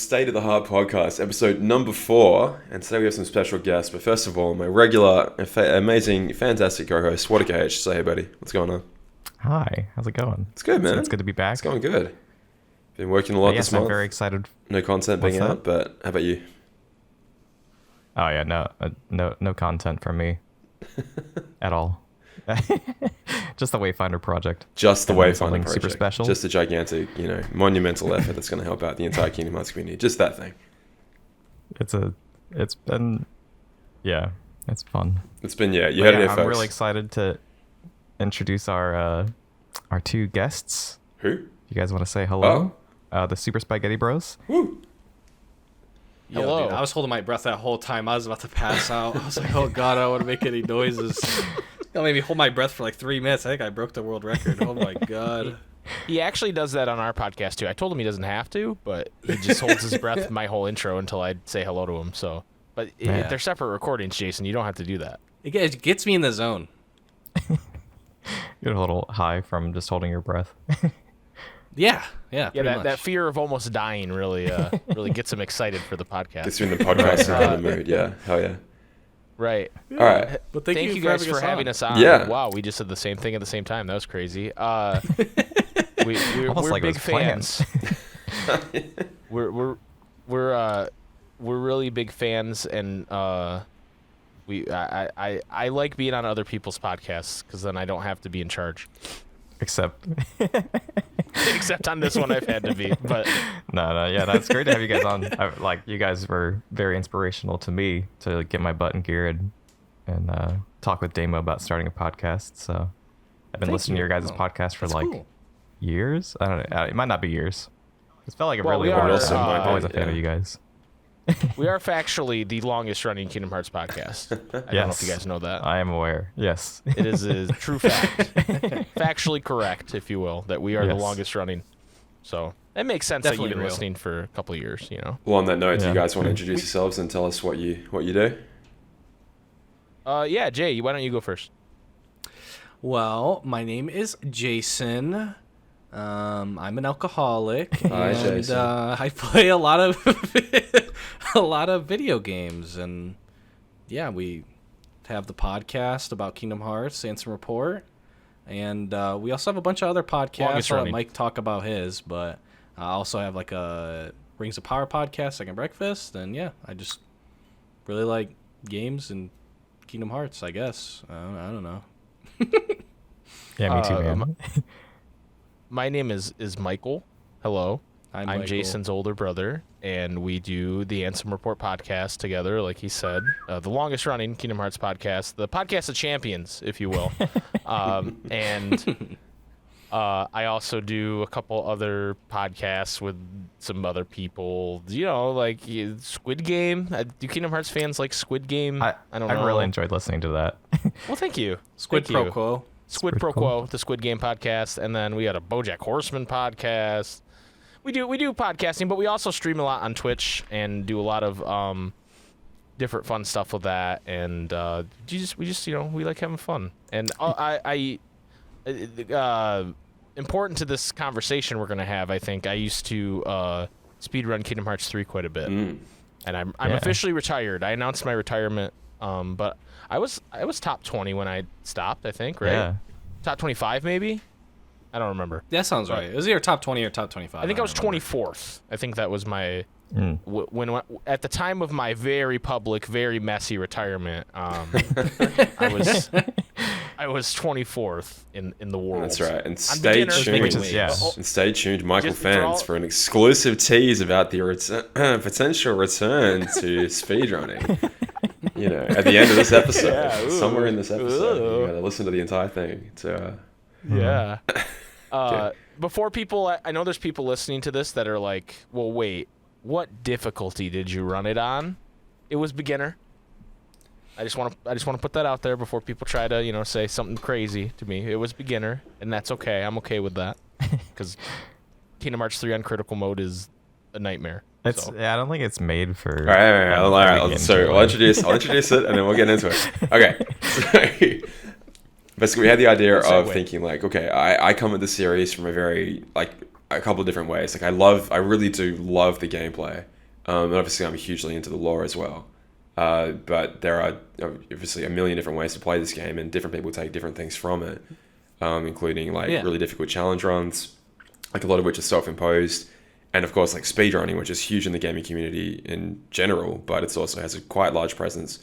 State of the Heart podcast, episode number 4. And today we have some special guests. But first of all, my regular, amazing, fantastic co-host, Watergate. Say hey, buddy. What's going on? Hi. How's it going? It's good, man. It's good to be back. It's going good. Been working a lot this month. I'm very excited. No content being out, but how about you? Oh yeah, no content from me at all. Just the Wayfinder project. Just the Wayfinder project. Super special. Just a gigantic, monumental effort that's going to help out the entire Kingdom Hearts community. Just that thing. It's fun. You heard it here, folks. I'm really excited to introduce our 2 guests. Who? You guys want to say hello? The Super Spaghetti Bros. Woo! Hello. Dude, I was holding my breath that whole time. I was about to pass out. I was like, oh god, I don't want to make any noises. That made me hold my breath for like 3 minutes. I think I broke the world record. Oh my god. He actually does that on our podcast too. I told him he doesn't have to, but he just holds his breath my whole intro until I say hello to him. So, but they're separate recordings, Jason. You don't have to do that. It gets me in the zone. You get a little high from just holding your breath. Yeah. That fear of almost dying really gets him excited for the podcast. Gets you in the podcast mood. Yeah, hell yeah. Right. All right. But thank you guys for having us on. Yeah. Wow, we just did the same thing at the same time. That was crazy. We're like big fans. we're really big fans, and I like being on other people's podcasts because then I don't have to be in charge. Except on this one, I've had to be. But it's great to have you guys on. You guys were very inspirational to me to get my butt in gear and talk with Damo about starting a podcast. So I've been listening to your guys' podcast for years. I don't know. It might not be years. It felt like it really was. I'm always a fan of you guys. We are factually the longest running Kingdom Hearts podcast. I don't know if you guys know that. I am aware. Yes. It is a true fact. Factually correct, if you will, that we are the longest running. So it makes sense that you've been listening for a couple of years, Well, on that note, do you guys want to introduce yourselves and tell us what you do? Jay, why don't you go first? Well, my name is Jason. I'm an alcoholic. Hi, Jason. I play a lot of video games, and we have the podcast about Kingdom Hearts, Ansem Report, and we also have a bunch of other podcasts. I'll let Mike talk about his, but I also have like a Rings of Power podcast, Second Breakfast, and I just really like games and Kingdom Hearts, I guess. I don't know. Yeah, me too, man. My name is Michael. Hello. I'm Jason's older brother, and we do the Ansem Report podcast together, like he said. The longest running Kingdom Hearts podcast, the podcast of champions, if you will. And I also do a couple other podcasts with some other people, like Squid Game. Do Kingdom Hearts fans like Squid Game? I don't know. I really enjoyed listening to that. Well, thank you. Squid Pro Quo. Squid Pro Quo, the Squid Game podcast, and then we had a BoJack Horseman podcast. We do podcasting, but we also stream a lot on Twitch and do a lot of different fun stuff with that. And we like having fun. And important to this conversation we're gonna have, I think. I used to speedrun Kingdom Hearts 3 quite a bit, and I'm officially retired. I announced my retirement, but I was top 20 when I stopped, I think, right? Yeah. Top 25 maybe? I don't remember. That sounds right. It was either top 20 or top 25. I think I was 24th. I think that was my when at the time of my very public, very messy retirement. I was 24th in the world. That's right. And stay tuned, Michael fans, for an exclusive tease about the potential return to speedrunning. At the end of this episode, somewhere in this episode, you gotta listen to the entire thing. Before people, I know there's people listening to this that are like, well, wait, what difficulty did you run it on? It was beginner. I just want to put that out there before people try to, say something crazy to me. It was beginner, and that's okay. I'm okay with that, because Kingdom Hearts 3 on critical mode is a nightmare. I don't think it's made for. All right. So I'll introduce it, and then we'll get into it. Okay. So basically, we had the idea of thinking like, okay, I come at the series from a couple of different ways. Like I really do love the gameplay, And obviously, I'm hugely into the lore as well. But there are obviously a million different ways to play this game, and different people take different things from it, including really difficult challenge runs, like a lot of which are self-imposed, and of course like speedrunning, which is huge in the gaming community in general, but it also has a quite large presence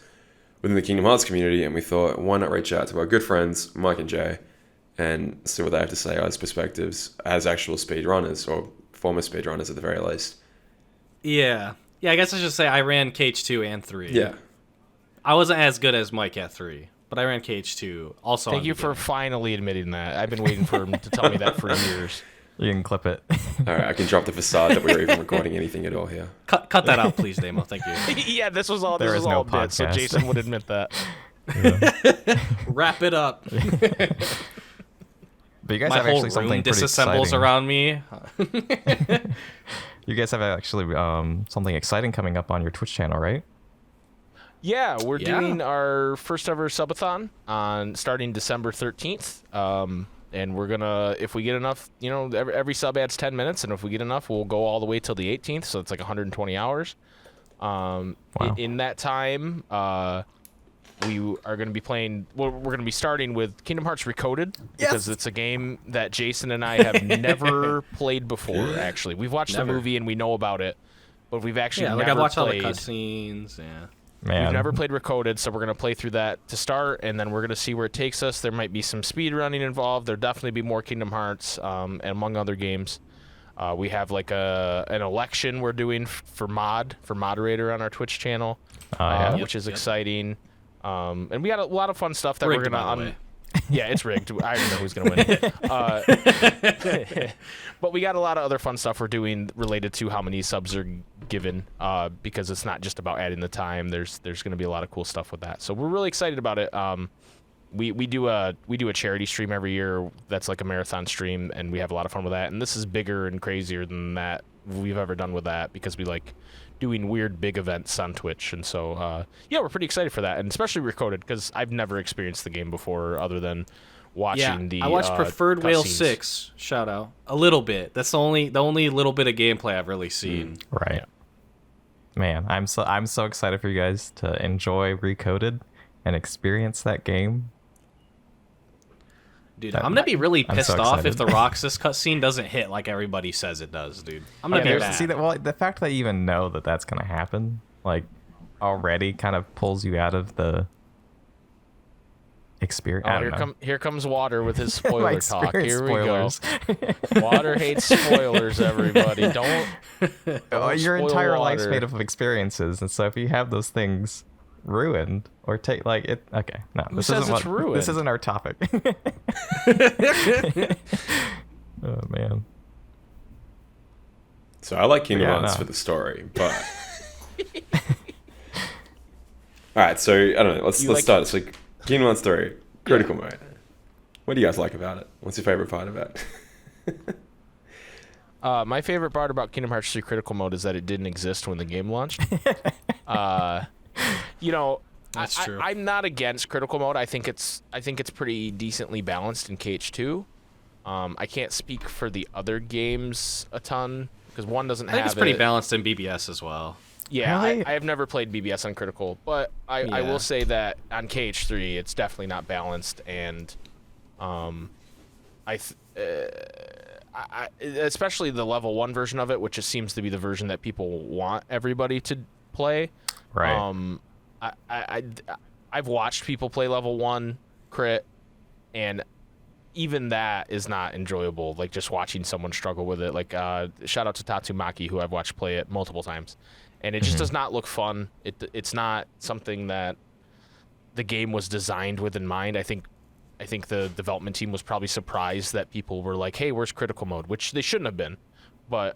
within the Kingdom Hearts community. And we thought, why not reach out to our good friends Mike and Jay and see what they have to say as perspectives as actual speedrunners, or former speedrunners at the very least. Yeah, I guess I should say I ran KH2 and 3. Yeah. I wasn't as good as Mike at 3, but I ran KH2 also. Thank you for finally admitting that. I've been waiting for him to tell me that for years. You can clip it. All right, I can drop the facade that we were even recording anything at all here. Cut that out, please, Damo. Thank you. Yeah, this was all bit, so Jason would admit that. Yeah. Wrap it up. But you guys My have whole actually something room pretty disassembles exciting around me. You guys have actually something exciting coming up on your Twitch channel, right? Yeah, we're doing our first ever subathon starting December 13th. And we're gonna, if we get enough, every sub adds 10 minutes, and if we get enough, we'll go all the way till the 18th. So it's like 120 hours. Wow. In that time, we are going to be playing. Well, we're going to be starting with Kingdom Hearts Recoded, because it's a game that Jason and I have never played before. Actually, we've watched the movie and we know about it, but we've actually never I've watched played. all the cutscenes. Yeah. Man. We've never played Recoded, so we're going to play through that to start, and then we're going to see where it takes us. There might be some speed running involved. There'll definitely be more Kingdom Hearts, and among other games. We have like an election we're doing for moderator on our Twitch channel, which is exciting. And we got a lot of fun stuff that Rigged, we're going to... Yeah, it's rigged. I don't know who's going to win. But we got a lot of other fun stuff we're doing related to how many subs are given, because it's not just about adding the time. There's going to be a lot of cool stuff with that. So we're really excited about it. We do a charity stream every year that's like a marathon stream, and we have a lot of fun with that. And this is bigger and crazier than that we've ever done with that, because we like doing weird big events on Twitch. And so we're pretty excited for that, and especially Recoded, because I've never experienced the game before other than watching I watched Preferred Whale cutscenes. 6, shout out, a little bit. That's the only little bit of gameplay I've really seen. Right. Yeah. Man, I'm so excited for you guys to enjoy Recoded and experience that game. Dude, I'm going to be really pissed off if the Roxas cutscene doesn't hit like everybody says it does, dude. I'm going to be mad. See, the fact that you even know that that's going to happen, like, already kind of pulls you out of the experience. Here comes Water with his spoiler talk. Here spoilers. We go. Water hates spoilers, everybody. Don't your entire Water. life's made up of experiences, and so if you have those things ruined or take like it, okay, no, Who says it's ruined? This isn't our topic. Oh man. So I like Kingdom Hearts for the story, but all right. So I don't know. Let's start. It's like Kingdom Hearts story, critical mode. What do you guys like about it? What's your favorite part about it? My favorite part about Kingdom Hearts 3 critical mode is that it didn't exist when the game launched. That's true. I'm not against critical mode. I think it's pretty decently balanced in KH2. I can't speak for the other games a ton, because one doesn't have it. I think it's pretty balanced in BBS as well. Yeah, really? I have never played BBS on critical, but I will say that on KH3 it's definitely not balanced, and especially the level 1 version of it, which just seems to be the version that people want everybody to play. Right. I've watched people play level 1 crit, and even that is not enjoyable. Like just watching someone struggle with it. Like shout out to Tatsumaki, who I've watched play it multiple times, and it just does not look fun. It's not something that the game was designed with in mind. I think the development team was probably surprised that people were like, "Hey, where's critical mode?" Which they shouldn't have been, but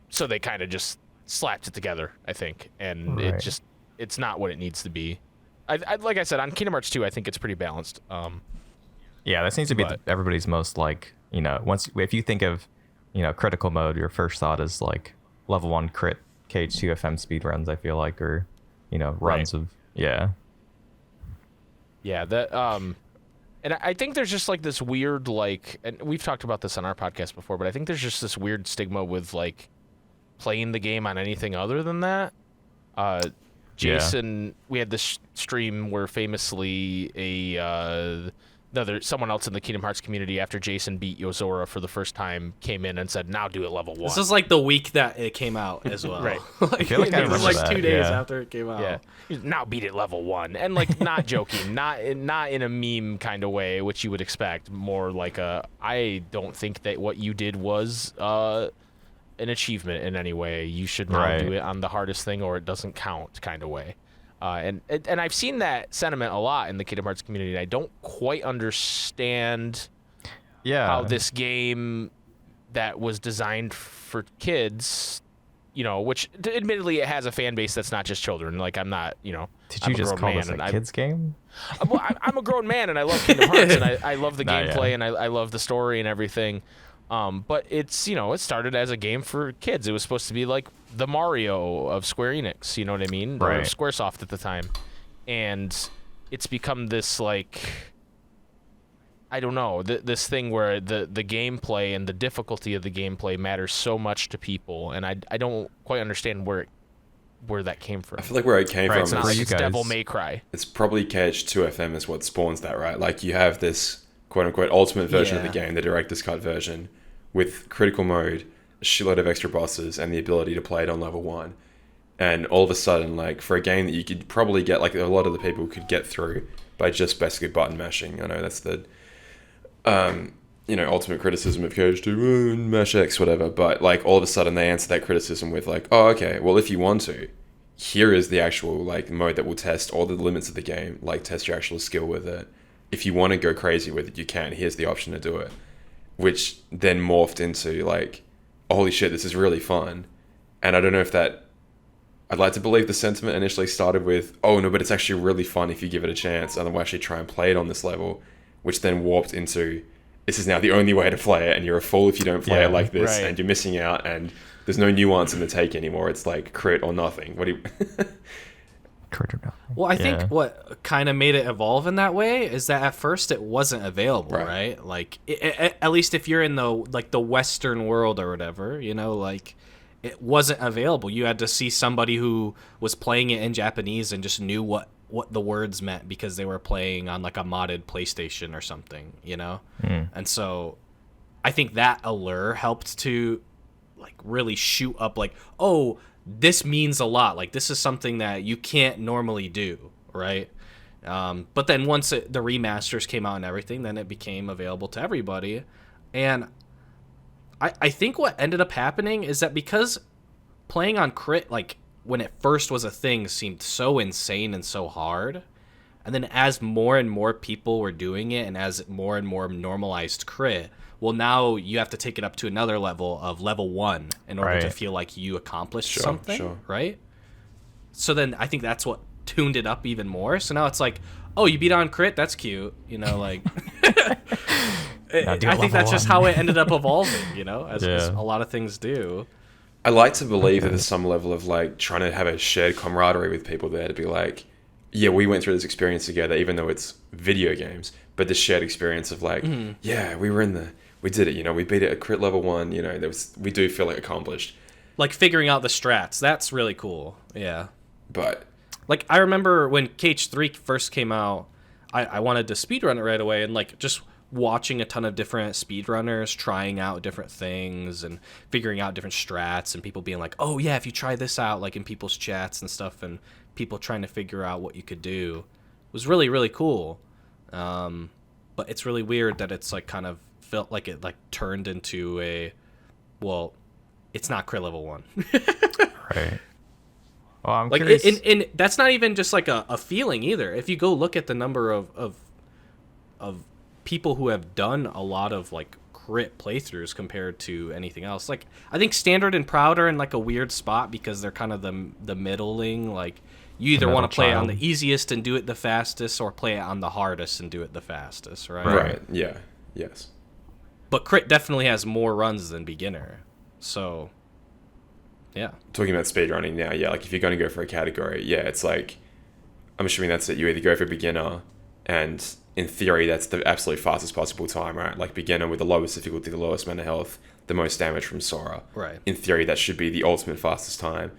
so they kind of just slapped it together, I think, and Right. it's not what it needs to be. I like I said, on Kingdom Hearts 2, I think it's pretty balanced. Yeah, that seems to be everybody's most like, if you think of, critical mode, your first thought is like level 1 crit KH2 FM speedruns, I feel like, or, runs of, yeah. Yeah, that and I think there's just like this weird and we've talked about this on our podcast before, but I think there's just this weird stigma with like playing the game on anything other than that. Jason, we had this stream where famously someone else in the Kingdom Hearts community, after Jason beat Yozora for the first time, came in and said, "Now do it level 1." This is like the week that it came out as well. Right. I feel like it was like 2 days after it came out. Yeah. Now beat it level 1, and like not joking, not in a meme kind of way, which you would expect. More like I don't think that what you did was an achievement in any way. You should now do it on the hardest thing, or it doesn't count kind of way. And I've seen that sentiment a lot in the Kingdom Hearts community. I don't quite understand how this game that was designed for kids, which admittedly it has a fan base that's not just children. Like, I'm not, Did you just call this a kids game? Well, I'm a grown man and I love Kingdom Hearts and I love the gameplay and I love the story and everything. But it's, it started as a game for kids. It was supposed to be like the Mario of Square Enix, you know what I mean? Right. Or Squaresoft at the time. And it's become this, like, I don't know, this thing where the gameplay and the difficulty of the gameplay matters so much to people. And I don't quite understand where that came from. I feel like where it came from it's not like it's Devil May Cry. It's probably KH2FM is what spawns that, right? Like, you have this quote-unquote ultimate version of the game, the director's cut version, with critical mode, a shitload of extra bosses, and the ability to play it on level 1. And all of a sudden, like, for a game that you could probably get, like, a lot of the people could get through by just basically button mashing. I know that's the, ultimate criticism of KH2, mash X, whatever. But, like, all of a sudden they answer that criticism with, like, oh, okay, well, if you want to, here is the actual, like, mode that will test all the limits of the game, like, test your actual skill with it. If you want to go crazy with it, you can. Here's the option to do it. Which then morphed into, like, holy shit, this is really fun. And I don't know if that... I'd like to believe the sentiment initially started with, oh, no, but it's actually really fun if you give it a chance, and then we'll actually try and play it on this level, which then warped into, this is now the only way to play it, and you're a fool if you don't play it like this, and you're missing out, and there's no nuance in the take anymore. It's like crit or nothing. What do you... Well, I think what kind of made it evolve in that way is that at first it wasn't available, right? Like, at least if you're in the Western world or whatever, like, it wasn't available. You had to see somebody who was playing it in Japanese and just knew what the words meant because they were playing on, like, a modded PlayStation or something, And so I think that allure helped to, like, really shoot up, like, oh, this means a lot. Like, this is something that you can't normally do, right? But then once the remasters came out and everything, then it became available to everybody. And I think what ended up happening is that because playing on crit, like, when it first was a thing, seemed so insane and so hard, and then as more and more people were doing it and as more and more normalized crit, well, now you have to take it up to another level of level 1 in order to feel like you accomplished something, right? So then I think that's what tuned it up even more. So now it's like, oh, you beat on crit? That's cute. Like... I think that's just how it ended up evolving, as a lot of things do. I like to believe that there's some level of, like, trying to have a shared camaraderie with people there to be like, yeah, we went through this experience together, even though it's video games, but the shared experience of, like, yeah, we did it, we beat it at crit level 1, we do feel like accomplished. Like, figuring out the strats, that's really cool, yeah. But... like, I remember when KH3 first came out, I wanted to speedrun it right away, and, like, just watching a ton of different speedrunners trying out different things and figuring out different strats and people being like, oh, yeah, if you try this out, like, in people's chats and stuff, and people trying to figure out what you could do was really, really cool. But it's really weird that it's, like, kind of felt like it, like, turned into it's not crit level 1. Right. Well, I'm like, curious. And that's not even just, like, a feeling either. If you go look at the number of people who have done a lot of, like, crit playthroughs compared to anything else, like, I think Standard and Proud are in, like, a weird spot because they're kind of the middling, like, you either want to play it on the easiest and do it the fastest or play it on the hardest and do it the fastest, right? Right, yeah, yes. But crit definitely has more runs than beginner, so, yeah. Talking about speedrunning now, yeah, like, if you're going to go for a category, yeah, it's like, I'm assuming that's it, you either go for beginner, and in theory, that's the absolute fastest possible time, right? Like, beginner with the lowest difficulty, the lowest amount of health, the most damage from Sora. Right. In theory, that should be the ultimate fastest time.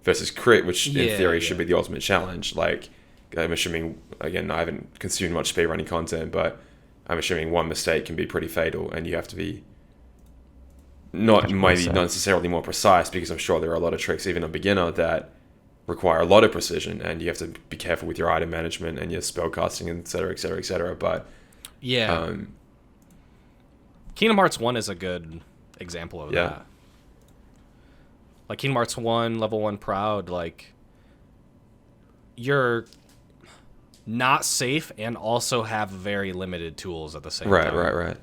Versus crit, which in theory should be the ultimate challenge. Like, I'm assuming, again, I haven't consumed much speedrunning content, but I'm assuming one mistake can be pretty fatal, and you have to be not necessarily more precise, because I'm sure there are a lot of tricks, even a beginner, that require a lot of precision, and you have to be careful with your item management and your spell casting, and et cetera, et cetera, et cetera. But Kingdom Hearts 1 is a good example of that. Like Kingdom Hearts 1, level 1 Proud, like, you're not safe and also have very limited tools at the same time. Right.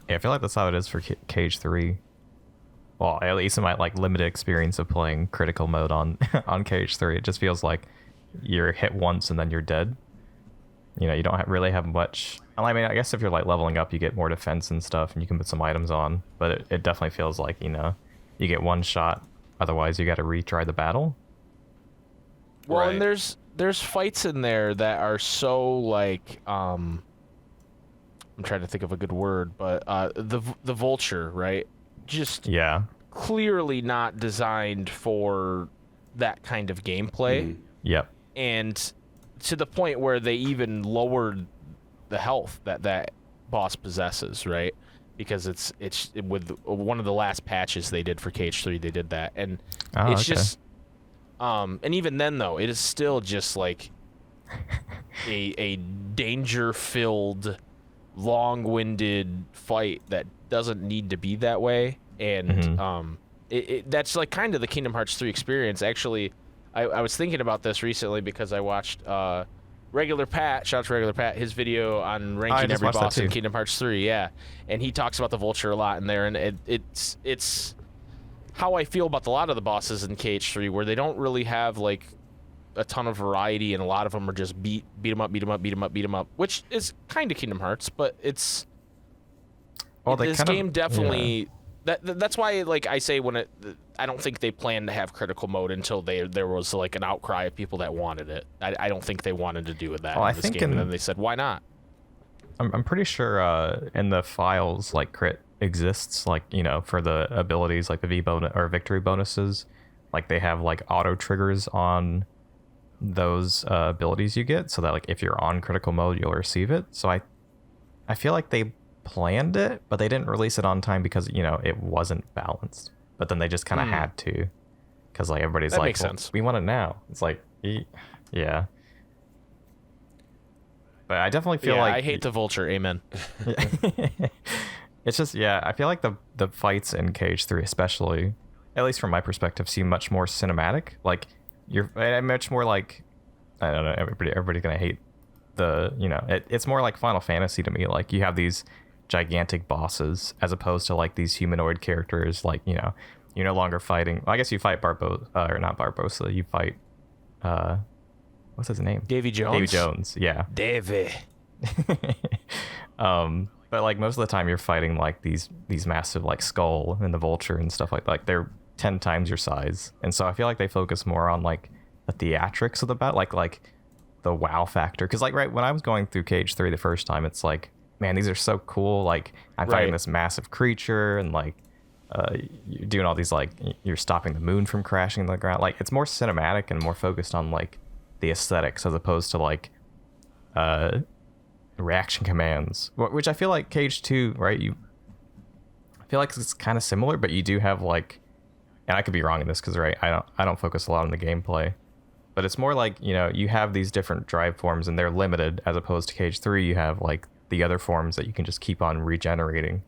Yeah, I feel like that's how it is for Cage 3. Well, at least in my like limited experience of playing critical mode on Cage 3, it just feels like you're hit once and then you're dead. You know, you don't really have much. I mean, I guess if you're like leveling up, you get more defense and stuff, and you can put some items on. But it definitely feels like, you know, you get one shot. Otherwise, you got to retry the battle. Well, and there's fights in there that are so like I'm trying to think of a good word, but the vulture, right? Just clearly not designed for that kind of gameplay. Yep. And to the point where they even lowered the health that boss possesses, right? Because it's with one of the last patches they did for Cage 3, they did that, and just and even then though, it is still just like a danger-filled, long-winded fight that doesn't need to be that way. And that's like kind of the Kingdom Hearts 3 experience. Actually, I was thinking about this recently because I watched Regular Pat, shout out to Regular Pat, his video on ranking every boss in Kingdom Hearts 3, and he talks about the vulture a lot in there, and it's how I feel about a lot of the bosses in KH3, where they don't really have like a ton of variety, and a lot of them are just beat them up, which is kind of Kingdom Hearts, but it's this game definitely. That's why, like I say, I don't think they planned to have critical mode until there was like an outcry of people that wanted it. I don't think they wanted to do that in this game, and then they said, why not? I'm pretty sure in the files, like crit exists, like, you know, for the abilities, like the V bonus or victory bonuses, like they have like auto triggers on those abilities you get, so that like if you're on critical mode, you'll receive it. So I feel like they planned it, but they didn't release it on time because, you know, it wasn't balanced. But then they just kind of had to, because like everybody's that like, well, we want it now. It's like, yeah. But I definitely feel like I hate the vulture. Amen. It's just, I feel like the fights in Cage 3, especially, at least from my perspective, seem much more cinematic. Like you're much more like, I don't know, everybody's gonna hate the, you know, it's more like Final Fantasy to me. Like you have these gigantic bosses as opposed to like these humanoid characters. Like, you know, you're no longer fighting. Well, I guess you fight or not Barbosa. You fight what's his name? Davy Jones. Davy Jones. Yeah. Davy. But like most of the time you're fighting like these massive like Skull and the Vulture and stuff like that. Like they're 10 times your size, and so I feel like they focus more on like the theatrics of the battle, like the wow factor. Because like when I was going through Cage 3 the first time, it's like, man, these are so cool. Like I'm fighting this massive creature, and like you're doing all these, like you're stopping the moon from crashing on the ground. Like it's more cinematic and more focused on like the aesthetics as opposed to like reaction commands, which I feel like Cage 2, right? I feel like it's kind of similar, but you do have like, and I could be wrong in this because I don't focus a lot on the gameplay, but it's more like, you know, you have these different drive forms and they're limited, as opposed to Cage 3 you have like the other forms that you can just keep on regenerating.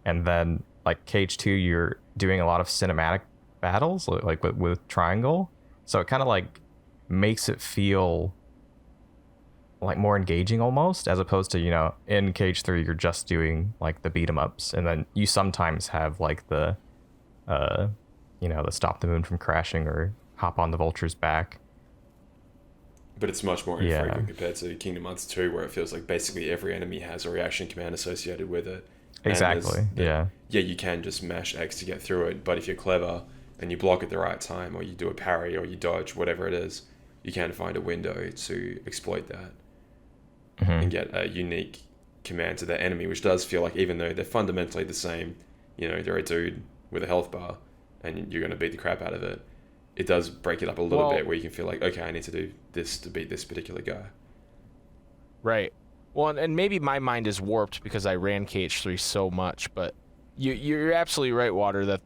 And then like Cage 2, you're doing a lot of cinematic battles like with triangle, so it kind of like makes it feel like more engaging almost, as opposed to, you know, in Cage 3 you're just doing like the beat 'em ups, and then you sometimes have like the you know, the stop the moon from crashing or hop on the vulture's back. But it's much more infrequent compared to Kingdom Hearts 2, where it feels like basically every enemy has a reaction command associated with it. Exactly. Yeah, you can just mash X to get through it, but if you're clever and you block at the right time, or you do a parry, or you dodge, whatever it is, you can find a window to exploit that and get a unique command to their enemy, which does feel like, even though they're fundamentally the same, you know, they're a dude with a health bar and you're going to beat the crap out of it, it does break it up a little bit where you can feel like, okay, I need to do this to beat this particular guy. Right. Well, and maybe my mind is warped because I ran KH3 so much, but you're absolutely right, Water, that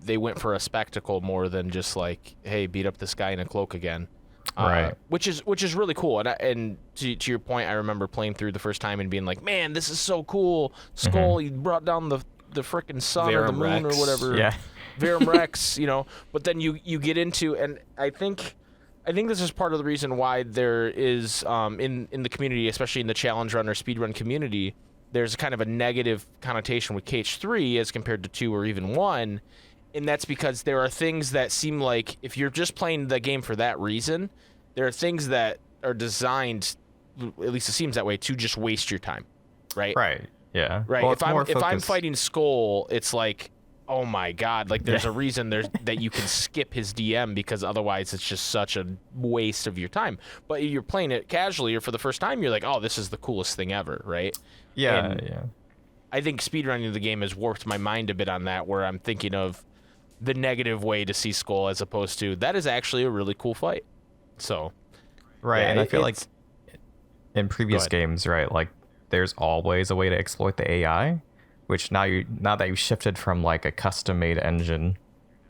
they went for a spectacle more than just like, hey, beat up this guy in a cloak again. Right. Which is really cool. And to your point, I remember playing through the first time and being like, man, this is so cool. Skull, he brought down the frickin' sun or the moon or whatever. Yeah. Verum Rex, you know. But then you get into, and I think this is part of the reason why there is in the community, especially in the challenge run or speedrun community, there's kind of a negative connotation with KH3 as compared to 2 or even 1. And that's because there are things that seem like, if you're just playing the game for that reason, there are things that are designed, at least it seems that way, to just waste your time, right? Right. Yeah. Right. Well, if I'm fighting Skull, it's like, oh my god, like there's a reason that you can skip his DM, because otherwise it's just such a waste of your time. But if you're playing it casually or for the first time, you're like, oh, this is the coolest thing ever, right? Yeah. I think speedrunning the game has warped my mind a bit on that, where I'm thinking of the negative way to see Skull as opposed to that is actually a really cool fight. So, right, and I feel like in previous games, right, like there's always a way to exploit the AI, which now that you've shifted from like a custom-made engine,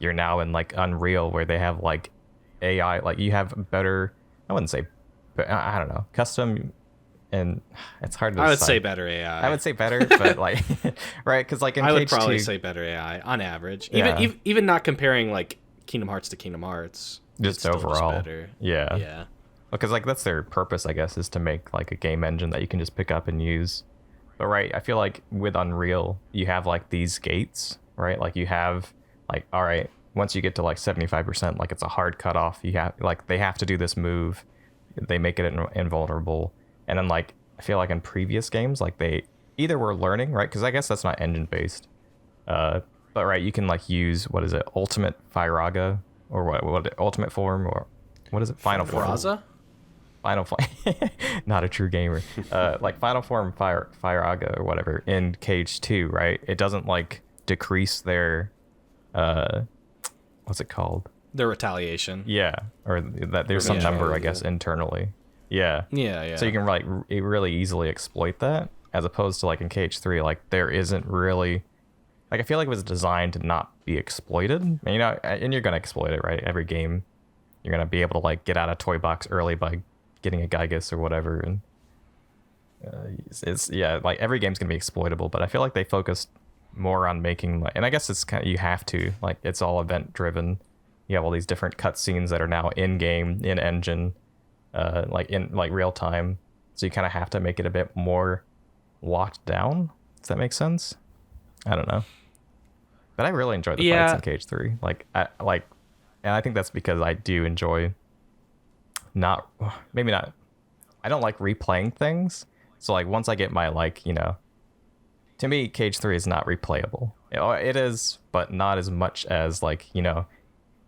you're now in like Unreal, where they have like AI, like you have better, I wouldn't say, but I don't know, custom. And it's hard to I would say better AI. I would say better, but like, right? Because like in I KH2, would probably say better AI on average. Even not comparing like Kingdom Hearts to Kingdom Hearts. Just overall. Just better. Yeah. Yeah. Because like that's their purpose, I guess, is to make like a game engine that you can just pick up and use. But right, I feel like with Unreal, you have like these gates, right? Like you have like, all right, once you get to like 75%, like it's a hard cutoff. You have like they have to do this move. They make it invulnerable. And then, like, I feel like in previous games, like, they either were learning, right? Because I guess that's not engine-based. But, right, you can, like, use, what is it, Ultimate Firaga? Or what Ultimate Form? Or what is it? Final Form. Final Form. Not a true gamer. Like, Final Form Firaga or whatever in KH2, right? It doesn't, like, decrease their, what's it called? Their retaliation. Yeah. Or that there's some number, I guess, internally. Yeah. So you can like really easily exploit that, as opposed to like in KH3, like there isn't really, like I feel like it was designed to not be exploited. And, you know, and you're gonna exploit it, right? Every game, you're gonna be able to like get out of toy box early by getting a Gygus or whatever, and it's like every game's gonna be exploitable. But I feel like they focused more on making, and I guess it's kind of, you have to, like it's all event driven. You have all these different cutscenes that are now in game, in engine. Like in like real time, so you kind of have to make it a bit more locked down. Does that make sense? I don't know, but I really enjoy the fights in KH3. And I think that's because I do enjoy I don't like replaying things. So like once I get my like, you know, to me KH3 is not replayable. It is, but not as much as like, you know,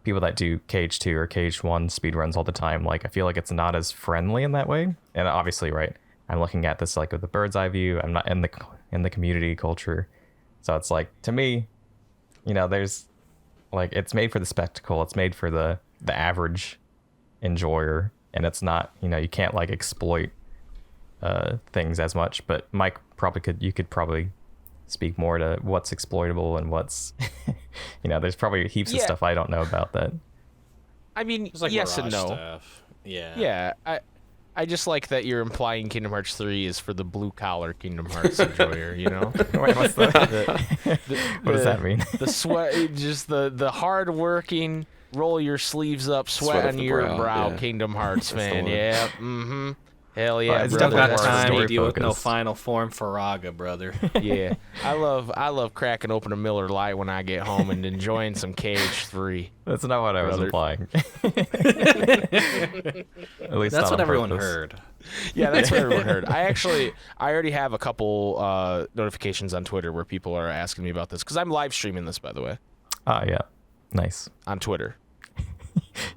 people that do KH2 or KH1 speedruns all the time, like I feel like it's not as friendly in that way. And obviously, right, I'm looking at this like with a bird's eye view. I'm not in the community culture, so it's like, to me, you know, there's like, it's made for the spectacle. It's made for the average enjoyer, and it's not, you know, you can't like exploit things as much. But Mike you could probably speak more to what's exploitable and what's you know, there's probably heaps of stuff I don't know about that. I mean, like yes and no stuff. I just like that you're implying Kingdom Hearts 3 is for the blue collar Kingdom Hearts enjoyer, you know. Wait, what's that? What does that mean? The sweat, just the hard working, roll your sleeves up, sweat on your brow Kingdom Hearts fan. Hell yeah, brother. Don't got time to deal with no final form Firaga, brother. Yeah, I love cracking open a Miller Lite when I get home and enjoying some KH3. That's not what I was implying. At least that's what everyone heard. Yeah, that's what everyone heard. I already have a couple notifications on Twitter where people are asking me about this, because I'm live streaming this, by the way. Yeah, nice. On Twitter.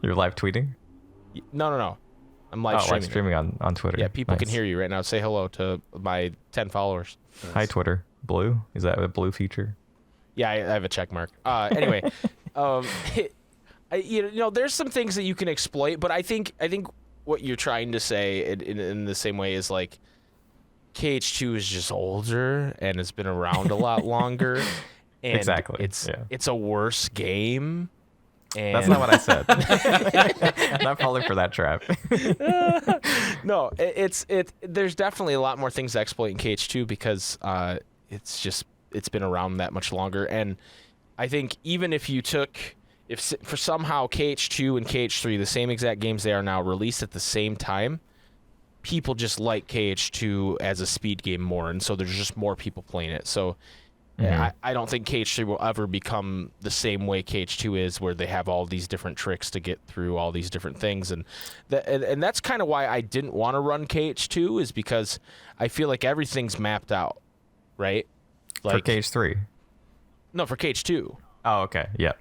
You're live tweeting? No. I'm live streaming on Twitter. Yeah, people can hear you right now. Say hello to my 10 followers. Nice. Hi, Twitter. Blue? Is that a blue feature? Yeah, I have a check mark. Anyway, there's some things that you can exploit, but I think what you're trying to say in the same way is like KH2 is just older and it's been around a lot longer. And exactly. It's a worse game. And that's not what I said. Not falling for that trap. No, there's definitely a lot more things to exploit in KH2 because it's been around that much longer. And I think even if for somehow KH2 and KH3, the same exact games they are now, released at the same time, people just like KH2 as a speed game more, and so there's just more people playing it. So I don't think KH3 will ever become the same way KH2 is, where they have all these different tricks to get through all these different things. And that's kind of why I didn't want to run KH2, is because I feel like everything's mapped out, right? Like, for KH3? No, for KH2. Oh, okay. Yeah.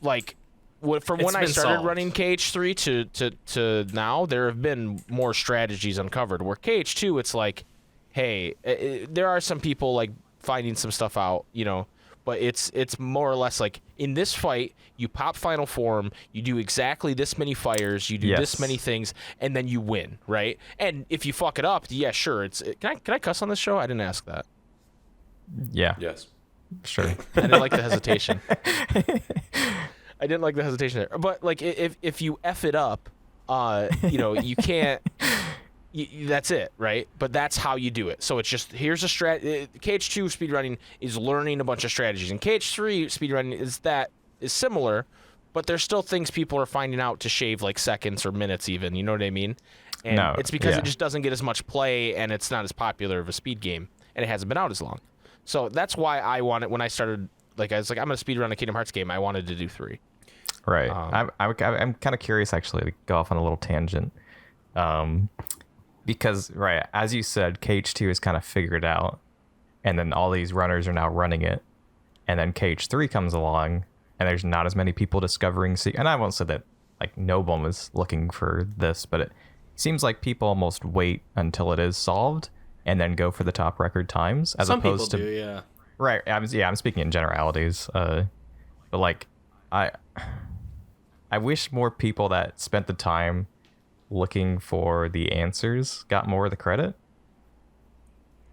Like, from when I started running KH3 to now, there have been more strategies uncovered. Where KH2, it's like, hey, there are some people like finding some stuff out, but it's more or less like, in this fight, you pop final form, you do exactly this many fires, you do this many things, and then you win, right? And if you fuck it up, yeah, sure. Can I cuss on this show? I didn't ask that. Yeah. Yes. Sure. I didn't like the hesitation. I didn't like the hesitation there. But like, if you F it up, you can't. That's it, right? But that's how you do it. So it's just, here's a KH2 speedrunning is learning a bunch of strategies, and KH3 speedrunning is similar, but there's still things people are finding out to shave like seconds or minutes even. You know what I mean? And it's because it just doesn't get as much play, and it's not as popular of a speed game, and it hasn't been out as long. So that's why I wanted, when I started, like, I was like, I'm gonna speedrun a Kingdom Hearts game, I wanted to do 3. Right. I'm kind of curious, actually, to go off on a little tangent. Because, right, as you said, KH2 is kind of figured out, and then all these runners are now running it, and then KH3 comes along, and there's not as many people discovering. And I won't say that like Noble is looking for this, but it seems like people almost wait until it is solved and then go for the top record times, as Some opposed people to do, yeah. Right. I'm speaking in generalities. But like, I wish more people that spent the time looking for the answers got more of the credit.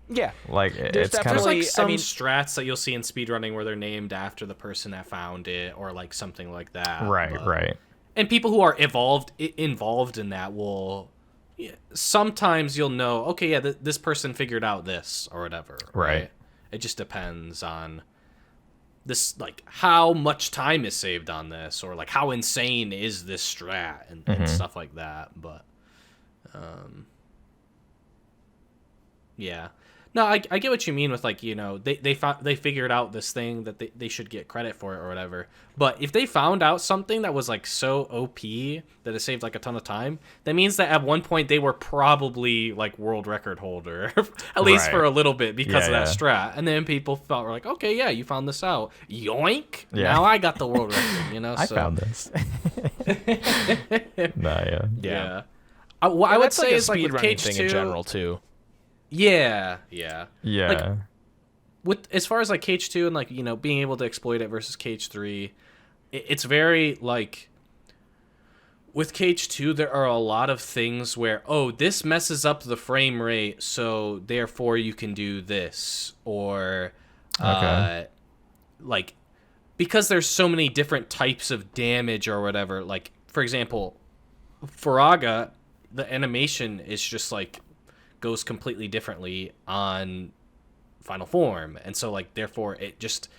Yeah, like it's kind of like some strats that you'll see in speedrunning where they're named after the person that found it, or like something like that. Right. And people who are involved in that will sometimes you'll know, okay, yeah, this person figured out this or whatever. Right. It just depends on this, like how much time is saved on this, or like how insane is this strat and stuff like that. But yeah, no, I get what you mean with like, they figured out this thing that they should get credit for it or whatever. But if they found out something that was like so OP that it saved like a ton of time, that means that at one point they were probably like world record holder, at least for a little bit, because of that strat. And then people were like, okay, yeah, you found this out. Yoink! Yeah. Now I got the world record. I found this. Yeah. I would say it's like with KH2 thing in general too. Yeah. Like, with as far as like KH2 and like being able to exploit it versus KH3, it's very like with KH2 there are a lot of things where this messes up the frame rate, so therefore you can do this, or like because there's so many different types of damage or whatever. Like for example, Faraga, the animation is just like goes completely differently on final form, and so like therefore it just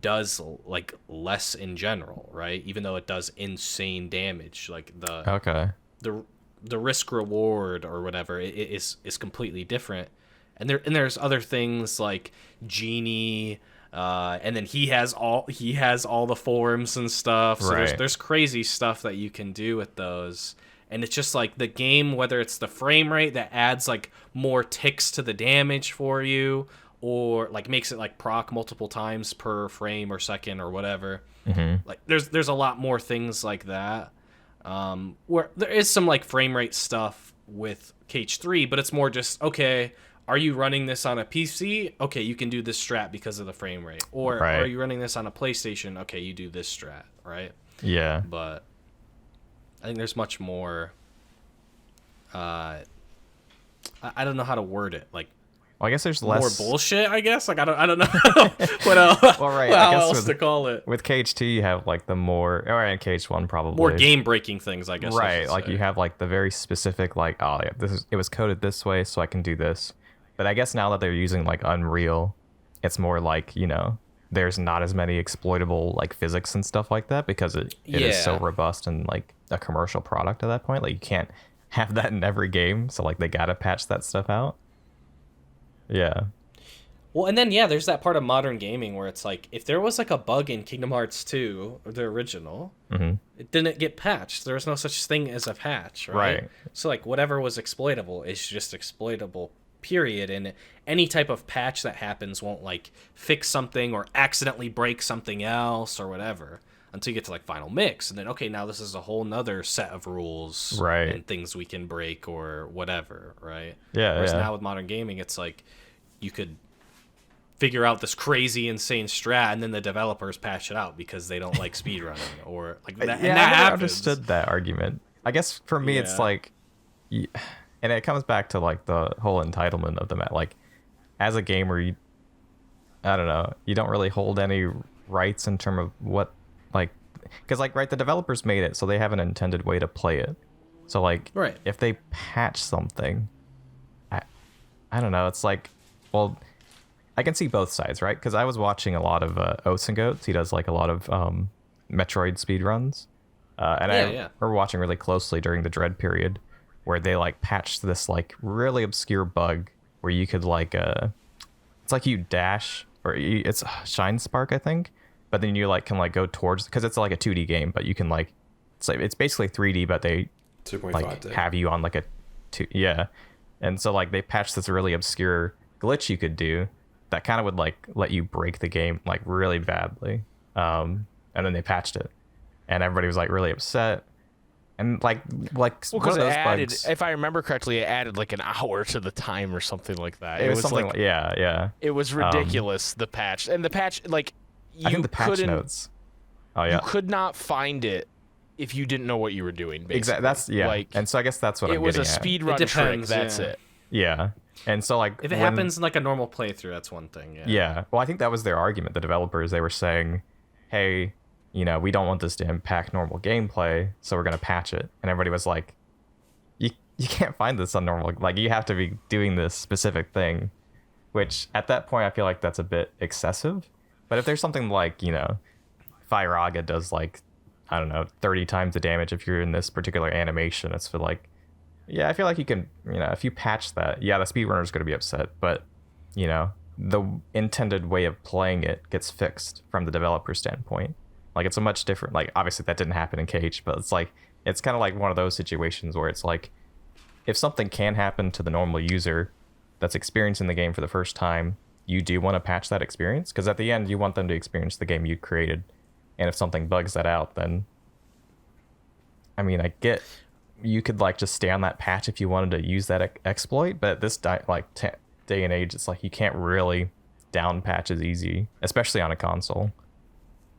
does like less in general, right? Even though it does insane damage, like the risk reward or whatever is completely different. And there's other things like Genie, and then he has all the forms and stuff. So there's crazy stuff that you can do with those. And it's just like the game, whether it's the frame rate that adds like more ticks to the damage for you, or like makes it like proc multiple times per frame or second or whatever. Like there's a lot more things like that. Where there is some like frame rate stuff with KH3, but it's more just, okay, are you running this on a PC? Okay, you can do this strat because of the frame rate. Or are you running this on a PlayStation? Okay, you do this strat, right? Yeah. But I think there's much more. I don't know how to word it. Like, well, I guess there's less more bullshit. I guess like I don't know what else. Well, right. How else to call it? With KH2, you have like the more, or in KH1 probably more game breaking things. I guess. Right. Like you have like the very specific like, oh yeah, it was coded this way, so I can do this. But I guess now that they're using like Unreal, it's more like, you know, there's not as many exploitable like physics and stuff like that because it is so robust and like a commercial product at that point. Like you can't have that in every game, so like they gotta patch that stuff out. Yeah. Well, and then there's that part of modern gaming where it's like if there was like a bug in Kingdom Hearts 2 or the original, it didn't get patched. There was no such thing as a patch, right? So like whatever was exploitable is just exploitable, period. And any type of patch that happens won't like fix something or accidentally break something else or whatever until you get to like final mix, and then okay, now this is a whole nother set of rules and things we can break or whatever, right? Whereas now with modern gaming, it's like you could figure out this crazy insane strat and then the developers patch it out because they don't like speedrunning or like that. And that I happens. understood that argument. I guess for me it's like, and it comes back to like the whole entitlement of the like as a gamer, I don't know, you don't really hold any rights in terms of what, like, because like the developers made it, so they have an intended way to play it. So like if they patch something, I don't know, it's like, well, I can see both sides, right? Because I was watching a lot of Oats and Goats. He does like a lot of Metroid speedruns, and I remember watching really closely during the Dread period where they like patched this like really obscure bug where you could like it's like you dash, or it's Shine Spark, I think. But then you like can like go towards, because it's like a 2D game, but you can like it's basically 3D, but they 2.5 like have you on like a and so like they patched this really obscure glitch you could do that kind of would like let you break the game like really badly, and then they patched it, and everybody was like really upset, and like because it added bugs, if I remember correctly, it added like an hour to the time or something like that. It was something like it was ridiculous, the patch, and the patch like. I think the patch notes. Oh yeah. You could not find it if you didn't know what you were doing. Basically. Exactly. That's like, and so I guess that's what I'm getting at. It was a speedrun trick. That's it. Yeah. And so like if it happens in like a normal playthrough, that's one thing. Yeah. Well, I think that was their argument. The developers, they were saying, "Hey, you know, we don't want this to impact normal gameplay, so we're gonna patch it." And everybody was like, "You can't find this on normal. Like you have to be doing this specific thing," which at that point I feel like that's a bit excessive. But if there's something like, you know, Firaga does like, I don't know, 30 times the damage if you're in this particular animation, it's for like, I feel like you can, you know, if you patch that, the speedrunner's going to be upset, but, you know, the intended way of playing it gets fixed from the developer standpoint. Like it's a much different, like obviously that didn't happen in KH, but it's like, it's kind of like one of those situations where it's like, if something can happen to the normal user that's experiencing the game for the first time, you do want to patch that experience, because at the end you want them to experience the game you created, and if something bugs that out, then I mean, I get you could like just stay on that patch if you wanted to use that exploit, but at this day and age, it's like you can't really down patch as easy, especially on a console.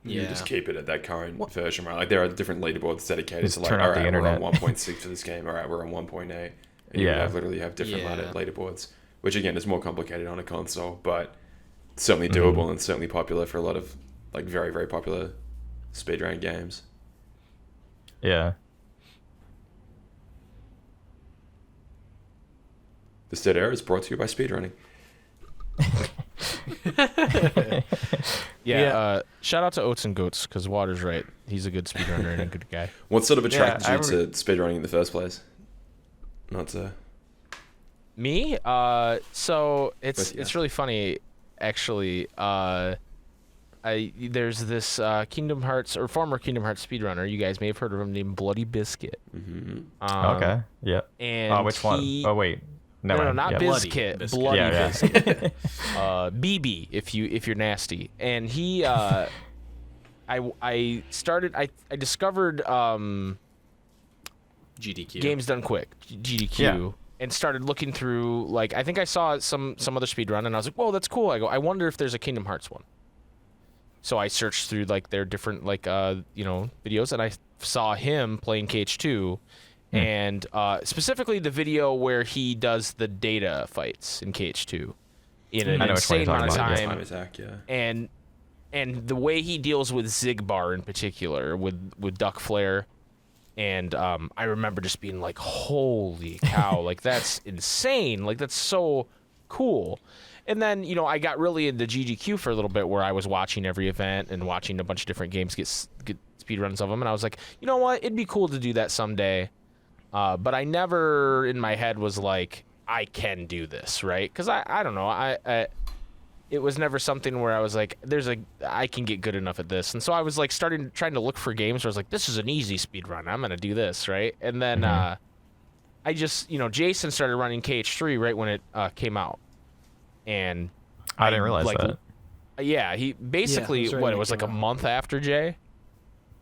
You just keep it at that current version, right? Like there are different leaderboards dedicated just to like, turn all off the right, internet. we're on 1.6 for this game, all right, we're on 1.8, and you literally have different leaderboards, which again is more complicated on a console, but certainly doable and certainly popular for a lot of like very, very popular speedrun games. Yeah. This Dead Air is brought to you by Speedrunning. Shout out to Oats and Goats, because Water's right. He's a good speedrunner and a good guy. What sort of attracted you to speedrunning in the first place? Not to... Me? So it's really funny, actually. There's this Kingdom Hearts, or former Kingdom Hearts speedrunner, you guys may have heard of him, named Bloody Biscuit. Okay, yeah. And which one? Oh, wait. No, not Biscuit. Bloody Biscuit. BB, if you're nasty. And he, I discovered GDQ. Games Done Quick, GDQ, and started looking through, like, I think I saw some other speedrun, and I was like, whoa, that's cool. I go, I wonder if there's a Kingdom Hearts one. So I searched through, like, their different, like, videos, and I saw him playing KH2, and specifically the video where he does the data fights in KH2 in an insane amount of time. And the way he deals with Zigbar in particular, with Duck Flare. And I remember just being like, holy cow, like, that's insane. Like, that's so cool. And then, I got really into GDQ for a little bit, where I was watching every event and watching a bunch of different games get speedruns of them. And I was like, you know what? It'd be cool to do that someday. But I never in my head was like, I can do this, right? Because I don't know. It was never something where I was like, I can get good enough at this. And so I was like trying to look for games where I was like, this is an easy speed run. I'm going to do this, right? And then I just, Jason started running KH3 right when it came out. And I didn't realize that. Yeah, he basically, it was like a month after Jay?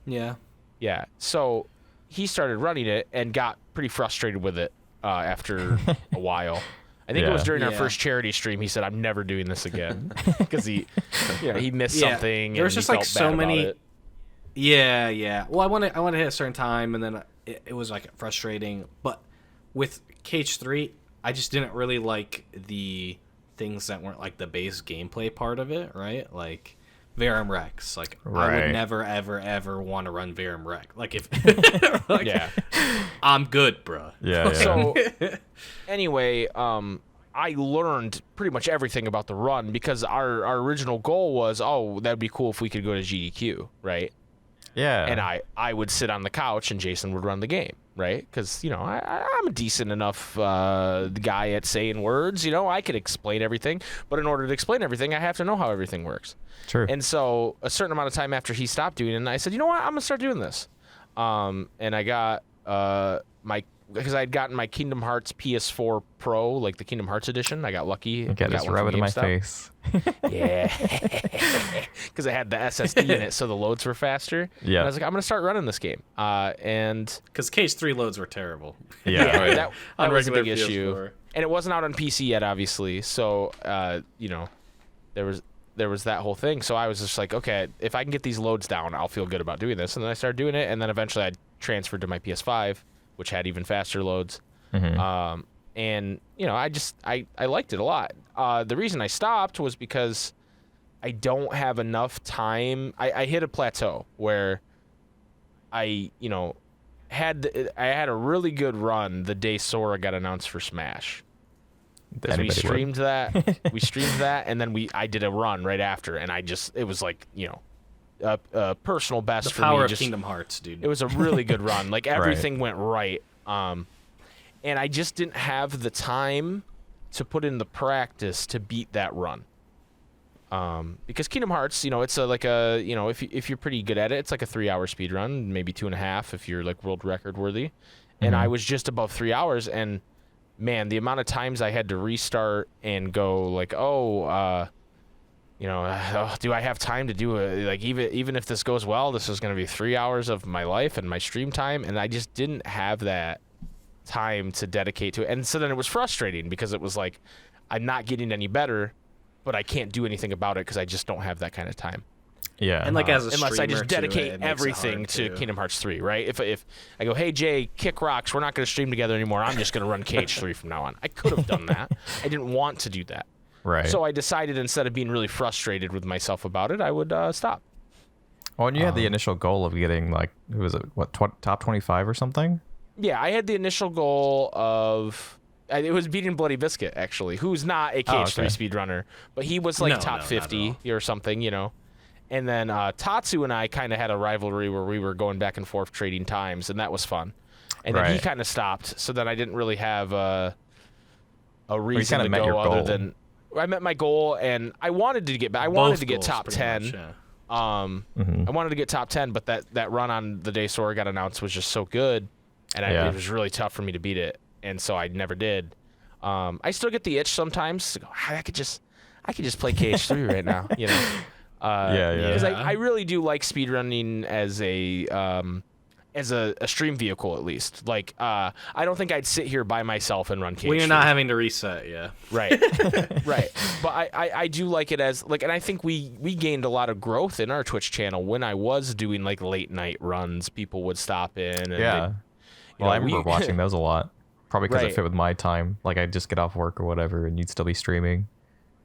Yeah. Yeah. So he started running it and got pretty frustrated with it after a while. I think it was during our first charity stream. He said, "I'm never doing this again," because he missed something. There was just like so many. It. Yeah. Well, I want to hit a certain time, and then it was like frustrating. But with KH3, I just didn't really like the things that weren't like the base gameplay part of it, right? Like Verum Rex. Like, I would never, ever want to run Verum Rex. Like, if I'm good, bro. Yeah. So anyway, I learned pretty much everything about the run, because our original goal was, that'd be cool if we could go to GDQ, right? Yeah. And I would sit on the couch and Jason would run the game, right? Because, I'm a decent enough guy at saying words. I could explain everything. But in order to explain everything, I have to know how everything works. True. And so a certain amount of time after he stopped doing it, I said, you know what? I'm going to start doing this. And I got because I had gotten my Kingdom Hearts PS4 Pro, like the Kingdom Hearts edition. I got lucky. Okay, just rub it in my face. Yeah. Because I had the SSD in it, so the loads were faster. Yeah. And I was like, I'm going to start running this game. And because KH3 loads were terrible. Yeah, that was a big issue. And it wasn't out on PC yet, obviously. So, there was that whole thing. So I was just like, okay, if I can get these loads down, I'll feel good about doing this. And then I started doing it, and then eventually I transferred to my PS5, which had even faster loads. Mm-hmm. And I liked it a lot. The reason I stopped was because I don't have enough time. I hit a plateau where I had a really good run the day Sora got announced for Smash. Because we streamed that, and then I did a run right after, and it was like, a personal best for me. The power of Kingdom Hearts, dude. It was a really good run. Like, everything went right. And I just didn't have the time to put in the practice to beat that run. Because Kingdom Hearts, it's if you're pretty good at it, it's like a 3-hour speed run, maybe 2.5 if you're like world record worthy. Mm-hmm. And I was just above 3 hours, and man, the amount of times I had to restart and go like, do I have time to do it? Like, even if this goes well, this is going to be 3 hours of my life and my stream time, and I just didn't have that time to dedicate to it. And so then it was frustrating, because it was like, I'm not getting any better, but I can't do anything about it because I just don't have that kind of time. Yeah. And like, as a unless I just dedicate it everything to Kingdom Hearts 3, right? If I go, hey Jay, kick rocks, we're not going to stream together anymore, I'm just going to run KH3 from now on. I could have done that. I didn't want to do that. Right. So I decided, instead of being really frustrated with myself about it, I would stop. Oh, and you had the initial goal of getting, like, top 25 or something? Yeah, I had the initial goal of... It was beating Bloody Biscuit, actually, who's not a KH3 speedrunner, but he was like top 50 or something, And then Tatsu and I kind of had a rivalry where we were going back and forth trading times, and that was fun. And then he kind of stopped, so then I didn't really have a reason to go other than... I met my goal, and I wanted to get back. I wanted to get top 10. Much, yeah. I wanted to get top 10, but that run on the day Sora got announced was just so good, and it was really tough for me to beat it. And so I never did. I still get the itch sometimes to go, I could just play KH3 right now, Because I really do like speedrunning as as a stream vehicle, at least. Like, I don't think I'd sit here by myself and run cage. When you're not having to reset, yeah. Right. Right. But I do like it as, like, and I think we gained a lot of growth in our Twitch channel when I was doing, like, late night runs. People would stop in. And I remember watching those a lot. Probably because it fit with my time. Like, I'd just get off work or whatever, and you'd still be streaming.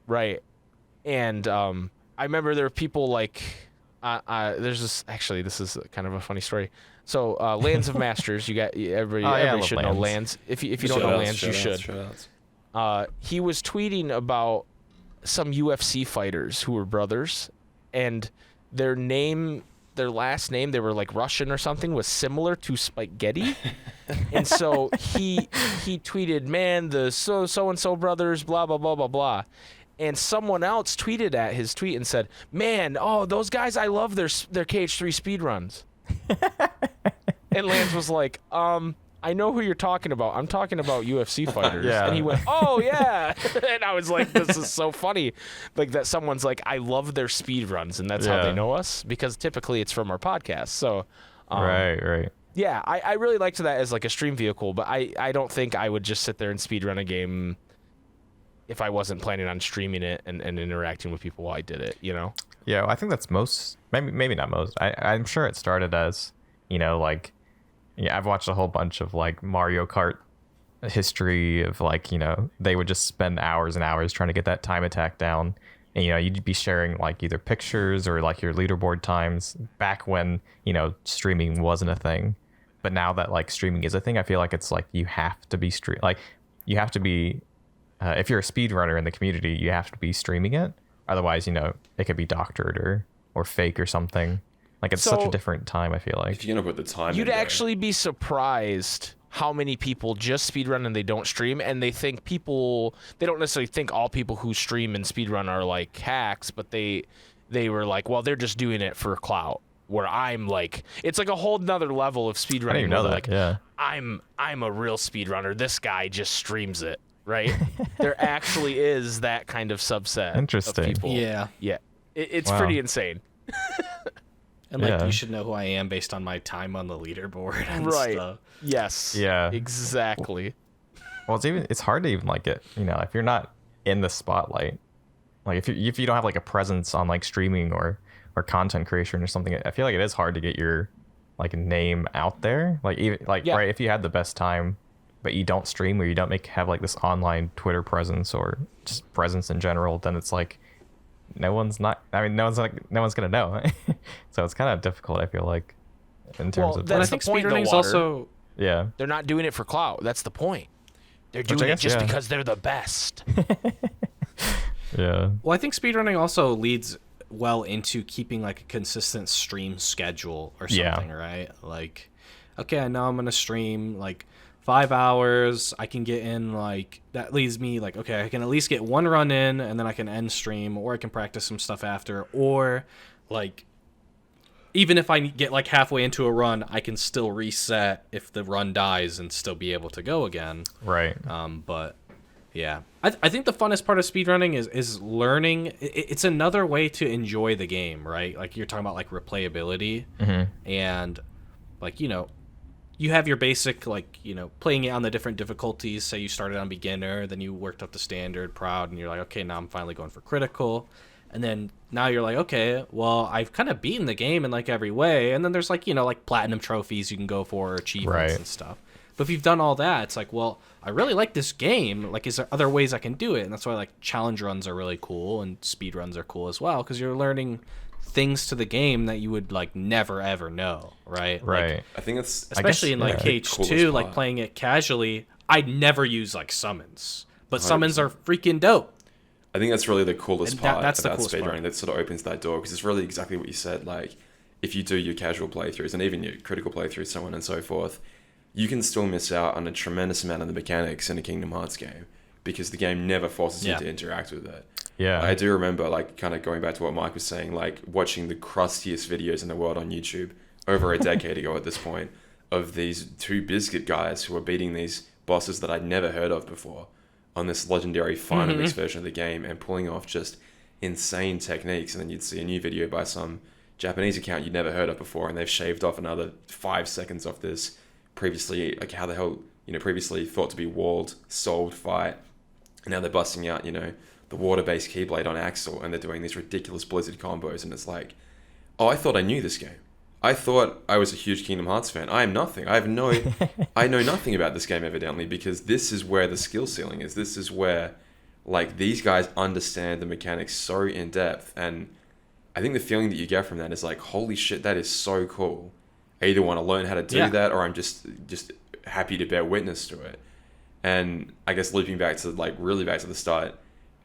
Right. And I remember there were people like, there's this, actually, this is kind of a funny story. So, Lands of Masters, everybody should know Lands. If you don't know Lands, you should. He was tweeting about some UFC fighters who were brothers, and their last name, they were like Russian or something, was similar to Spaghetti. And so he tweeted, man, the so-and-so brothers, blah, blah, blah, blah, blah. And someone else tweeted at his tweet and said, man, those guys, I love their KH3 speedruns. And Lance was like, I know who you're talking about. I'm talking about UFC fighters. And he went, oh, yeah. And I was like, this is so funny. Like, that someone's like, I love their speed runs, and that's how they know us, because typically it's from our podcast. So, right. Yeah, I really liked that as, like, a stream vehicle, but I don't think I would just sit there and speed run a game if I wasn't planning on streaming it and interacting with people while I did it, you know? Yeah, I think that's most, maybe not most. I'm sure it started as, like, I've watched a whole bunch of, like, Mario Kart history of, like, they would just spend hours and hours trying to get that time attack down. And, you'd be sharing, like, either pictures or, like, your leaderboard times back when, streaming wasn't a thing. But now that, like, streaming is a thing, I feel like it's, like, you have to be if you're a speedrunner in the community, you have to be streaming it. Otherwise, it could be doctored or fake or something. Like, it's such a different time, I feel like. If you're going to put the time You'd actually be surprised how many people just speedrun and they don't stream, and they don't necessarily think all people who stream and speedrun are, like, hacks, but they were like, well, they're just doing it for clout. Where I'm like, it's like a whole nother level of speedrunning. I didn't even know that, like, yeah. I'm a real speedrunner. This guy just streams it, right? There actually is that kind of subset Interesting. of people. Yeah. Yeah. It's pretty insane. And, like, you should know who I am based on my time on the leaderboard and stuff. Yes. Yeah. Exactly. Well, it's hard to even, like, get, if you're not in the spotlight, like, if you don't have, like, a presence on, like, streaming or content creation or something, I feel like it is hard to get your, like, name out there. Like, even, like, right, if you had the best time, but you don't stream or you don't have, like, this online Twitter presence or just presence in general, then it's like, no one's gonna know. So it's kind of difficult, I feel like, in terms of. But I think speedrunning's also. Yeah. They're not doing it for clout. That's the point. They're doing it just because they're the best. Yeah. Well, I think speedrunning also leads well into keeping, like, a consistent stream schedule or something, right? Like, okay, I know I'm gonna stream, like, 5 hours. I can get in, like, that leaves me, like, okay, I can at least get one run in, and then I can end stream, or I can practice some stuff after, or, like, even if I get, like, halfway into a run, I can still reset if the run dies and still be able to go again. Right. But yeah, I think the funnest part of speedrunning is learning. It's another way to enjoy the game, right? Like, you're talking about, like, replayability, and, like, you have your basic, like, playing it on the different difficulties. Say you started on beginner, then you worked up to standard, proud, and you're like, okay, now I'm finally going for critical. And then now you're like, okay, well, I've kind of beaten the game in, like, every way. And then there's, like, like, platinum trophies you can go for, or achievements and stuff. But if you've done all that, it's like, well, I really like this game. Like, is there other ways I can do it? And that's why, like, challenge runs are really cool, and speed runs are cool as well, because you're learning things to the game that you would, like, never ever know, right? Right. Like, I think it's especially in, like, KH2, like, playing it casually, I'd never use, like, summons, but 100%. Summons are freaking dope. I think that's really the coolest part about speedrunning. That sort of opens that door, because it's really exactly what you said. Like, if you do your casual playthroughs and even your critical playthroughs, so on and so forth, you can still miss out on a tremendous amount of the mechanics in a Kingdom Hearts game, because the game never forces you to interact with it. Yeah. I do remember, like, kind of going back to what Mike was saying, like, watching the crustiest videos in the world on YouTube over a decade ago at this point, of these two biscuit guys who were beating these bosses that I'd never heard of before on this legendary Finamix version of the game, and pulling off just insane techniques. And then you'd see a new video by some Japanese account you'd never heard of before, and they've shaved off another 5 seconds off this previously, like how the hell, previously thought to be walled, solved fight. And now they're busting out, the water-based Keyblade on Axel, and they're doing these ridiculous Blizzard combos, and it's like, oh, I thought I knew this game. I thought I was a huge Kingdom Hearts fan. I am nothing. I know nothing about this game, evidently, because this is where the skill ceiling is. This is where, like, these guys understand the mechanics so in depth, and I think the feeling that you get from that is like, holy shit, that is so cool. I either want to learn how to do that, or I'm just happy to bear witness to it. And I guess looping back to really back to the start,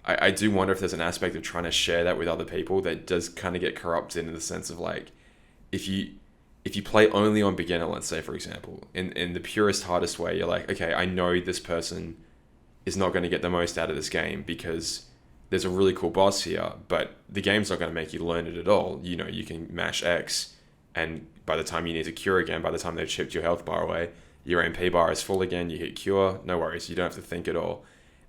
I do wonder if there's an aspect of trying to share that with other people that does kind of get corrupted in the sense of like, if you play only on beginner, let's say, for example, in the purest, hardest way, you're like, okay, I know this person is not going to get the most out of this game because there's a really cool boss here, but the game's not going to make you learn it at all. You can mash X, and by the time you need to cure again, by the time they've chipped your health bar away, your MP bar is full again, you hit cure, no worries, you don't have to think at all.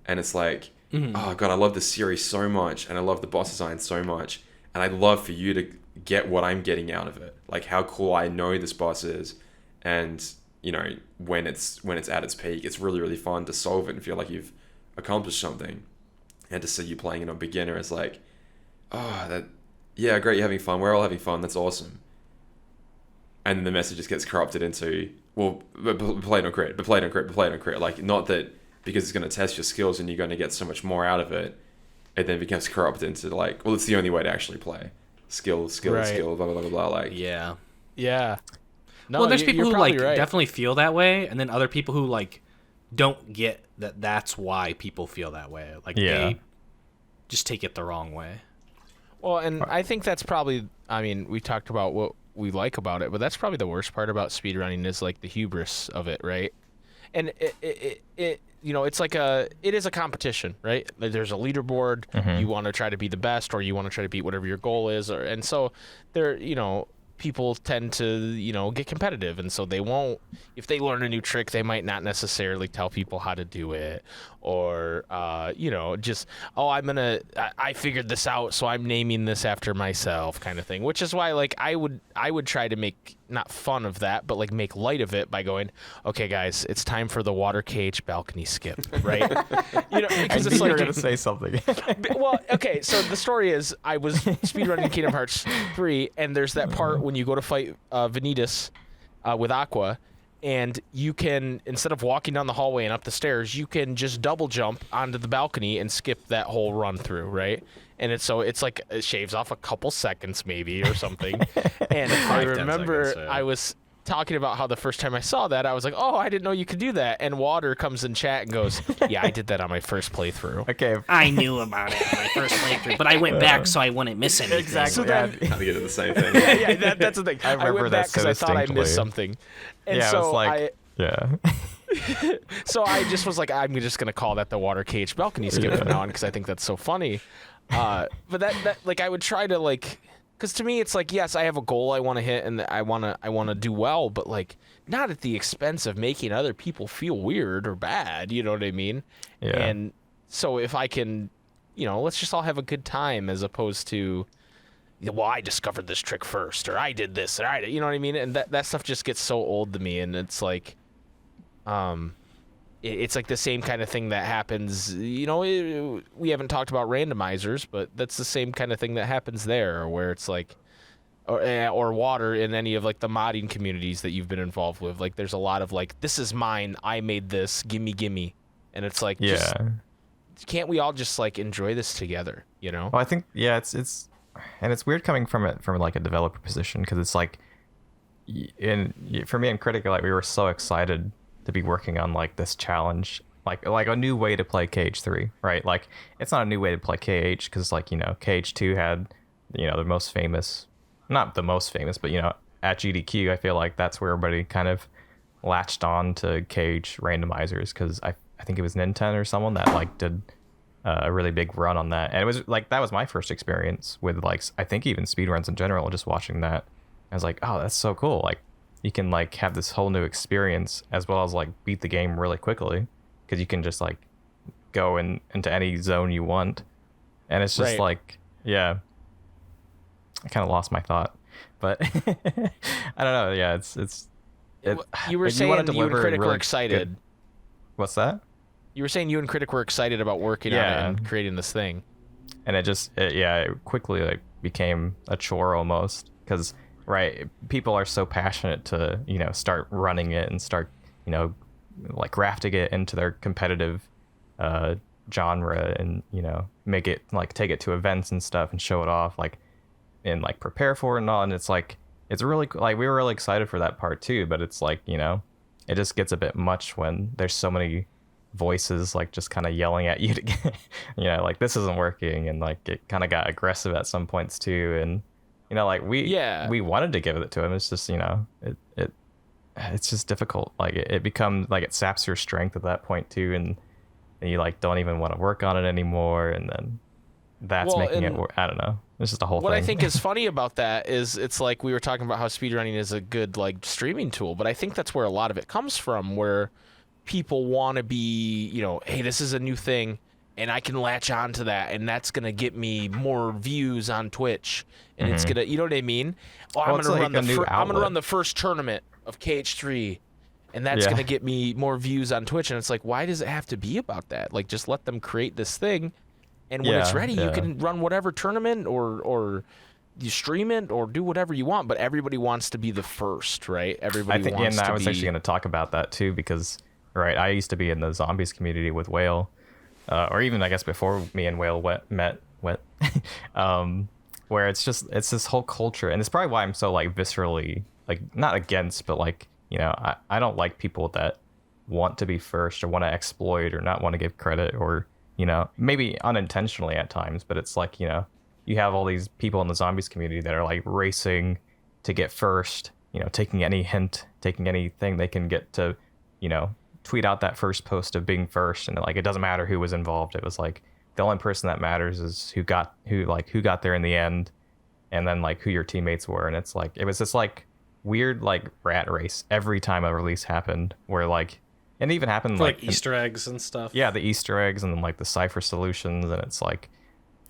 And it's like, oh god, I love the series so much, and I love the boss design so much, and I'd love for you to get what I'm getting out of it. Like how cool I know this boss is, and when it's at its peak, it's really, really fun to solve it and feel like you've accomplished something. And to see you playing it on beginner is like, great, you're having fun, we're all having fun, that's awesome. And then the message just gets corrupted into, well, but play it on crit, but play it on crit, but play it on crit. Like, not that because it's going to test your skills and you're going to get so much more out of it, it then becomes corrupted into like, well, it's the only way to actually play. Skill, blah, blah, blah, blah, like. Yeah. No, well, there's people who like definitely feel that way, and then other people who like don't get that that's why people feel that way. Like they just take it the wrong way. Well, and I think that's probably, I mean, we talked about what we like about it, but that's probably the worst part about speedrunning is like the hubris of it, right? And it it's like it is a competition, right? Like there's a leaderboard. Mm-hmm. You want to try to be the best, or you want to try to beat whatever your goal is, and so there, people tend to, get competitive, and so they won't, if they learn a new trick, they might not necessarily tell people how to do it, or, just, I figured this out, so I'm naming this after myself kind of thing, which is why, like, I would try to make, not fun of that, but, like, make light of it by going, okay, guys, it's time for the water cage balcony skip, right? Because it's like, you're going to say something. Well, okay, so the story is, I was speedrunning Kingdom Hearts 3, and there's that part when you go to fight Vanitas with Aqua, and you can, instead of walking down the hallway and up the stairs, you can just double jump onto the balcony and skip that whole run through, right? And it's like it shaves off a couple seconds maybe or something. And I remember I was talking about how the first time I saw that, I was like, oh, I didn't know you could do that. And Water comes in chat and goes, yeah, I did that on my first playthrough. Okay. I knew about it on my first playthrough, but I went back so I wouldn't miss anything. Exactly. So then, I think it is the same thing. That's the thing. I remember went back because I thought I missed something. And yeah, so I was like, so I just was like, I'm just going to call that the water cage balcony skip from now on because I think that's so funny. But that like, I would try to like, because to me it's like, yes, I have a goal I want to hit and I want to do well, but like not at the expense of making other people feel weird or bad, you know what I mean? Yeah. And so if I can, let's just all have a good time as opposed to, well, I discovered this trick first, or I did this, or you know what I mean? And that stuff just gets so old to me, and it's like, it's like the same kind of thing that happens, we haven't talked about randomizers, but that's the same kind of thing that happens there, where it's like, or Water in any of like the modding communities that you've been involved with. Like there's a lot of like, this is mine, I made this, gimme. And it's like, just, can't we all just like enjoy this together, Well, I think, it's and it's weird coming from like a developer position, because it's like, for me and Critic, like we were so excited to be working on like this challenge, like a new way to play KH3, right? Like it's not a new way to play KH, because like KH2 had the most famous, not the most famous, but at GDQ, I feel like that's where everybody kind of latched on to KH randomizers, because I think it was Nintendo or someone that like did a really big run on that, and it was like that was my first experience with like I think even speedruns in general. Just watching that, I was like, oh, that's so cool. Like you can like have this whole new experience as well as like beat the game really quickly, because you can just like go into any zone you want, and it's just like, yeah, I kind of lost my thought. but I don't know. Yeah, it's. You were saying you and Critic were excited. Good... What's that? You were saying you and Critic were excited about working on it and creating this thing. And it quickly like became a chore almost, because people are so passionate to start running it and start like grafting it into their competitive genre, and make it like take it to events and stuff and show it off like and like prepare for it and all. And it's like it's really like we were really excited for that part too, but it's like it just gets a bit much when there's so many voices like just kind of yelling at you to get, like this isn't working, and like it kind of got aggressive at some points too. And like we wanted to give it to him. It's just it's just difficult. Like it becomes like it saps your strength at that point too, and you like don't even want to work on it anymore, and then that's making it work. I don't know. It's just a whole thing. What I think is funny about that is it's like we were talking about how speedrunning is a good like streaming tool, but I think that's where a lot of it comes from, where people want to be, hey, this is a new thing and I can latch on to that, and that's going to get me more views on Twitch, and it's going to, you know what I mean? Oh, I'm going to run the first tournament of KH3, and that's going to get me more views on Twitch. And it's like, why does it have to be about that? Like, just let them create this thing, and when it's ready, you can run whatever tournament or you stream it or do whatever you want, but everybody wants to be the first, right? Everybody wants to be... And I was actually going to talk about that too, because, I used to be in the zombies community with Whale, or even I guess before me and Whale met, where it's this whole culture, and it's probably why I'm so like viscerally like not against, but like I don't like people that want to be first or want to exploit or not want to give credit, or maybe unintentionally at times, but it's like you have all these people in the zombies community that are like racing to get first, taking any hint, taking anything they can get to tweet out that first post of being first, and like it doesn't matter who was involved. It was like the only person that matters is who got there in the end, and then like who your teammates were. And it's like it was this like weird like rat race every time a release happened, where like it even happened like Easter eggs and stuff. Yeah, the Easter eggs and then like the cipher solutions, and it's like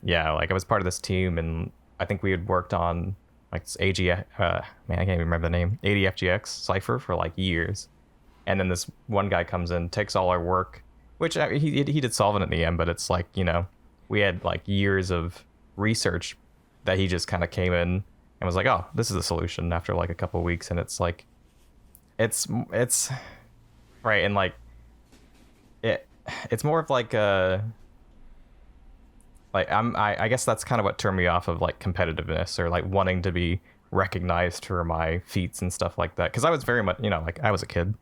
like I was part of this team, and I think we had worked on like this I can't even remember the name, ADFGX cipher for like years. And then this one guy comes in, takes all our work, which he did solve it in the end, but it's like, we had like years of research that he just kind of came in and was like, oh, this is the solution after like a couple of weeks. And it's like, it's right. And like, it's more of like I guess that's kind of what turned me off of like competitiveness, or like wanting to be recognized for my feats and stuff like that. Cause I was very much, like I was a kid.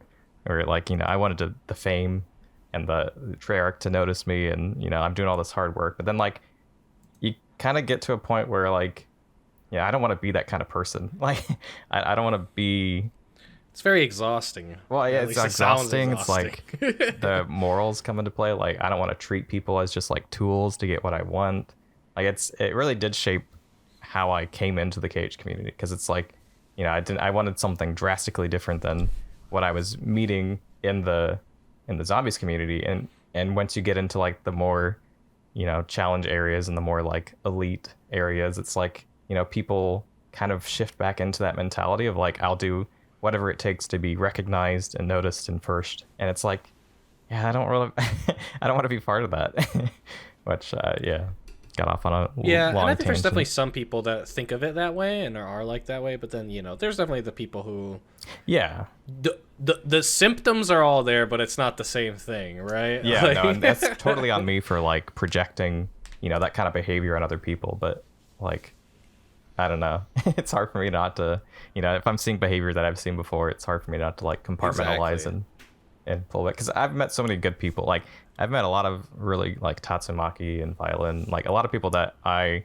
Or like, I wanted the fame and the Treyarch to notice me, and, I'm doing all this hard work. But then like, you kind of get to a point where like, I don't want to be that kind of person. Like, I don't want to be... It's very exhausting. Well, yeah, it's exhausting. It's like the morals come into play. Like, I don't want to treat people as just like tools to get what I want. Like, it really did shape how I came into the KH community, because it's like, I wanted something drastically different than what I was meeting in the zombies community. And once you get into like the more challenge areas and the more like elite areas, it's like people kind of shift back into that mentality of like, I'll do whatever it takes to be recognized and noticed and first. And it's like, I don't want to be part of that. Which got off on a long and I think tangent. there's definitely some people that think of it that way and are like that way, but then there's definitely the people who the symptoms are all there, but it's not the same thing, right? And that's totally on me for like projecting that kind of behavior on other people. But like, I don't know, it's hard for me not to if I'm seeing behavior that I've seen before, it's hard for me not to like compartmentalize and pull back, because I've met so many good people. Like, I've met a lot of really like Tatsumaki and Violin, like a lot of people that I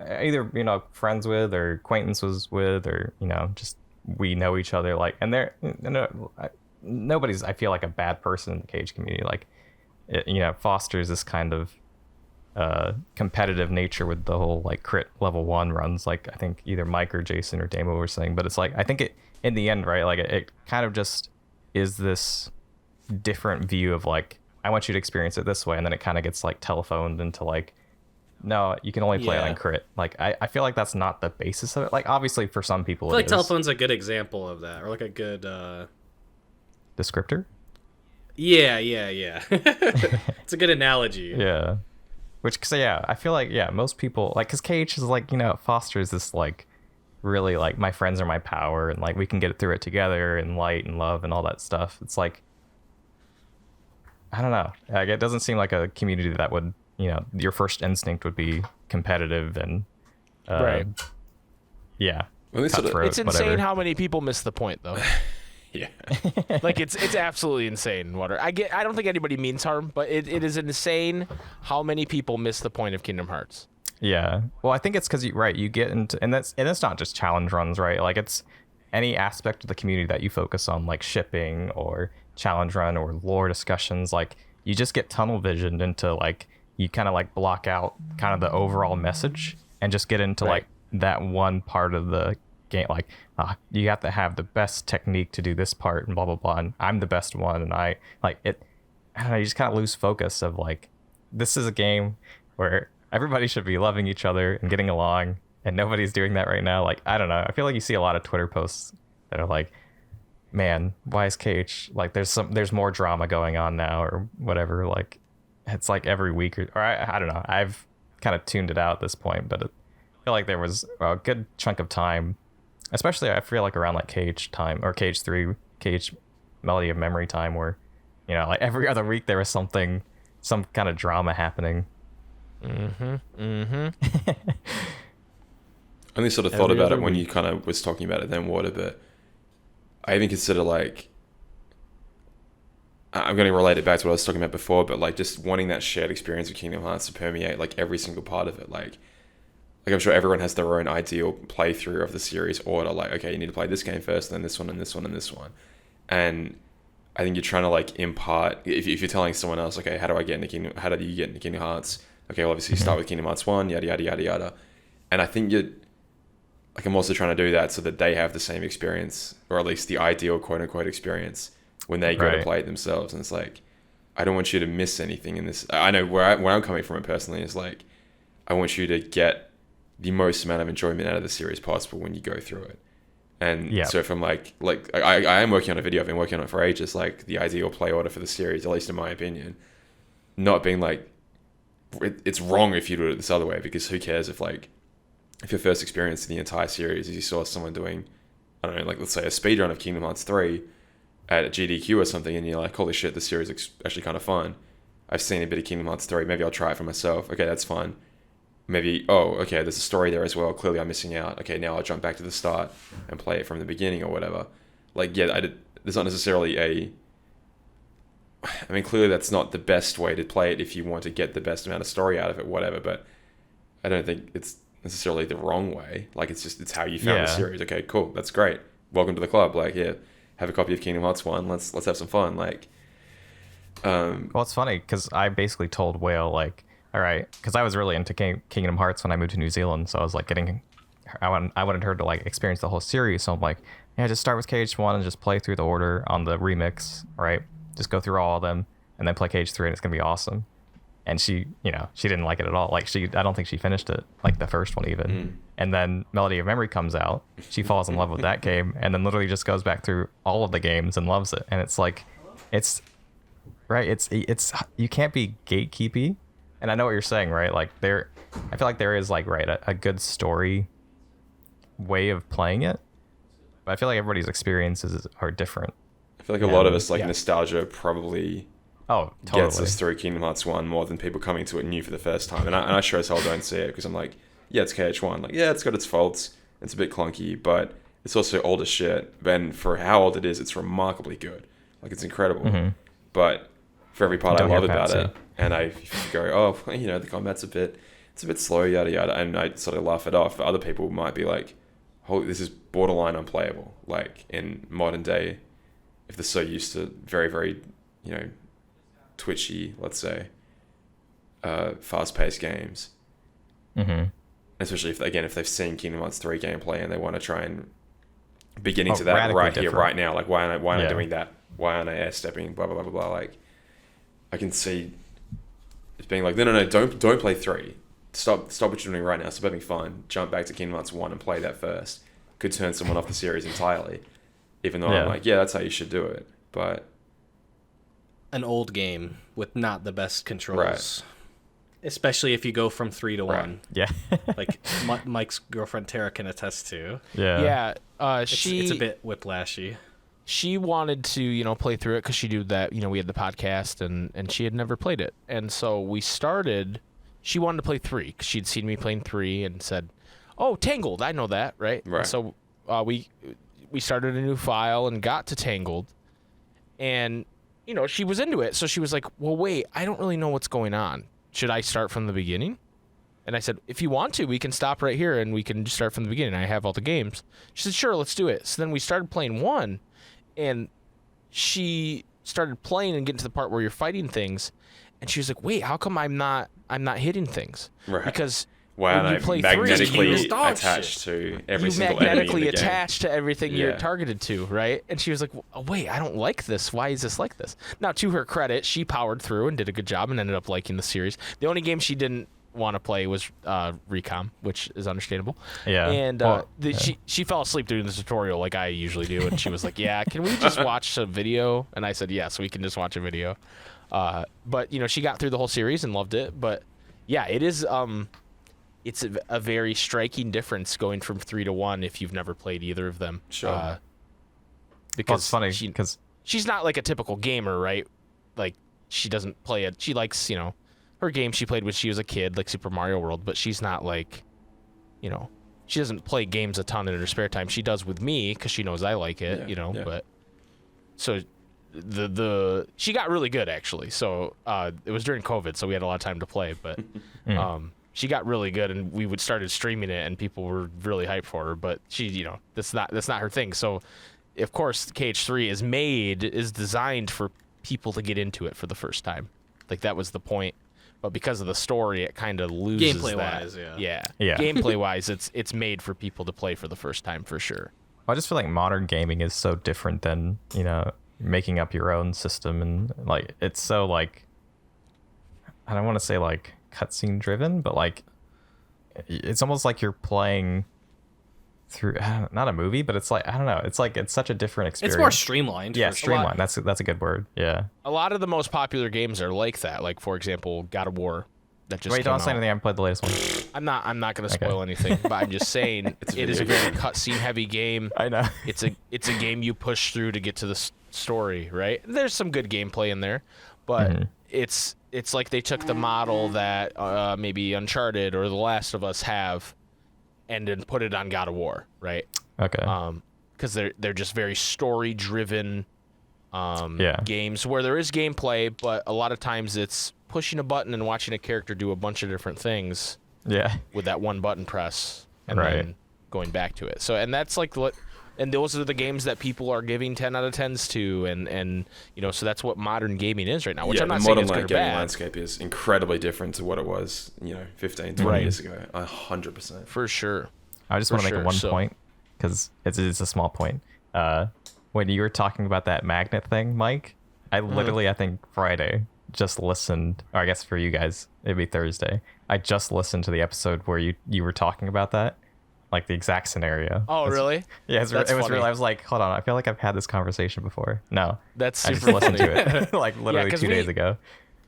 either friends with or acquaintances with, or just we know each other, like, and they're nobody's, I feel like, a bad person in the cage community. Like, it fosters this kind of competitive nature with the whole like crit level 1 runs, like I think either Mike or Jason or Damo were saying. But it's like, I think it in the end, right, like it kind of just is this different view of like, I want you to experience it this way, and then it kind of gets like telephoned into like No, you can only play it on crit. Like, I feel like that's not the basis of it. Like, obviously, for some people, I feel like telephone's a good example of that, or like a good descriptor. Yeah. It's a good analogy. Yeah. I feel like most people like, because KH is like, it fosters this like really like my friends are my power, and like we can get through it together, and light and love and all that stuff. It's like, I don't know. Like, it doesn't seem like a community that would, your first instinct would be competitive and, right. Yeah. Well, it's insane how many people miss the point, though. Yeah. Like, it's absolutely insane. I don't think anybody means harm, but it is insane how many people miss the point of Kingdom Hearts. Yeah. Well, I think it's because you get into, and it's not just challenge runs, right? Like, it's any aspect of the community that you focus on, like shipping or challenge run or lore discussions. Like, you just get tunnel visioned into like, you kind of like block out kind of the overall message and just get into like that one part of the game. Like, you have to have the best technique to do this part and blah blah blah, and I'm the best one, and I like it. I don't know, you just kind of lose focus of like, this is a game where everybody should be loving each other and getting along, and nobody's doing that right now. Like, I don't know, I feel like you see a lot of Twitter posts that are like, man, why is KH like there's more drama going on now or whatever. Like, it's like every week or I don't know, I've kind of tuned it out at this point, but I feel like there was a good chunk of time, especially I feel like around like KH time or KH3, KH Melody of Memory time, where like every other week there was some kind of drama happening. I only sort of thought about it when you kind of was talking about it then, Water, but I even consider like, I'm going to relate it back to what I was talking about before, but like just wanting that shared experience of Kingdom Hearts to permeate like every single part of it. Like I'm sure everyone has their own ideal playthrough of the series order. Like, okay, you need to play this game first, then this one, and this one, and this one. And I think you're trying to like impart, if you're telling someone else, okay, how do you get into Kingdom Hearts? Okay, well, obviously you start with Kingdom Hearts 1, yada, yada, yada, yada. And I think I'm also trying to do that so that they have the same experience, or at least the ideal quote unquote experience when they go to play it themselves. And it's like, I don't want you to miss anything in this. I know where I'm coming from it personally is like, I want you to get the most amount of enjoyment out of the series possible when you go through it. And so if I'm like I am working on a video, I've been working on it for ages, like the ideal play order for the series, at least in my opinion, not being like, it's wrong if you do it this other way, because who cares if your first experience in the entire series is you saw someone doing, I don't know, like let's say a speedrun of Kingdom Hearts 3 at a GDQ or something, and you're like, holy shit, this series is actually kind of fun. I've seen a bit of Kingdom Hearts 3, maybe I'll try it for myself. Okay, that's fun. Maybe, okay, there's a story there as well. Clearly I'm missing out. Okay, now I'll jump back to the start and play it from the beginning or whatever. Like, there's not necessarily clearly that's not the best way to play it if you want to get the best amount of story out of it, whatever, but I don't think it's necessarily the wrong way. Like, it's how you found the series. Okay, cool, that's great. Welcome to the club. Like, have a copy of Kingdom Hearts 1. Let's have some fun. Like, well, it's funny because I basically told Whale, like, all right, because I was really into Kingdom Hearts when I moved to New Zealand, so I was like I wanted her to like experience the whole series. So I'm like, just start with KH1 and just play through the order on the remix, right? Just go through all of them and then play KH3 and it's gonna be awesome. And she, she didn't like it at all. Like, I don't think she finished it, like the first one even. And then Melody of Memory comes out. She falls in love with that game, and then literally just goes back through all of the games and loves it. And it's like, it's you can't be gatekeepy. And I know what you're saying, right? Like I feel like there is like a good story way of playing it, but I feel like everybody's experiences are different. I feel like a lot of us, like, nostalgia probably totally gets us through Kingdom Hearts 1 more than people coming to it new for the first time. And I sure as hell don't see it, because I'm like, it's KH1. Like, it's got its faults. It's a bit clunky, but it's also old as shit. And for how old it is, it's remarkably good. Like, it's incredible. But for every part I love about it, and I go, the combat's a bit slow, yada yada, and I sort of laugh it off. But other people might be like, holy, this is borderline unplayable. Like, in modern day, if they're so used to very, very, twitchy, let's say, fast-paced games. Especially if they've seen Kingdom Hearts 3 gameplay and they want to try and be getting to that right here, right now. Like, why am I doing that? Why aren't I air stepping? Blah blah blah blah blah. Like, I can see it's being like, no, don't play 3. stop what you're doing right now, stop having fun, jump back to Kingdom Hearts 1 and play that first, could turn someone off the series entirely. Even though I'm like, yeah, that's how you should do it. But an old game with not the best controls. Right. Especially if you go from 3 to 1. Yeah. Like Mike's girlfriend Tara can attest to. Yeah. Yeah. It's a bit whiplashy. She wanted to, play through it because she knew that, we had the podcast and she had never played it. And so we started, she wanted to play 3 because she'd seen me playing 3 and said, oh, Tangled, I know that, right? Right. So we started a new file and got to Tangled. And, she was into it. So she was like, well, wait, I don't really know what's going on. Should I start from the beginning? And I said, if you want to, we can stop right here and we can just start from the beginning. I have all the games. She said, sure, let's do it. So then we started playing 1, and she started playing and getting to the part where you're fighting things, and she was like, wait, how come I'm not hitting things? Right. Because when you play magnetically attached to every single enemy. You magnetically attached to everything you're targeted to, right? And she was like, oh, wait, I don't like this. Why is this like this? Now, to her credit, she powered through and did a good job and ended up liking the series. The only game she didn't want to play was Recom, which is understandable. Yeah. And she fell asleep during the tutorial like I usually do, and she was like, yeah, can we just watch a video? And I said, yes, we can just watch a video. But, she got through the whole series and loved it. But, yeah, it is... it's a very striking difference going from 3 to 1 if you've never played either of them. Sure. Because it's funny because she's not like a typical gamer, right? Like she doesn't play it. She likes, her game she played when she was a kid, like Super Mario World, but she's not like, she doesn't play games a ton in her spare time. She does with me because she knows I like it, but so she got really good actually. So it was during COVID, so we had a lot of time to play, but she got really good, and we started streaming it, and people were really hyped for her. But she, that's not her thing. So, of course, KH3 is designed for people to get into it for the first time. Like that was the point. But because of the story, it kind of loses gameplay-wise, yeah. Gameplay-wise, it's made for people to play for the first time for sure. I just feel like modern gaming is so different than making up your own system, and like it's so like I don't want to say like cutscene driven, but like it's almost like you're playing through not a movie, but it's like I don't know, it's like it's such a different experience. It's more streamlined. Yeah, streamlined. That's a good word. Yeah. A lot of the most popular games are like that. Like for example, God of War. That just Wait, don't say anything. I haven't played the latest one. I'm not going to spoil anything, but I'm just saying it is a very cutscene heavy game. I know. It's a game you push through to get to the story, right? There's some good gameplay in there, but it's like they took the model that maybe Uncharted or The Last of Us have, and then put it on God of War, right? Okay. Because they're just very story driven games where there is gameplay, but a lot of times it's pushing a button and watching a character do a bunch of different things. Yeah. With that one button press, and then going back to it. So, and that's like what. And those are the games that people are giving 10 out of 10s to, and so that's what modern gaming is right now, which I'm not saying is good or bad. The modern gaming landscape is incredibly different to what it was, 15, 20 years ago. 100%. For sure. I just want to make one point, because it's a small point. When you were talking about that magnet thing, Mike, I literally, I think Friday, just listened, or I guess for you guys, it'd be Thursday. I just listened to the episode where you were talking about that. Like the exact scenario. Oh, really? Yeah, it was real. I was like, hold on, I feel like I've had this conversation before. No, that's super funny. I just listened to it like literally 2 days ago.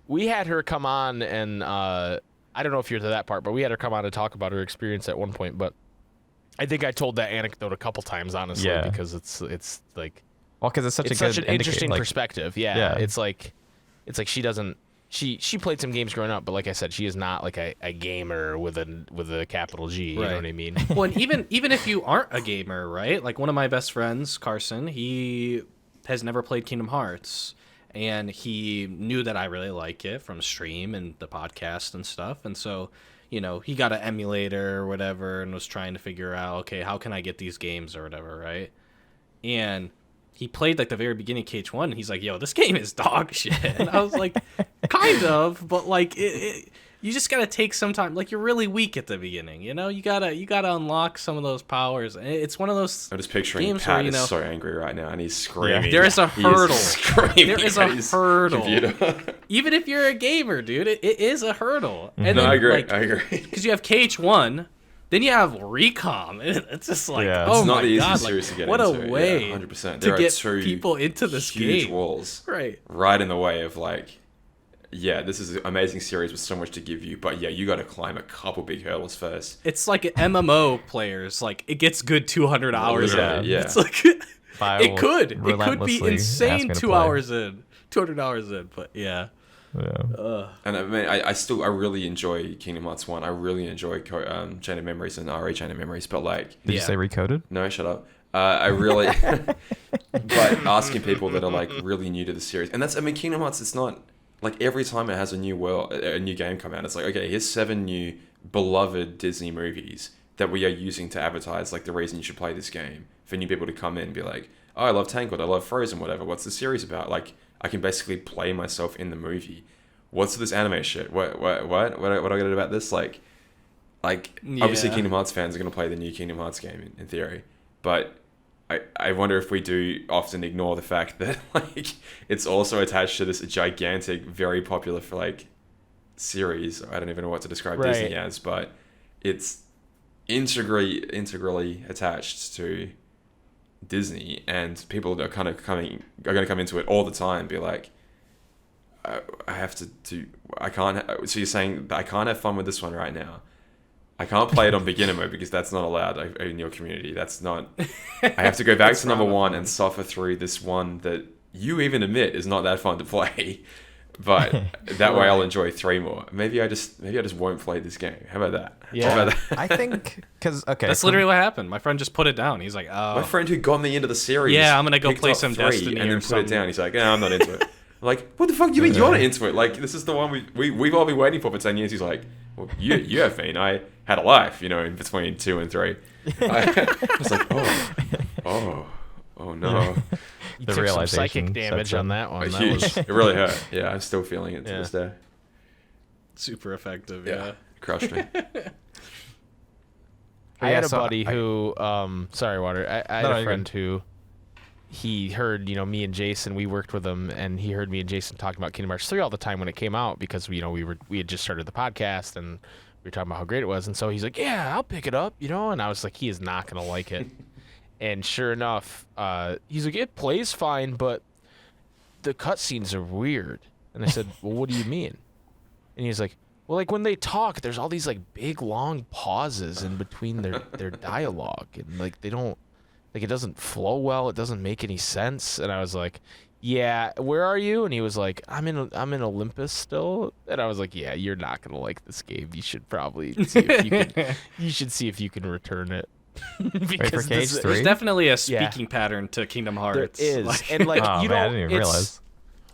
We had her come on, and I don't know if you're to that part, but we had her come on to talk about her experience at one point. But I think I told that anecdote a couple times, honestly, because it's like, well, because it's such an interesting perspective. Yeah, it's like she doesn't. She played some games growing up, but like I said, she is not like a gamer with a capital G. You know what I mean? Well, and even if you aren't a gamer, right? Like one of my best friends, Carson, he has never played Kingdom Hearts, and he knew that I really like it from stream and the podcast and stuff, and so he got an emulator or whatever and was trying to figure out, okay, how can I get these games or whatever, right? And he played like the very beginning of KH1 and he's like, yo, this game is dog shit. And I was like, kind of, but like you just gotta take some time. Like, you're really weak at the beginning, you know. You gotta unlock some of those powers. And it's one of those. I'm just picturing Pat where, is so angry right now, and he's screaming. There is a hurdle. There is a hurdle. Even if you're a gamer, dude, it is a hurdle. And then, I agree. Like, I agree. Because you have KH1, then you have Recom. It's just like, oh my god, like, to get what into. A way 100%. to get people into this huge game. Walls, right in the way of like. Yeah, this is an amazing series with so much to give you, but yeah, you got to climb a couple big hurdles first. It's like MMO players, like it gets good 200 hours in. Yeah. It's like it could be insane 2 hours in, 200 hours in, but yeah. And I mean, I really enjoy Kingdom Hearts 1. I really enjoy Chain of Memories and RE Chain of Memories, but like... Did you say Recoded? No, shut up. I really... but asking people that are like really new to the series, and that's, I mean, Kingdom Hearts, it's not... Like, every time it has a new game come out, it's like, okay, here's 7 new beloved Disney movies that we are using to advertise, like, the reason you should play this game. For new people to come in and be like, oh, I love Tangled, I love Frozen, whatever. What's the series about? Like, I can basically play myself in the movie. What's this anime shit? What do I got to do about this? Like, obviously Kingdom Hearts fans are going to play the new Kingdom Hearts game, in theory. But... I wonder if we do often ignore the fact that like it's also attached to this gigantic, very popular for like series. I don't even know what to describe Disney as, but it's integrally attached to Disney, and people are going to come into it all the time and be like, I have to do. I can't. So you're saying that I can't have fun with this one right now? I can't play it on beginner mode because that's not allowed in your community. That's not... I have to go back to number 1 and suffer through this one that you even admit is not that fun to play. But that way I'll enjoy 3 more. Maybe I just won't play this game. How about that? Yeah. How about that? I think... Because, okay. That's literally what happened. My friend just put it down. He's like, oh... My friend who got me into the series... Yeah, I'm going to go play some Destiny and then put it down. He's like, I'm not into it. I'm like, what the fuck do you mean you're not into it? Like, this is the one we've all been waiting for 10 years. He's like, well, you have been. I had a life, you know, in between 2 and 3. I was like, oh no. You took some psychic damage on that one. Huge. It really hurt. Yeah, I'm still feeling it to this day. Super effective, yeah. It crushed me. I had a buddy who, sorry, Water. I had a friend who, he heard, you know, me and Jason, we worked with him, and he heard me and Jason talking about Kingdom Hearts 3 all the time when it came out because, you know, we had just started the podcast and we were talking about how great it was. And so he's like, yeah, I'll pick it up, you know? And I was like, he is not going to like it. And sure enough, he's like, it plays fine, but the cutscenes are weird. And I said, well, what do you mean? And he's like, well, like when they talk, there's all these like big long pauses in between their dialogue. And like they don't, like it doesn't flow well. It doesn't make any sense. And I was like, yeah, where are you? And he was like, I'm in Olympus still. And I was like, yeah, you're not going to like this game. You should probably see if you can, you should see if you can return it. Wait for KH3? There's definitely a speaking pattern to Kingdom Hearts. There is. And like, I didn't even realize.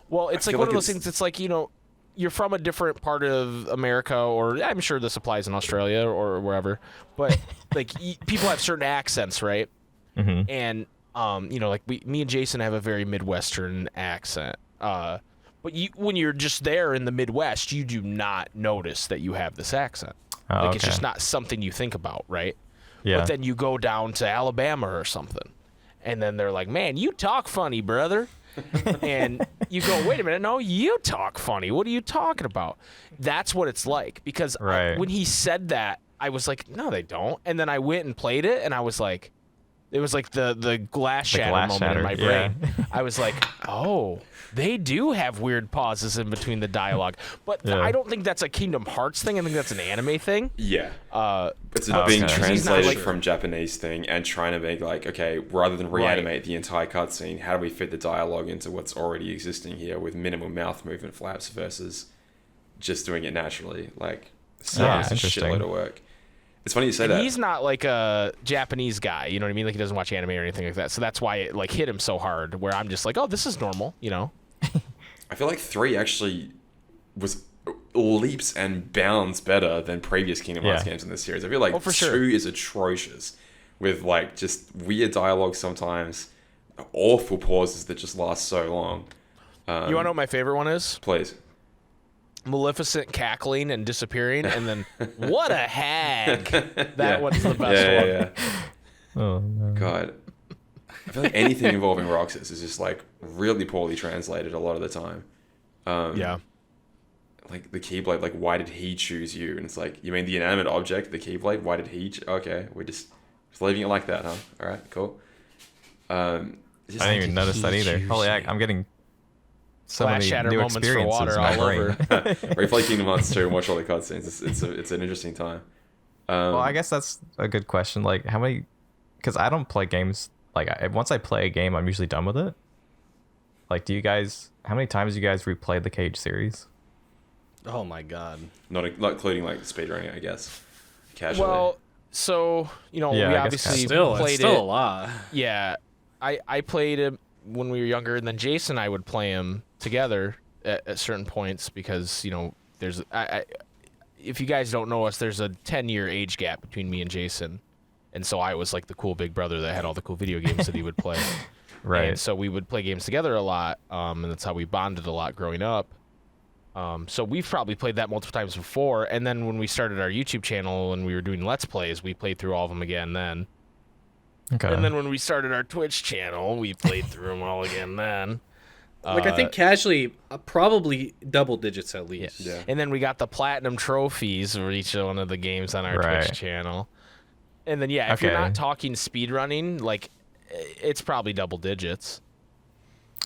Well, it's like one of those things. It's like, you know, you're from a different part of America, or I'm sure this applies in Australia or wherever, but like people have certain accents, right? Mm-hmm. And you know, like me and Jason have a very Midwestern accent. But when you're just there in the Midwest, you do not notice that you have this accent. Like it's just not something you think about, right? Yeah. But then you go down to Alabama or something, and then they're like, "Man, you talk funny, brother." And you go, wait a minute, no, you talk funny. What are you talking about? That's what it's like. Because when he said that, I was like, no, they don't. And then I went and played it, and I was like, it was like the glass shatter moment in my brain. I was like, oh, they do have weird pauses in between the dialogue. But I don't think that's a Kingdom Hearts thing. I think that's an anime thing. Yeah. It's being translated from Japanese thing and trying to make like, okay, rather than reanimate the entire cutscene, how do we fit the dialogue into what's already existing here with minimal mouth movement flaps versus just doing it naturally? Like, it's a shitload of work. It's funny you say that. He's not like a Japanese guy, you know what I mean? Like he doesn't watch anime or anything like that. So that's why it like hit him so hard. Where I'm just like, oh, this is normal, you know. I feel like 3 actually was leaps and bounds better than previous Kingdom Hearts games in this series. I feel like 2 is atrocious with like just weird dialogue sometimes. awful pauses that just last so long. You want to know what my favorite one is? Please. Maleficent cackling and disappearing, and then what a hag! That one's the best one. Yeah. Oh no. God, I feel like anything involving Roxas is just like really poorly translated a lot of the time. Like the Keyblade, like why did he choose you? And it's like, you mean the inanimate object, the Keyblade? Why did he? Okay, we're just leaving it like that, huh? All right, cool. I didn't even notice that either. Holy heck, I'm getting so Flash many new moments for experiences water in my all brain. over. Or you play Kingdom Hearts 2 and watch all the cutscenes. It's an interesting time. Well, I guess that's a good question. Like, how many? Because I don't play games. Like, once I play a game, I'm usually done with it. Like, do you guys? How many times do you guys replayed the Cage series? Oh my god! Not including like speedrunning, I guess. Casually. Well, so we obviously played it's still a lot. Yeah, I played it when we were younger, and then Jason and I would play him together at certain points because there's if you guys don't know us, there's a 10-year age gap between me and Jason, and so I was like the cool big brother that had all the cool video games that he would play. Right. And so we would play games together a lot, and that's how we bonded a lot growing up. So we've probably played that multiple times before, and then when we started our YouTube channel and we were doing Let's Plays, we played through all of them again then. Okay. And then when we started our Twitch channel, we played through them all again then. I think casually, probably double digits at least. Yeah. And then we got the platinum trophies for each one of the games on our Twitch channel. And then, if you're not talking speedrunning, like, it's probably double digits.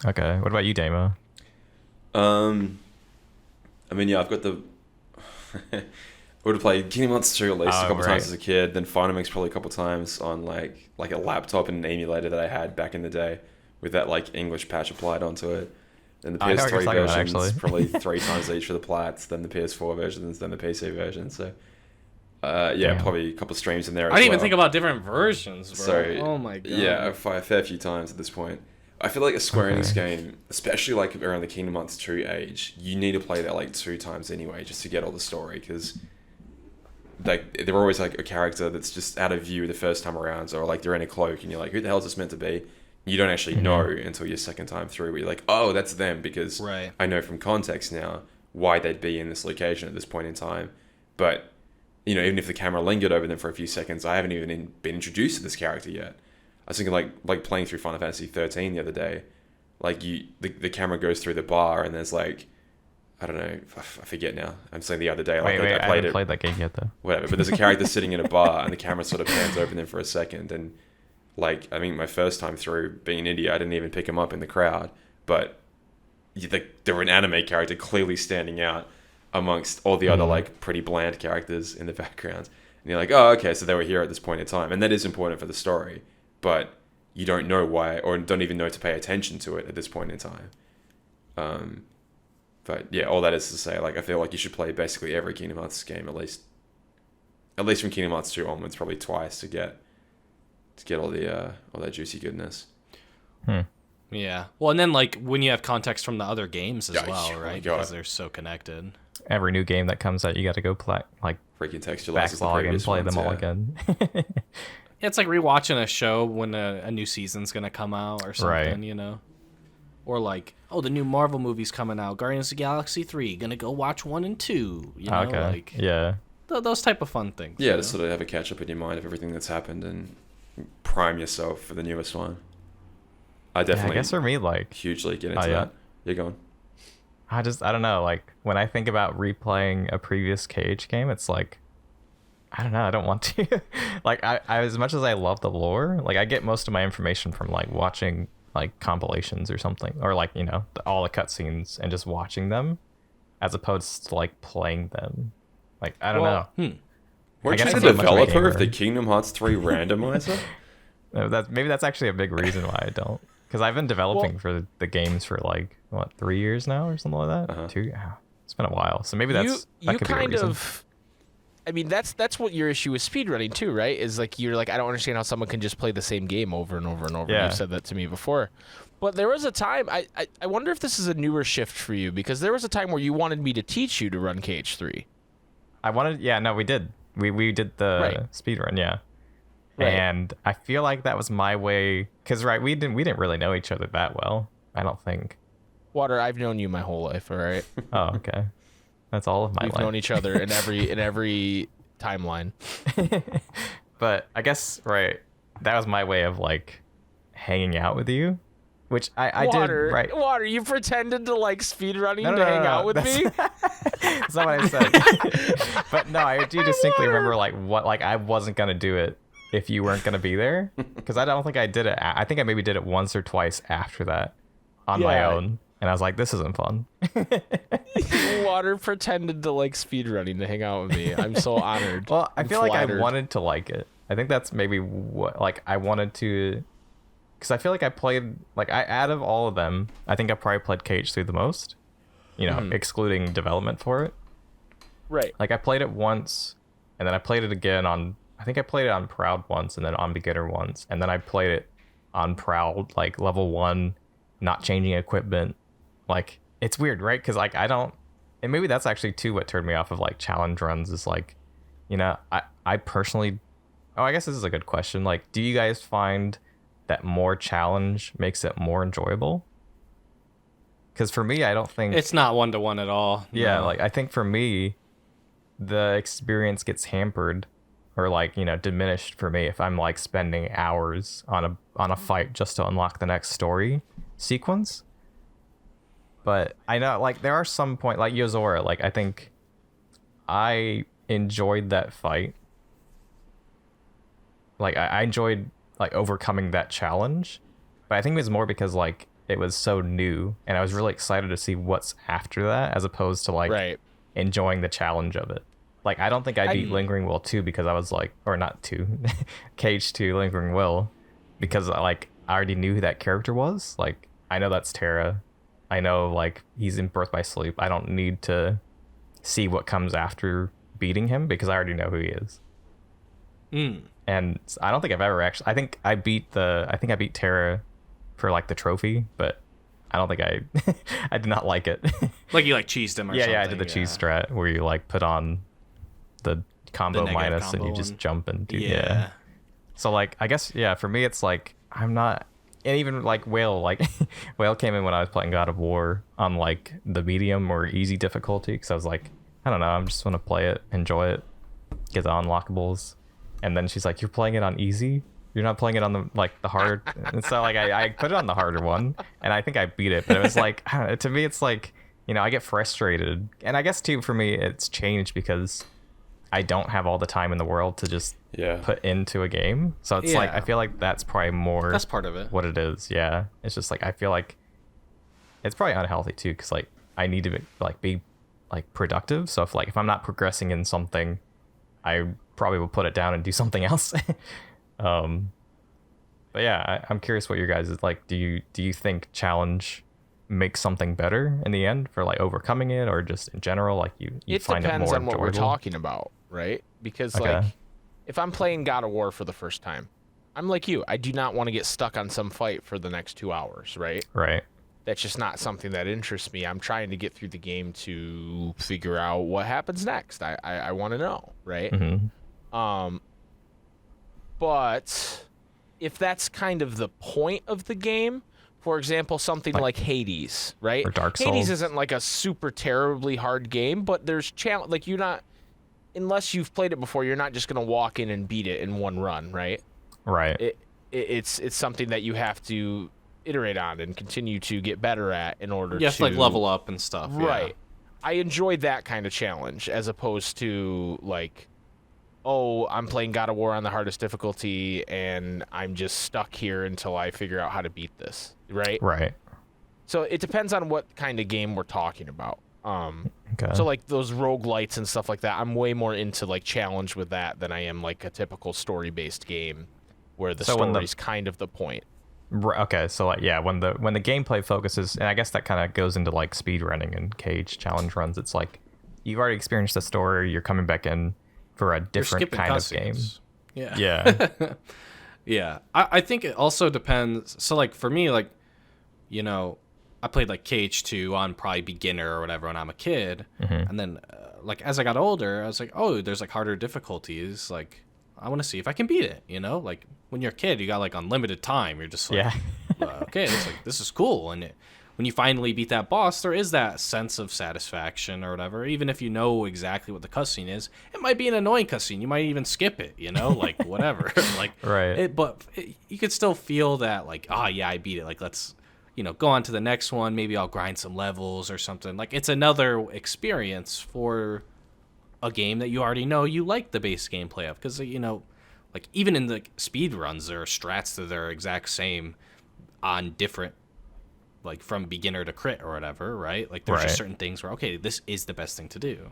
Okay. What about you, Damo? I mean, I've got the... I would have played Kingdom Hearts 2 at least a couple times as a kid, then Finamix probably a couple times on like a laptop and an emulator that I had back in the day with that like English patch applied onto it. Then the PS3 versions, probably 3 times each for the plats, then the PS4 versions, then the PC version. So, probably a couple streams in there as I didn't even think about different versions, bro. So, oh my god. Yeah, a fair few times at this point. I feel like a Square Enix game, especially like around the Kingdom Hearts 2 age, you need to play that like 2 times anyway just to get all the story, because like they're always like a character that's just out of view the first time around, or like they're in a cloak and you're like, who the hell is this meant to be? You don't actually know until your second time through, where you're like, oh, that's them, because I know from context now why they'd be in this location at this point in time. But even if the camera lingered over them for a few seconds, I haven't even been introduced to this character yet. I was thinking like playing through Final Fantasy 13 the other day, like the camera goes through the bar and there's like, I don't know, I forget now. I'm saying the other day, like I haven't played that game yet though. Whatever, but there's a character sitting in a bar and the camera sort of pans over them for a second, and like I think my first time through being in India, I didn't even pick him up in the crowd, but they were an anime character clearly standing out amongst all the other like pretty bland characters in the background, and you're like, oh, okay, so they were here at this point in time, and that is important for the story. But you don't know why, or don't even know to pay attention to it at this point in time. But yeah, all that is to say, like I feel like you should play basically every Kingdom Hearts game at least from Kingdom Hearts 2 onwards, probably twice to get all that juicy goodness. Yeah. Well, and then like when you have context from the other games as well, right? Because they're so connected. Every new game that comes out, you got to go play like freaking textualize backlog and play them all again. Yeah, it's like rewatching a show when a new season's gonna come out or something, Or like, oh, the new Marvel movie's coming out, Guardians of the Galaxy 3. Gonna go watch 1 and 2. Like those type of fun things. Yeah, to sort of have a catch up in your mind of everything that's happened and prime yourself for the newest one. I definitely. I guess for me, like hugely get into that. You're going. I don't know. Like when I think about replaying a previous Cage game, it's like, I don't know. I don't want to. Like I as much as I love the lore, like I get most of my information from like watching like compilations or something, or like all the cutscenes and just watching them, as opposed to like playing them. Like I don't know. Weren't you the developer of the Kingdom Hearts 3 randomizer? Maybe that's actually a big reason why I don't. Because I've been developing for the games for like 3 years now or something like that. 2. Yeah, it's been a while. So maybe that could be a reason. I mean, that's what your issue with speedrunning too, right? Is like you're like, I don't understand how someone can just play the same game over and over and over. Yeah. You've said that to me before. But there was a time, I wonder if this is a newer shift for you, because there was a time where you wanted me to teach you to run KH3. We did. We did the speedrun, yeah. Right. And I feel like that was my way, because we didn't really know each other that well, I don't think. Water, I've known you my whole life, all right? Oh, okay. That's all of my life. We've known each other in every timeline. But I guess, that was my way of, like, hanging out with you, which I did, right? Water, you pretended to like speedrunning to hang out with me? That's not what I said. But no, I do distinctly remember, like, I wasn't going to do it if you weren't going to be there, because I don't think I did it. I think I maybe did it once or twice after that on my own. And I was like, this isn't fun. Water pretended to like speedrunning to hang out with me. I'm so honored. Well, I feel like I wanted to like it. I think that's maybe what, like, I wanted to, because I feel like I played, like, out of all of them, I think I probably played KH3 the most, excluding development for it. Right. Like, I played it once, and then I played it again on, I think I played it on Proud once, and then on Beginner once, and then I played it on Proud, like, level 1, not changing equipment. Like, it's weird, right? Because, like, I don't, and maybe that's actually too what turned me off of, like, challenge runs is, like, I personally, I guess this is a good question. Like, do you guys find that more challenge makes it more enjoyable? Because for me, I don't think it's not 1-to-1 at all. Yeah, no. like, I think for me, the experience gets hampered or, like, diminished for me if I'm, like, spending hours on a fight just to unlock the next story sequence. But I know, like, there are some point, like Yozora, like, I think I enjoyed that fight. Like, I enjoyed, like, overcoming that challenge. But I think it was more because, like, it was so new, and I was really excited to see what's after that, as opposed to, like, enjoying the challenge of it. Like, I don't think I beat Lingering Will 2 because I was, like, or not 2, KH2 Lingering Will, because, like, I already knew who that character was. Like, I know that's Terra. I know, like, he's in Birth by Sleep. I don't need to see what comes after beating him because I already know who he is. And I don't think I've ever actually, I think I beat Terra for, like, the trophy, but I don't think I did not like it. Like, you, like, cheesed him or something. Yeah, I did the cheese strat where you, like, put on the combo minus combo and you just jump and do. Yeah. So, like, I guess, for me, it's like, I'm not, and even, like, Whale came in when I was playing God of War on, like, the medium or easy difficulty, because I was like, I don't know, I'm just want to play it, enjoy it, get the unlockables. And then she's like, you're playing it on easy? You're not playing it on the, like, the hard? And so, like, I put it on the harder one, and I think I beat it. But it was like, I don't know, to me, it's like, I get frustrated. And I guess, too, for me, it's changed because I don't have all the time in the world to just put into a game. So it's like, I feel like that's probably more. That's part of it. What it is, yeah. It's just like, I feel like it's probably unhealthy, too, because, like, I need to, like, be, like, productive. So if I'm not progressing in something, I probably will put it down and do something else. But yeah, I'm curious what your guys is like. Do you think challenge makes something better in the end for, like, overcoming it, or just in general, like, you find it more enjoyable? It depends on what we're talking about, right? Because like, if I'm playing God of War for the first time, I'm like you. I do not want to get stuck on some fight for the next 2 hours, right? Right. That's just not something that interests me. I'm trying to get through the game to figure out what happens next. I want to know, right? Mm-hmm. But if that's kind of the point of the game, for example, something like Hades, right? Or Dark Souls. Hades isn't like a super terribly hard game, but there's challenge. Like, you're not, unless you've played it before, you're not just gonna walk in and beat it in one run, right? Right. It's something that you have to iterate on and continue to get better at in order you have to, like, level up and stuff. Right. Yeah. I enjoyed that kind of challenge as opposed to, like, oh, I'm playing God of War on the hardest difficulty and I'm just stuck here until I figure out how to beat this, right? Right. So it depends on what kind of game we're talking about. Okay. So, like, those roguelites and stuff like that, I'm way more into, like, challenge with that than I am, like, a typical story-based game where the story's kind of the point. Okay, so, like, yeah, when the gameplay focuses, and I guess that kind of goes into, like, speedrunning and cage challenge runs, it's like you've already experienced the story, you're coming back in for a different kind of game. Yeah. Yeah. I think it also depends. So, like, for me, like, I played, like, KH2 on probably beginner or whatever when I'm a kid. Mm-hmm. And then, like, as I got older, I was like, oh, there's, like, harder difficulties. Like, I want to see if I can beat it, you know? Like, when you're a kid, you got, like, unlimited time. You're just like, okay, this is cool. And when you finally beat that boss, there is that sense of satisfaction or whatever. Even if you know exactly what the cutscene is, it might be an annoying cutscene. You might even skip it, you know? Like, whatever. Like, right. But you could still feel that, like, yeah, I beat it. Like, let's, you know, go on to the next one. Maybe I'll grind some levels or something. Like, it's another experience for a game that you already know you like the base gameplay of. Because, you know, like, even in the speed runs, there are strats that are exact same on different, like, from beginner to crit or whatever, right? Like, there's just certain things where, okay, this is the best thing to do.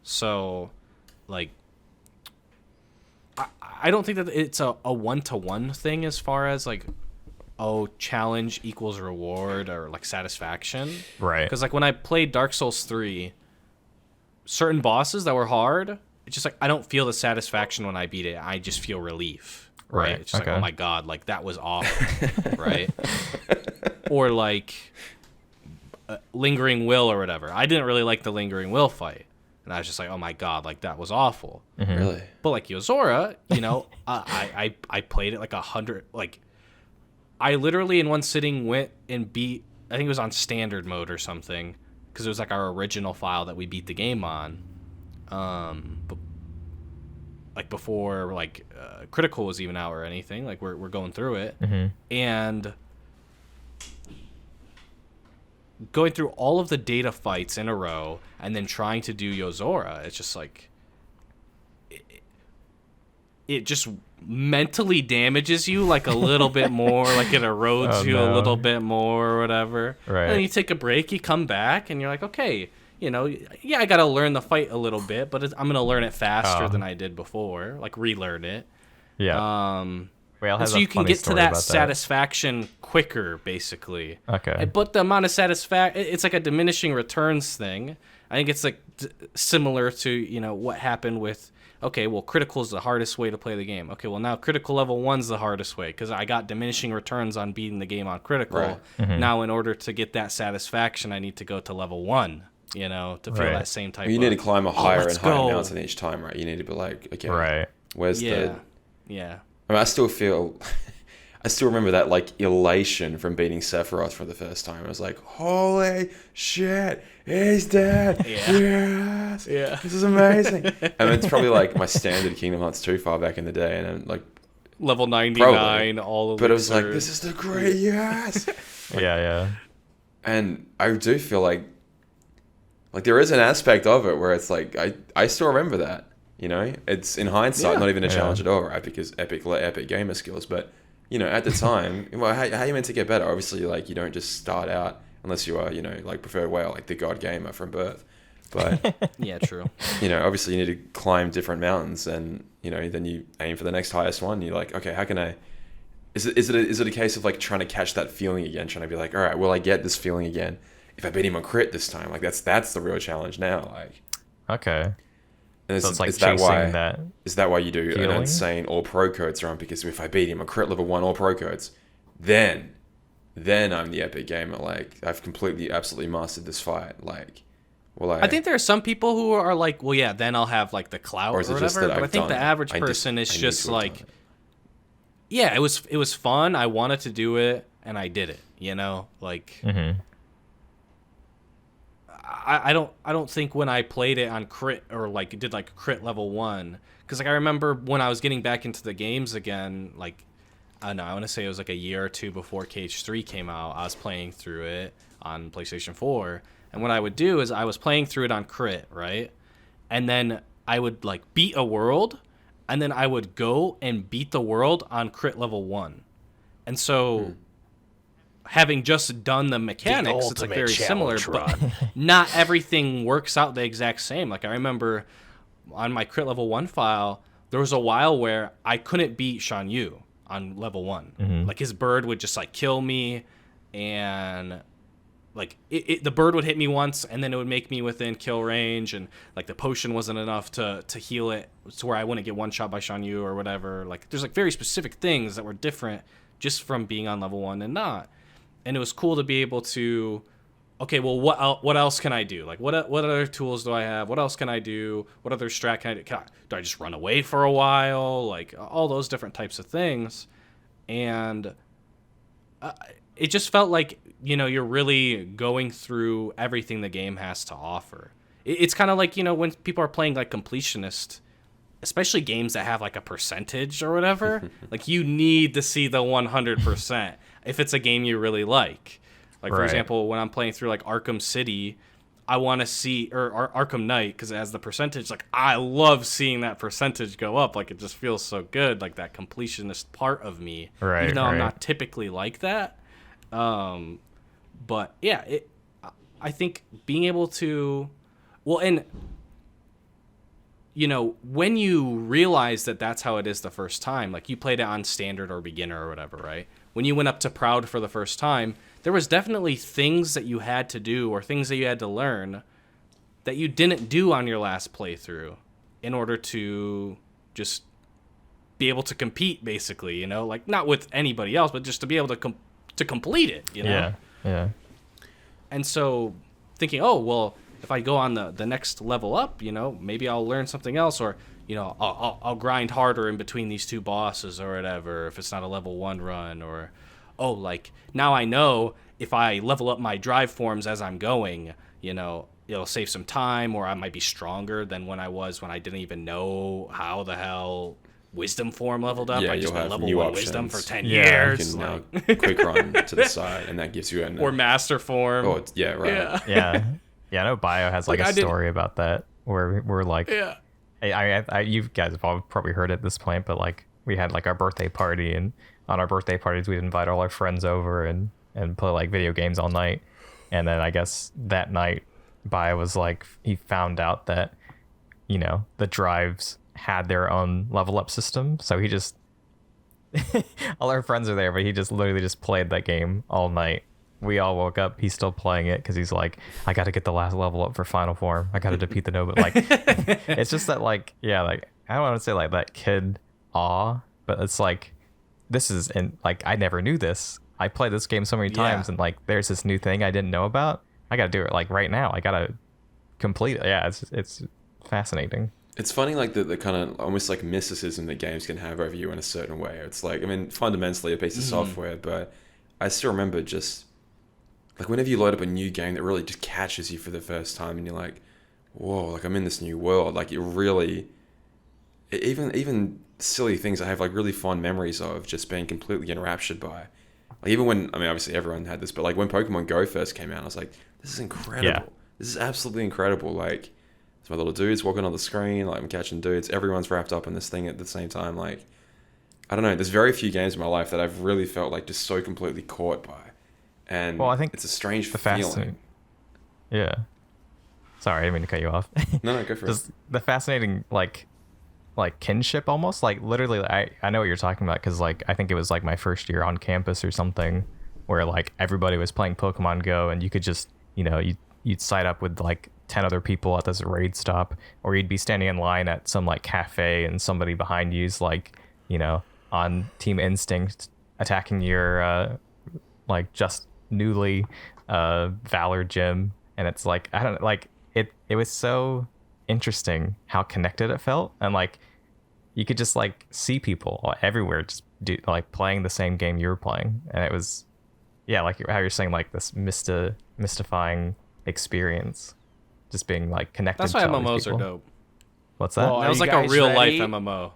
So, like, I don't think that it's a one-to-one thing as far as, like, challenge equals reward or, like, satisfaction. Right. Because, like, when I played Dark Souls 3, certain bosses that were hard, it's just, like, I don't feel the satisfaction when I beat it. I just feel relief. Right? It's just like, oh, my God, like, that was awful. Right? Or, like, Lingering Will or whatever. I didn't really like the Lingering Will fight. And I was just like, oh, my God, like, that was awful. Mm-hmm. Really? But, like, Yozora, you know, I played it like 100. Like, I literally in one sitting went and beat, I think it was on standard mode or something, because it was, like, our original file that we beat the game on. But, like, before, like, Critical was even out or anything. Like, we're going through it. Mm-hmm. And going through all of the data fights in a row and then trying to do Yozora, it's just like it just mentally damages you like a little bit more, like it erodes you a little bit more or whatever. Right. And then you take a break, you come back, and you're like, okay, you know, yeah, I got to learn the fight a little bit, but I'm going to learn it faster than I did before, like relearn it. Yeah. So you can get to that satisfaction quicker, basically. Okay. But the amount of satisfaction, it's like a diminishing returns thing. I think it's like similar to, you know, what happened with, okay, well, critical is the hardest way to play the game. Okay, well, now critical level 1's the hardest way because I got diminishing returns on beating the game on critical. Right. Mm-hmm. Now, in order to get that satisfaction, I need to go to level 1, you know, to feel that same type you need to climb a higher and higher go. mountain each time, right? You need to be like, okay, where's the... Yeah. I mean, I still remember that, like, elation from beating Sephiroth for the first time. I was like, holy shit, he's dead. Yes. Yeah. This is amazing. And it's probably, like, my standard Kingdom Hearts 2 file back in the day. And I'm, like... Level 99, all of But it was like, this is the great, yes. Yeah. And I do feel like there is an aspect of it where it's like, I still remember that. You know, it's in hindsight not even a challenge at all, right? Because epic gamer skills. But, you know, at the time, well, how are you meant to get better? Obviously, like, you don't just start out unless you are, you know, like preferred whale, like the god gamer from birth. But yeah, true. You know, obviously you need to climb different mountains, and you know, then you aim for the next highest one. You're like, okay, how can I? Is it a case of like trying to catch that feeling again? Trying to be like, all right, will I get this feeling again if I beat him on crit this time? Like that's the real challenge now. Like, okay. And so it's like is that why you do feeling? an insane all pro codes run? Because if I beat him on crit level 1 all pro codes, then I'm the epic gamer. Like, I've absolutely mastered this fight. Like, I think there are some people who are like, well, yeah, then I'll have like the clout or whatever. But I think the average person is just like, yeah, it was fun. I wanted to do it, and I did it. You know, like. Mm-hmm. I don't think when I played it on crit or like did like crit level 1, because like I remember when I was getting back into the games again, like I don't know, I want to say it was like a year or two before KH3 came out. I was playing through it on PlayStation 4, and what I would do is I was playing through it on crit, right, and then I would like beat a world, and then I would go and beat the world on crit level 1, and so. Having just done the mechanics, it's like very similar, but not everything works out the exact same. Like I remember on my crit level 1 file, there was a while where I couldn't beat Shan Yu on level 1. Mm-hmm. Like his bird would just like kill me, and like the bird would hit me once, and then it would make me within kill range, and like the potion wasn't enough to heal it to where I wouldn't get one shot by Shan Yu or whatever. Like there's like very specific things that were different just from being on level 1 and not. And it was cool to be able to okay, well, what else can I do? Like, what other tools do I have? What else can I do? What other strat can I do? Do I just run away for a while? Like, all those different types of things. And it just felt like, you're really going through everything the game has to offer. It's kind of like, when people are playing, like, Completionist, especially games that have, like, a percentage or whatever. Like, you need to see the 100% if it's a game you really like. Like, for example, when I'm playing through, like, Arkham City, I want to see, or Arkham Knight, because it has the percentage. Like, I love seeing that percentage go up. Like, it just feels so good, like that completionist part of me. Right, even though I'm not typically like that. But, yeah, I think being able to... Well, and, when you realize that that's how it is the first time, like, you played it on standard or beginner or whatever, right? When you went up to Proud for the first time, there was definitely things that you had to do or things that you had to learn that you didn't do on your last playthrough in order to just be able to compete, basically, like, not with anybody else, but just to be able to complete it, Yeah. And so thinking, oh, well, if I go on the next level up, maybe I'll learn something else, or, I'll grind harder in between these two bosses or whatever, if it's not a level 1 run, or, oh, like, now I know if I level up my drive forms as I'm going, it'll save some time, or I might be stronger than when I didn't even know how the hell wisdom form leveled up. Yeah, I just you'll have level new 1 options. wisdom for 10 You years. can quick run to the side, and that gives you or master form. Oh, yeah, right. Yeah. I know Bio has like a story about that where we're like, you guys have all probably heard at this point, but like we had like our birthday party, and on our birthday parties we'd invite all our friends over and play like video games all night. And then I guess that night Bio was like, he found out that, the drives had their own level up system. So he just, all our friends are there, but he just literally just played that game all night. We all woke up, he's still playing it because he's like, I got to get the last level up for final form. I got to defeat the Nobel. Like, it's just that, like, yeah, like, I don't want to say like that kid awe, but it's like, this is, and like, I never knew this. I played this game so many times, and like, there's this new thing I didn't know about. I got to do it like right now. I got to complete it. Yeah, it's fascinating. It's funny, like, the kind of almost like mysticism that games can have over you in a certain way. It's like, I mean, fundamentally a piece of software, but I still remember just, like, whenever you load up a new game that really just catches you for the first time, and you're like, whoa, like, I'm in this new world. Like, it really, even silly things I have, like, really fond memories of just being completely enraptured by. Like, even when, I mean, obviously everyone had this, but, like, when Pokemon Go first came out, I was like, this is incredible. Yeah. This is absolutely incredible. Like, it's my little dudes walking on the screen, like, I'm catching dudes. Everyone's wrapped up in this thing at the same time. Like, I don't know. There's very few games in my life that I've really felt, like, just so completely caught by. And well, I think it's a strange feeling. Yeah. Sorry, I didn't mean to cut you off. No, go for it. The fascinating, like kinship almost. Like, literally, I know what you're talking about, because, like, I think it was, like, my first year on campus or something, where, like, everybody was playing Pokemon Go, and you could just, you'd side up with, like, 10 other people at this raid stop, or you'd be standing in line at some, like, cafe, and somebody behind you's, like, on Team Instinct attacking your, like, just newly Valor gym. And it's like, I don't know, like, it was so interesting how connected it felt, and like you could just like see people everywhere just like playing the same game you were playing, and it was, yeah, like how you're saying, like this mystifying experience, just being like connected. That's why MMOs are dope. What's that? Well, that was like a real life MMO.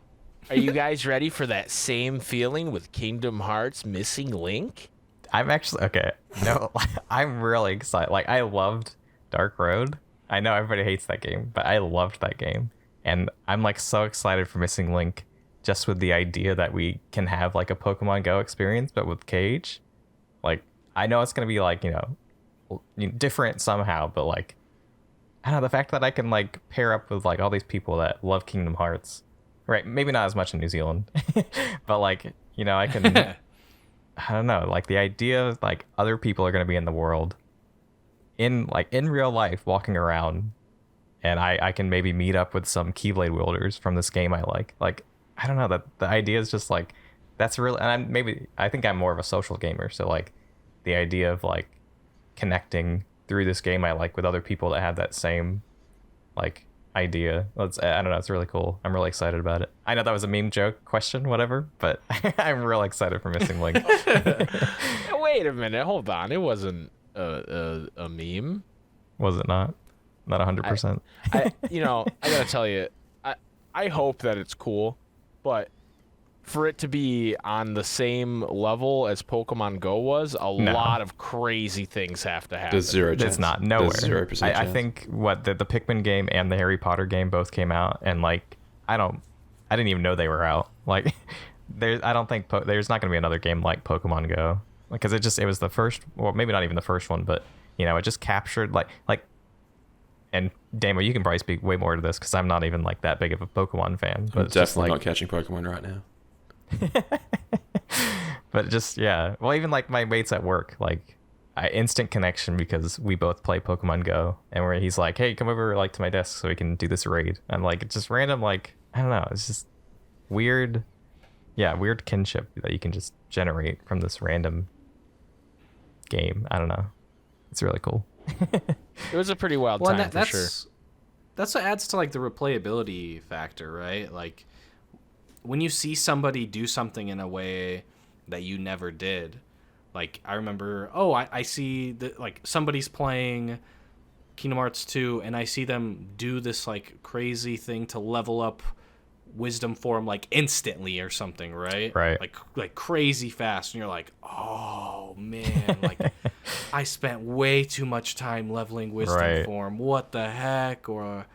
Are you guys ready for that same feeling with Kingdom Hearts Missing Link? I'm actually, okay, no, I'm really excited. Like, I loved Dark Road. I know everybody hates that game, but I loved that game. And I'm, like, so excited for Missing Link, just with the idea that we can have, like, a Pokemon Go experience, but with Cage. Like, I know it's going to be, like, different somehow, but, like, I don't know, the fact that I can, like, pair up with, like, all these people that love Kingdom Hearts. Right, maybe not as much in New Zealand, but, like, I can... I don't know, like the idea of like other people are going to be in the world in real life walking around, and I can maybe meet up with some Keyblade wielders from this game I like. Like, I don't know, that the idea is just like, that's really, and I think I'm more of a social gamer. So like the idea of like connecting through this game I like with other people that have that same like idea. I don't know, it's really cool. I'm really excited about it. I know that was a meme joke question, whatever, but I'm real excited for Missing Link. Wait a minute, hold on. It wasn't a meme. Was it not? Not 100%. I gotta tell you, I hope that it's cool, but for it to be on the same level as Pokemon Go was, lot of crazy things have to happen. There's zero chance. It's not. Nowhere. There's 0% chance. I think the Pikmin game and the Harry Potter game both came out, and like I didn't even know they were out. Like I don't think there's not going to be another game like Pokemon Go, because it was the first, or maybe not even the first one, but it just captured like. And Damo, you can probably speak way more to this because I'm not even like that big of a Pokemon fan. But I'm definitely not catching Pokemon right now. But just well, even like my mates at work, like instant connection because we both play Pokemon Go, and where he's like, "Hey, come over like to my desk so we can do this raid." I'm like, it's just random, like I don't know, it's just weird, weird kinship that you can just generate from this random game. I don't know, it's really cool. It was a pretty wild time for sure. That's what adds to like the replayability factor, right? Like when you see somebody do something in a way that you never did. Like I remember, I see that like somebody's playing Kingdom Hearts 2 and I see them do this like crazy thing to level up wisdom form like instantly or something, right? Right. Like crazy fast, and you're like, oh man, like I spent way too much time leveling wisdom form. What the heck? Or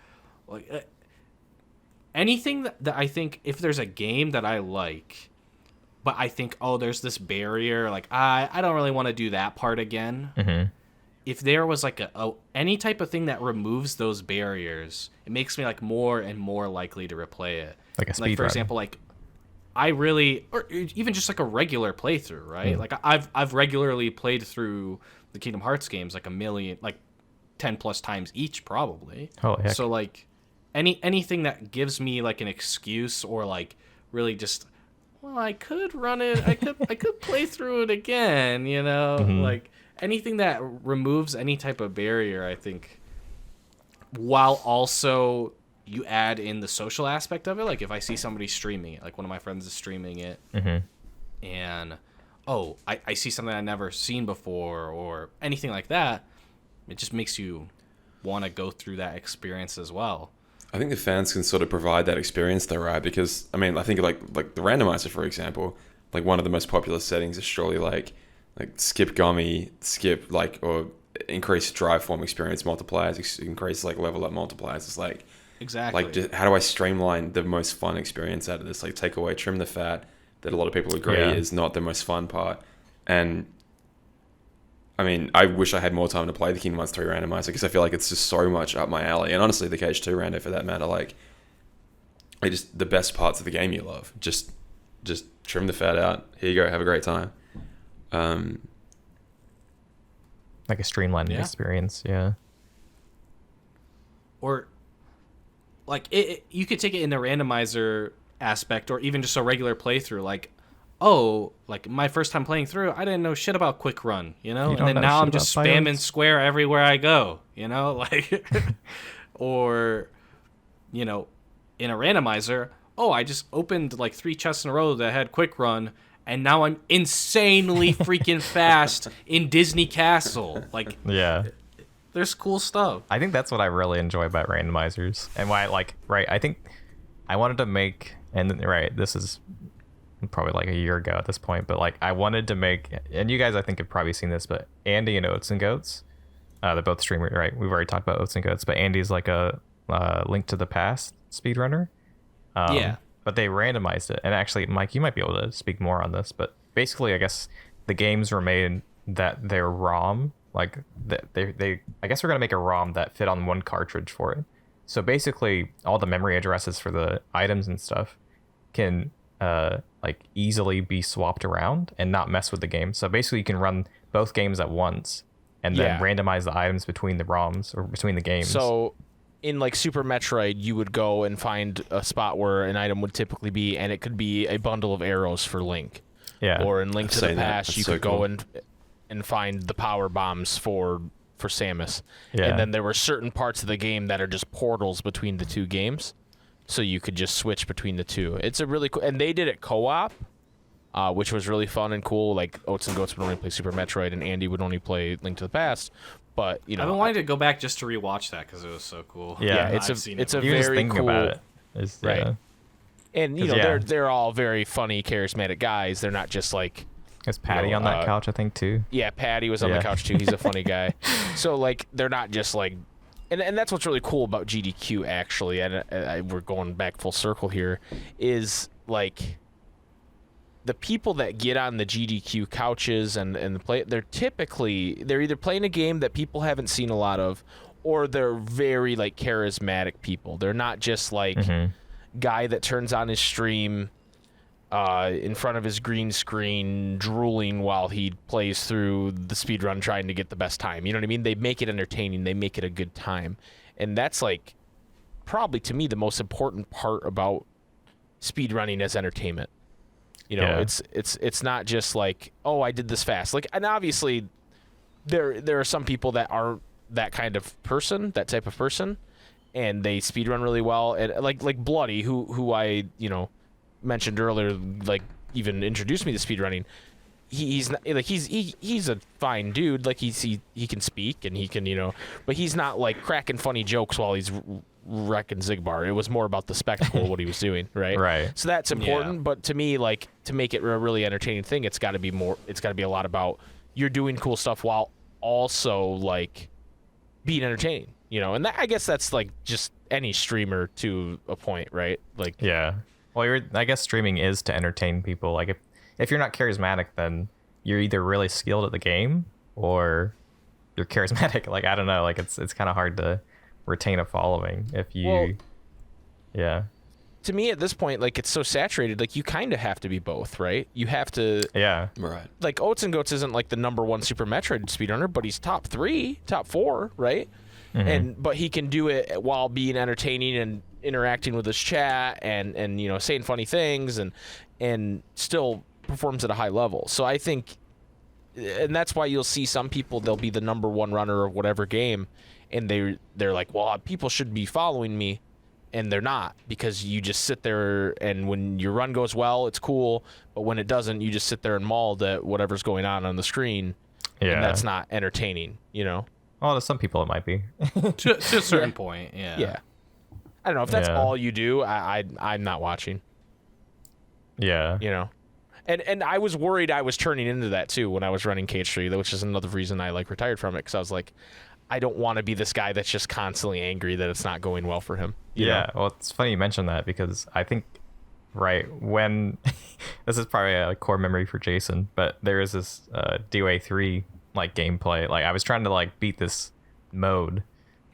like anything that I think, if there's a game that I like, but I think, there's this barrier, like I don't really want to do that part again. Mm-hmm. If there was like any type of thing that removes those barriers, it makes me like more and more likely to replay it. Like a speed for run. example, like or even just like a regular playthrough, right? Like I've regularly played through the Kingdom Hearts games like 10 plus times each probably. Holy heck. So like anything that gives me like an excuse, or like really just, well, I could run it, I could play through it again, Mm-hmm. like anything that removes any type of barrier, I think, while also you add in the social aspect of it. Like if I see somebody streaming it, like one of my friends is streaming it, and I see something I've never seen before or anything like that, it just makes you want to go through that experience as well. I think the fans can sort of provide that experience though, right? Because I mean, I think like the randomizer, for example, like one of the most popular settings is surely like skip gummy, skip like, or increase drive form experience multipliers, increase like level up multipliers. It's like, exactly, like just, how do I streamline the most fun experience out of this? Like take away, trim the fat that a lot of people agree is not the most fun part. And I mean, I wish I had more time to play the Kingdom Hearts 3 randomizer, because I feel like it's just so much up my alley. And honestly, the KH2 rando for that matter, like just the best parts of the game you love. Just trim the fat out. Here you go, have a great time. Like a streamlining experience, Or like you could take it in the randomizer aspect, or even just a regular playthrough. Like, like my first time playing through, I didn't know shit about quick run, and then now I'm just spamming square everywhere I go, like, or, in a randomizer, I just opened like 3 chests in a row that had quick run, and now I'm insanely freaking fast in Disney Castle. Like, there's cool stuff. I think that's what I really enjoy about randomizers, and why I think I wanted to make, and this is probably like a year ago at this point, but like I wanted to make, and you guys I think have probably seen this, but Andy and Oats and Goats, they're both streamers, right? We've already talked about Oats and Goats, but Andy's like a Link to the Past speedrunner. But they randomized it, and actually, Mike, you might be able to speak more on this, but basically I guess the games were made that their ROM, like they I guess we're gonna make a ROM that fit on one cartridge for it. So basically all the memory addresses for the items and stuff can like easily be swapped around and not mess with the game. So basically you can run both games at once and then randomize the items between the ROMs or between the games. So in like Super Metroid, you would go and find a spot where an item would typically be, and it could be a bundle of arrows for Link. Yeah. Or in Link to the Past, you could go and find the power bombs for for Samus. Yeah. And then there were certain parts of the game that are just portals between the two games, so you could just switch between the two. It's a really cool, and they did it co-op, which was really fun and cool. Like Oats and Goats would only play Super Metroid, and Andy would only play Link to the Past. But I've been wanting to go back just to rewatch that because it was so cool. Yeah, it's a very cool. About it. Right. And they're all very funny, charismatic guys. They're not just like. Is Patty on that couch? I think too. Yeah, Patty was on the couch too. He's a funny guy. So like, they're not just like, and that's what's really cool about GDQ actually. And we're going back full circle here. Is like, the people that get on the GDQ couches and play, they're either playing a game that people haven't seen a lot of, or they're very like charismatic people. They're not just like guy that turns on his stream in front of his green screen drooling while he plays through the speedrun trying to get the best time. You know what I mean? They make it entertaining. They make it a good time. And that's like probably to me the most important part about speedrunning as entertainment. It's not just like, oh, I did this fast. Like, and obviously there are some people that are that kind of person, that type of person, and they speedrun really well. And like Bloody, who I, mentioned earlier, like even introduced me to speedrunning. He's not, like he's a fine dude. Like he can speak and he can, but he's not like cracking funny jokes while he's wrecking Zigbar. It was more about the spectacle of what he was doing, right? Right. So that's important. Yeah. But to me, like, to make it a really entertaining thing, it's got to be a lot about you're doing cool stuff while also like being entertaining, And I guess that's like just any streamer to a point, right? Like, yeah. Well, I guess streaming is to entertain people. Like if you're not charismatic, then you're either really skilled at the game or you're charismatic. Like, I don't know. Like it's kind of hard to retain a following if you. Yeah. To me, at this point, like it's so saturated, like you kind of have to be both, right? You have to. Yeah. Right. Like Oats and Goats isn't like the #1 Super Metroid speedrunner, but he's top 3, top 4, right? Mm-hmm. But he can do it while being entertaining and interacting with his chat and saying funny things and still performs at a high level. So I think, and that's why you'll see some people, they'll be the #1 runner of whatever game, and they're like, well, people should be following me, and they're not, because you just sit there and when your run goes well, it's cool, but when it doesn't, you just sit there and mauled at whatever's going on the screen. And that's not entertaining, Well, to some people it might be. to a certain point, yeah. Yeah. I don't know if that's all you do. I'm not watching. Yeah. And I was worried I was turning into that too when I was running Cage3, which is another reason I like retired from it, because I was like, I don't want to be this guy that's just constantly angry that it's not going well for him. You know? Well, it's funny you mention that, because I think when this is probably a core memory for Jason, but there is this DOA 3 like gameplay. Like I was trying to like beat this mode,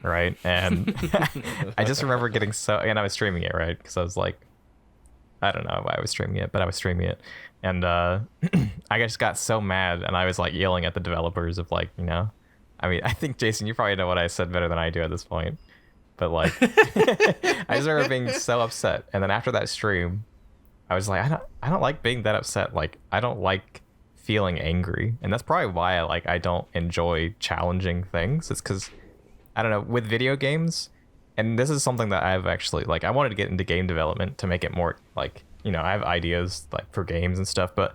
right? And I just remember getting and I was streaming it, right? Because I was like, I don't know why I was streaming it, but I was streaming it, and I just got so mad, and I was like yelling at the developers of like, I mean, I think Jason, you probably know what I said better than I do at this point, but like, I just remember being so upset, and then after that stream, I was like, I don't like being that upset. Like, I don't like feeling angry, and that's probably why I don't enjoy challenging things. It's because I don't know, with video games, and this is something that I've actually like, I wanted to get into game development to make it more like, I have ideas like for games and stuff, but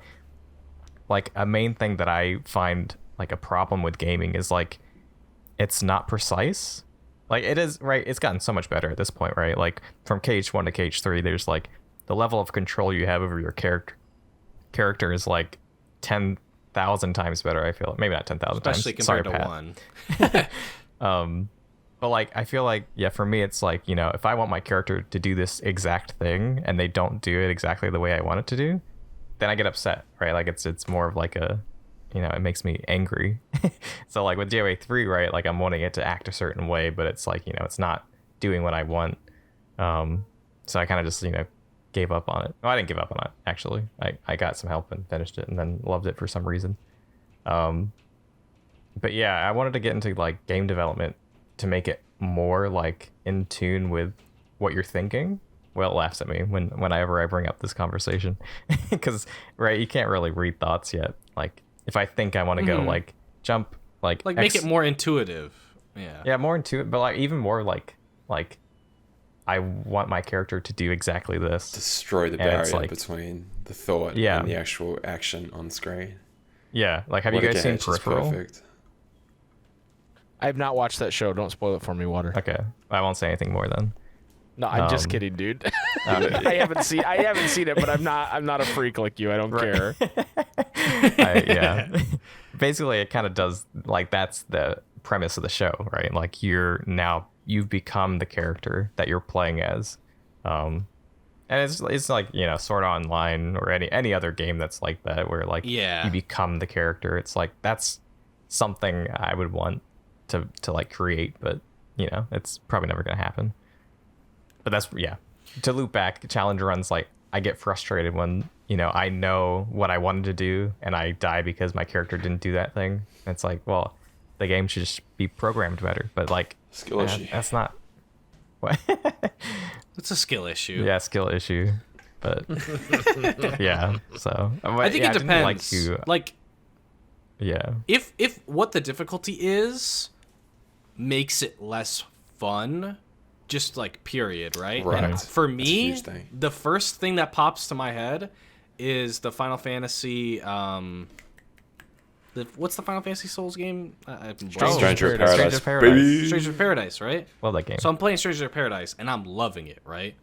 like a main thing that I find like a problem with gaming is like, it's not precise. Like it is, right? It's gotten so much better at this point, right? Like from Cage 1 to Cage 3, there's like the level of control you have over your character is like 10,000 times better. I feel maybe not 10,000 times. Especially compared to 1. But like, I feel like, for me, it's like, if I want my character to do this exact thing and they don't do it exactly the way I want it to do, then I get upset, right? Like it's more of like a, it makes me angry. So like with DOA 3, right? Like I'm wanting it to act a certain way, but it's like, it's not doing what I want. So I kind of just, gave up on it. Well, I didn't give up on it, actually. I got some help and finished it and then loved it for some reason. But yeah, I wanted to get into like game development to make it more like in tune with what you're thinking. Well, it laughs at me whenever I bring up this conversation, because right, you can't really read thoughts yet. Like if I think I want to go like jump like make it more intuitive. Yeah, more intuitive, but like even more like I want my character to do exactly this. Destroy the barrier between the thought and the actual action on screen. Yeah, like have you guys seen Peripheral? Perfect. I have not watched that show. Don't spoil it for me, Water. Okay, I won't say anything more then. No, I'm just kidding, dude. I haven't seen it, but I'm not a freak like you. I don't care. Yeah. Basically, it kind of does, like, that's the premise of the show, right? Like, you've become the character that you're playing as. And it's like, you know, Sword Art Online or any other game that's like that, where like you become the character. It's like that's something I would want to like create, but you know, it's probably never gonna happen. But that's to loop back, challenge runs, like I get frustrated when, you know, I know what I wanted to do and I die because my character didn't do that thing. And it's like, well, the game should just be programmed better. But like skill issue. That's not what. It's a skill issue. Yeah, skill issue. But yeah, so I think it depends. Yeah. If what the difficulty is makes it less fun, just like period, right? Right. And for me, the first thing that pops to my head is the Final Fantasy. What's the Final Fantasy Souls game? Stranger of Paradise. Stranger of Paradise, right? Love that game. So I'm playing Stranger of Paradise and I'm loving it, right?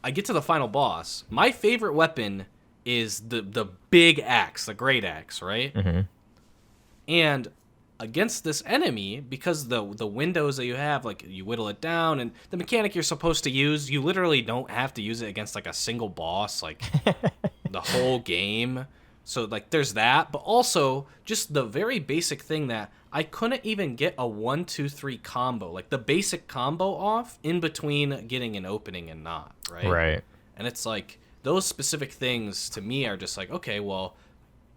I get to the final boss. My favorite weapon is the big axe, the great axe, right? Mm-hmm. And against this enemy, because the windows that you have, like you whittle it down, and the mechanic you're supposed to use, you literally don't have to use it against like a single boss, like the whole game. So like there's that, but also just the very basic thing that I couldn't even get a 1-2-3 combo, like the basic combo off in between getting an opening and not, right? Right. And it's like those specific things to me are just like, okay, well,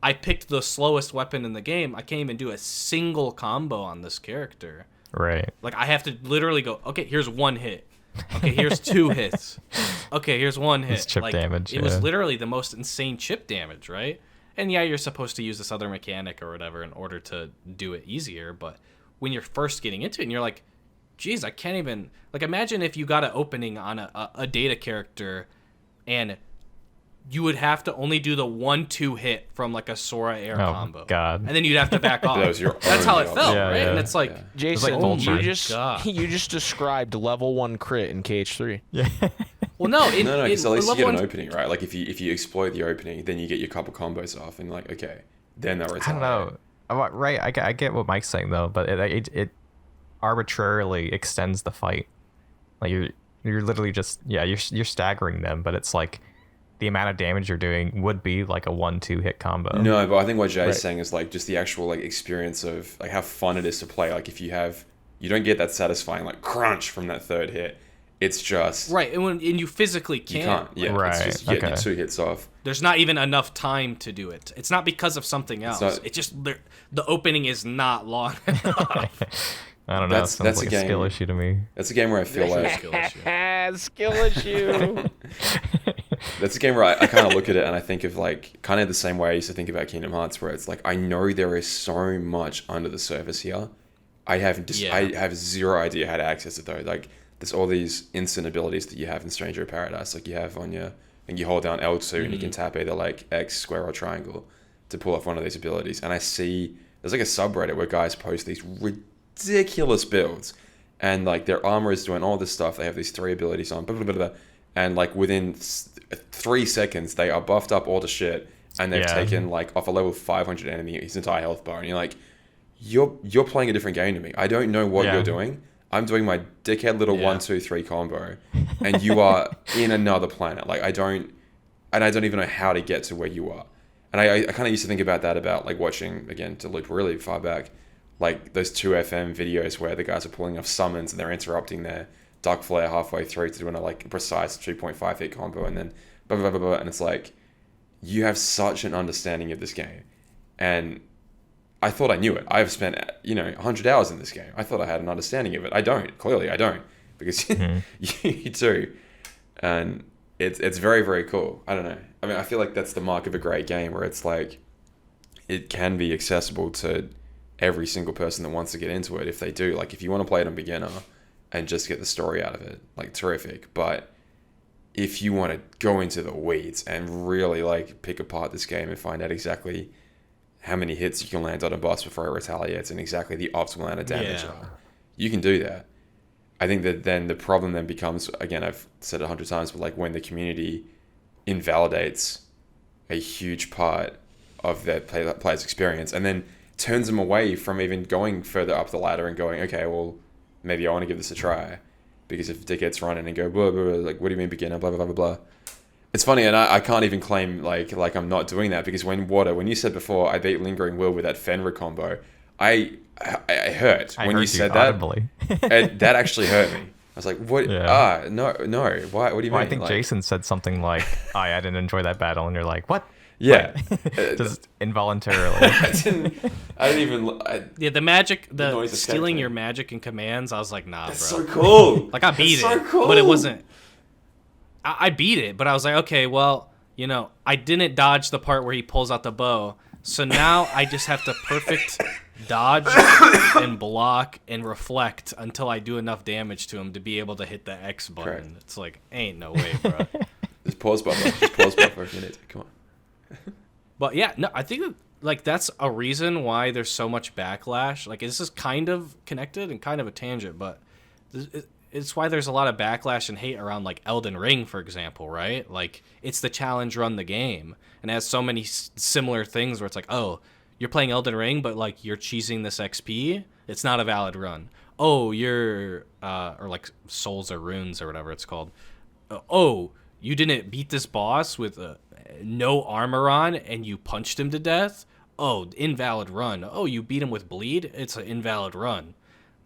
I picked the slowest weapon in the game. I can't even do a single combo on this character. Right. Like I have to literally go, okay, here's one hit. Okay, here's 2 hits. Okay, here's 1 hit. It's chip damage. It was literally the most insane chip damage, right? And yeah, you're supposed to use this other mechanic or whatever in order to do it easier. But when you're first getting into it and you're like, geez, I can't even... Like, imagine if you got an opening on a data character and you would have to only do the 1-2 hit from, like, a Sora air combo. God. And then you would have to back off. That's how it felt, right? Yeah. And it's like... Yeah. Jason, like you just described level 1 crit in KH3. Yeah. Well, no, because at least you get an opening, right? Like if you exploit the opening, then you get your couple combos off, and like okay, then they'll retire. I don't know, right? I get what Mike's saying though, but it arbitrarily extends the fight. Like you're literally just you're staggering them, but it's like the amount of damage you're doing would be like a 1-2 hit combo. No, but I think what Jay's saying is like just the actual like experience of like how fun it is to play. Like if you don't get that satisfying like crunch from that third hit. It's just right, and you physically can't. You can't. Right. It's just getting your 2 hits off. There's not even enough time to do it. It's not because of something else. It's just the opening is not long enough. I don't know. That's like a skill issue to me. That's a game where I feel like skill issue. That's a game where I kind of look at it and I think of like kind of the same way I used to think about Kingdom Hearts, where it's like I know there is so much under the surface here. I have zero idea how to access it though. Like. There's all these instant abilities that you have in Stranger of Paradise. Like you have on your, and you hold down L2 and you can tap either like X, square, or triangle to pull off one of these abilities. And I see, there's like a subreddit where guys post these ridiculous builds and like their armor is doing all this stuff. They have these 3 abilities on, blah, blah, blah, blah, and like within 3 seconds, they are buffed up all the shit and they've taken like off a level 500 enemy his entire health bar. And you're like, you're playing a different game to me. I don't know what you're doing. I'm doing my dickhead little 1-2-3 combo, and you are in another planet. Like I don't even know how to get to where you are. And I kind of used to think about that about like watching, again, to loop really far back, like those 2FM videos where the guys are pulling off summons and they're interrupting their duck flare halfway through to doing a like precise 2.5 hit combo, and then blah blah blah blah, and it's like you have such an understanding of this game, and I thought I knew it. I've spent 100 hours in this game. I thought I had an understanding of it. I don't. Clearly, I don't, because you do, and it's very, very cool. I don't know. I mean, I feel like that's the mark of a great game, where it's like it can be accessible to every single person that wants to get into it, if they do, like, if you want to play it on beginner and just get the story out of it, like, terrific. But if you want to go into the weeds and really, like, pick apart this game and find out exactly how many hits you can land on a boss before it retaliates and exactly the optimal amount of damage, you can do that. I think that then the problem then becomes, again, I've said it 100 times, but, like, when the community invalidates a huge part of their player's experience and then turns them away from even going further up the ladder and going, okay, well, maybe I want to give this a try. Because if dickheads run in and go, blah, blah, blah, like, what do you mean beginner, blah, blah, blah, blah, blah. It's funny, and I can't even claim, like I'm not doing that, because when you said before, I beat Lingering Will with that Fenrir combo, I hurt when you said that. And that actually hurt me. I was like, what? Yeah. No. Why? What do you mean? I think, like, Jason said something like, I didn't enjoy that battle, and you're like, what? Yeah. Just involuntarily. I didn't even... the magic, the stealing your magic and commands, I was like, nah, that's bro. So cool. Like, I beat it, cool. But it wasn't... I beat it, but I was like, okay, well, you know, I didn't dodge the part where he pulls out the bow, so now I just have to perfect dodge and block and reflect until I do enough damage to him to be able to hit the X button. Correct. It's like, ain't no way, bro. Just pause buffer if you need to. Come on. But yeah, no, I think that, like, that's a reason why there's so much backlash. Like, this is kind of connected and kind of a tangent, but it's why there's a lot of backlash and hate around, like, Elden Ring, for example, right? Like, it's the challenge run the game, and it has so many similar things where it's like, oh, you're playing Elden Ring, but, like, you're cheesing this XP. It's not a valid run. Oh, you're or like Souls or Runes or whatever it's called. Oh, you didn't beat this boss with no armor on and you punched him to death. Oh, invalid run. Oh, you beat him with bleed. It's an invalid run.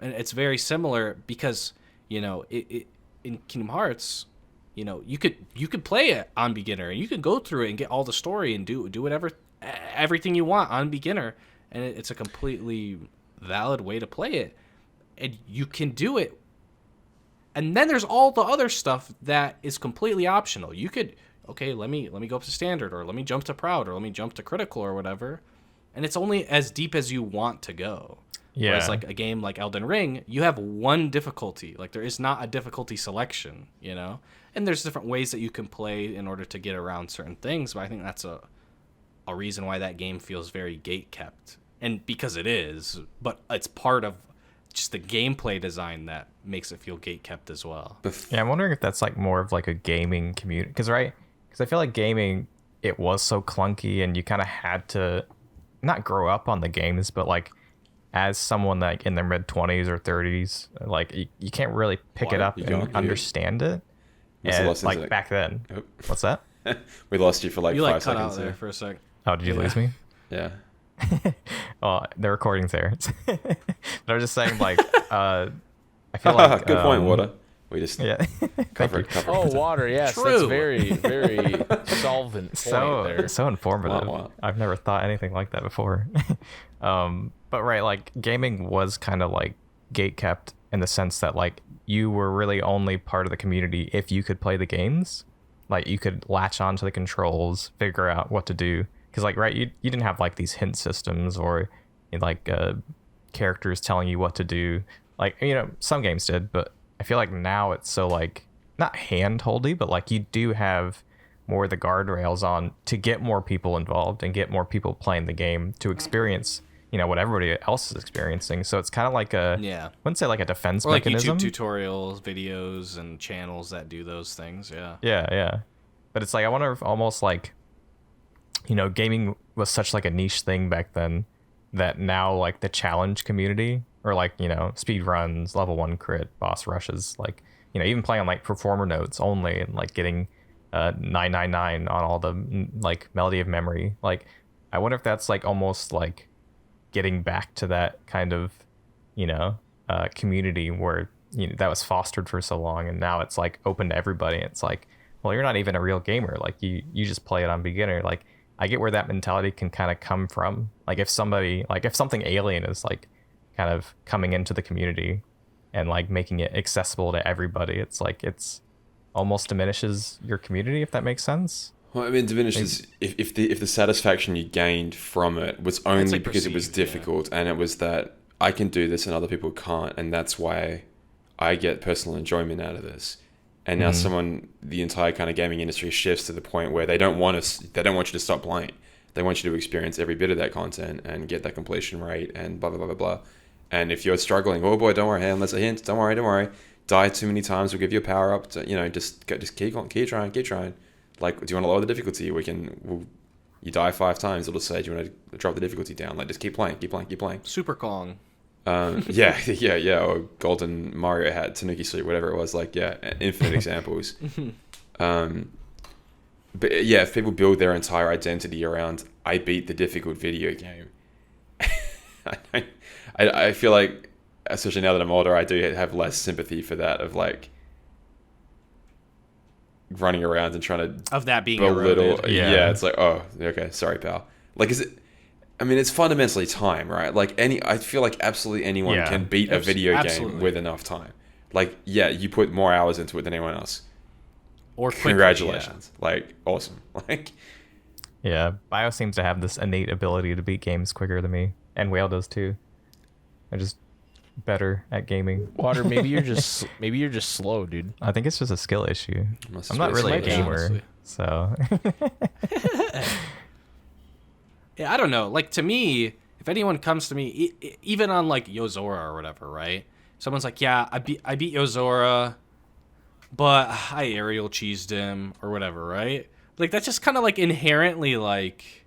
And it's very similar because, you know, in Kingdom Hearts, you know, you could play it on beginner and you could go through it and get all the story and do whatever, everything you want on beginner, and it's a completely valid way to play it, and you can do it. And then there's all the other stuff that is completely optional. You could, okay, let me go up to standard, or let me jump to proud, or let me jump to critical or whatever, and it's only as deep as you want to go. Yeah. Whereas, like, a game like Elden Ring, you have one difficulty. Like, there is not a difficulty selection, you know? And there's different ways that you can play in order to get around certain things, but I think that's a reason why that game feels very gate-kept. And because it is, but it's part of just the gameplay design that makes it feel gate-kept as well. Yeah, I'm wondering if that's, like, more of, like, a gaming community. Because I feel like gaming, it was so clunky, and you kind of had to not grow up on the games, but, like, as someone, like, in their mid-20s or 30s, like, you can't really pick it up and understand it. And, like, back then. Oh. What's that? We lost you for, like, 5 seconds. You, like, cut out there for a sec. Oh, did you lose me? Yeah. Well, the recording's there. But I was just saying, like, I feel like... Good point, Water. We just covered. Water, yes. True. That's very, very solvent point there. So informative. Wow. I've never thought anything like that before. But right, like, gaming was kind of, like, gate-kept in the sense that, like, you were really only part of the community if you could play the games. Like, you could latch onto the controls, figure out what to do. Because, like, right, you didn't have, like, these hint systems or, like, characters telling you what to do. Like, you know, some games did, but I feel like now it's so, like, not hand-holdy, but, like, you do have more of the guardrails on to get more people involved and get more people playing the game to experience, you know, what everybody else is experiencing. So it's kind of like I wouldn't say like a defense mechanism. Like YouTube tutorials, videos, and channels that do those things, Yeah. But it's like, I wonder if almost like, you know, gaming was such like a niche thing back then that now like the challenge community or like, you know, speed runs, level 1 crit, boss rushes, like, you know, even playing on like performer notes only and like getting 999 on all the like melody of memory. Like, I wonder if that's like almost like getting back to that kind of, you know, community where, you know, that was fostered for so long, and now it's like open to everybody. It's like, well, you're not even a real gamer. Like you just play it on beginner. Like, I get where that mentality can kind of come from. Like if something alien is like kind of coming into the community and like making it accessible to everybody, it's like it's almost diminishes your community, if that makes sense. Well, I mean, diminished is if the satisfaction you gained from it was only because it was difficult, and it was that I can do this and other people can't, and that's why I get personal enjoyment out of this. And now the entire kind of gaming industry shifts to the point where they don't want you to stop playing. They want you to experience every bit of that content and get that completion rate and blah blah blah blah blah. And if you're struggling, oh boy, don't worry, hey, that's a hint. Don't worry. Die too many times, we'll give you a power up. Just keep trying. Like, do you want to lower the difficulty? You die 5 times, it'll say, do you want to drop the difficulty down? Like, just keep playing. Super Kong. Yeah, or Golden Mario hat, Tanuki Suit, whatever it was. Like, yeah, infinite examples. But yeah, if people build their entire identity around, I beat the difficult video game, I feel like, especially now that I'm older, I do have less sympathy for that, of like running around and trying to of that being belittle. Yeah, it's like, oh, okay, sorry, pal. Like, is it? I mean, it's fundamentally time, right? Like I feel like absolutely anyone can beat a video game with enough time. Like, yeah, you put more hours into it than anyone else. Or quickly, congratulations. Like, awesome. Like, yeah, Bio seems to have this innate ability to beat games quicker than me, and Whale does too. They're just better at gaming. Water, maybe you're just slow, dude. I think it's just a skill issue. I'm not really a gamer, so. Yeah, I don't know. Like, to me, if anyone comes to me, even on like Yozora or whatever, right? Someone's like, yeah, I beat Yozora, but I aerial cheesed him or whatever, right? Like, that's just kind of like inherently like,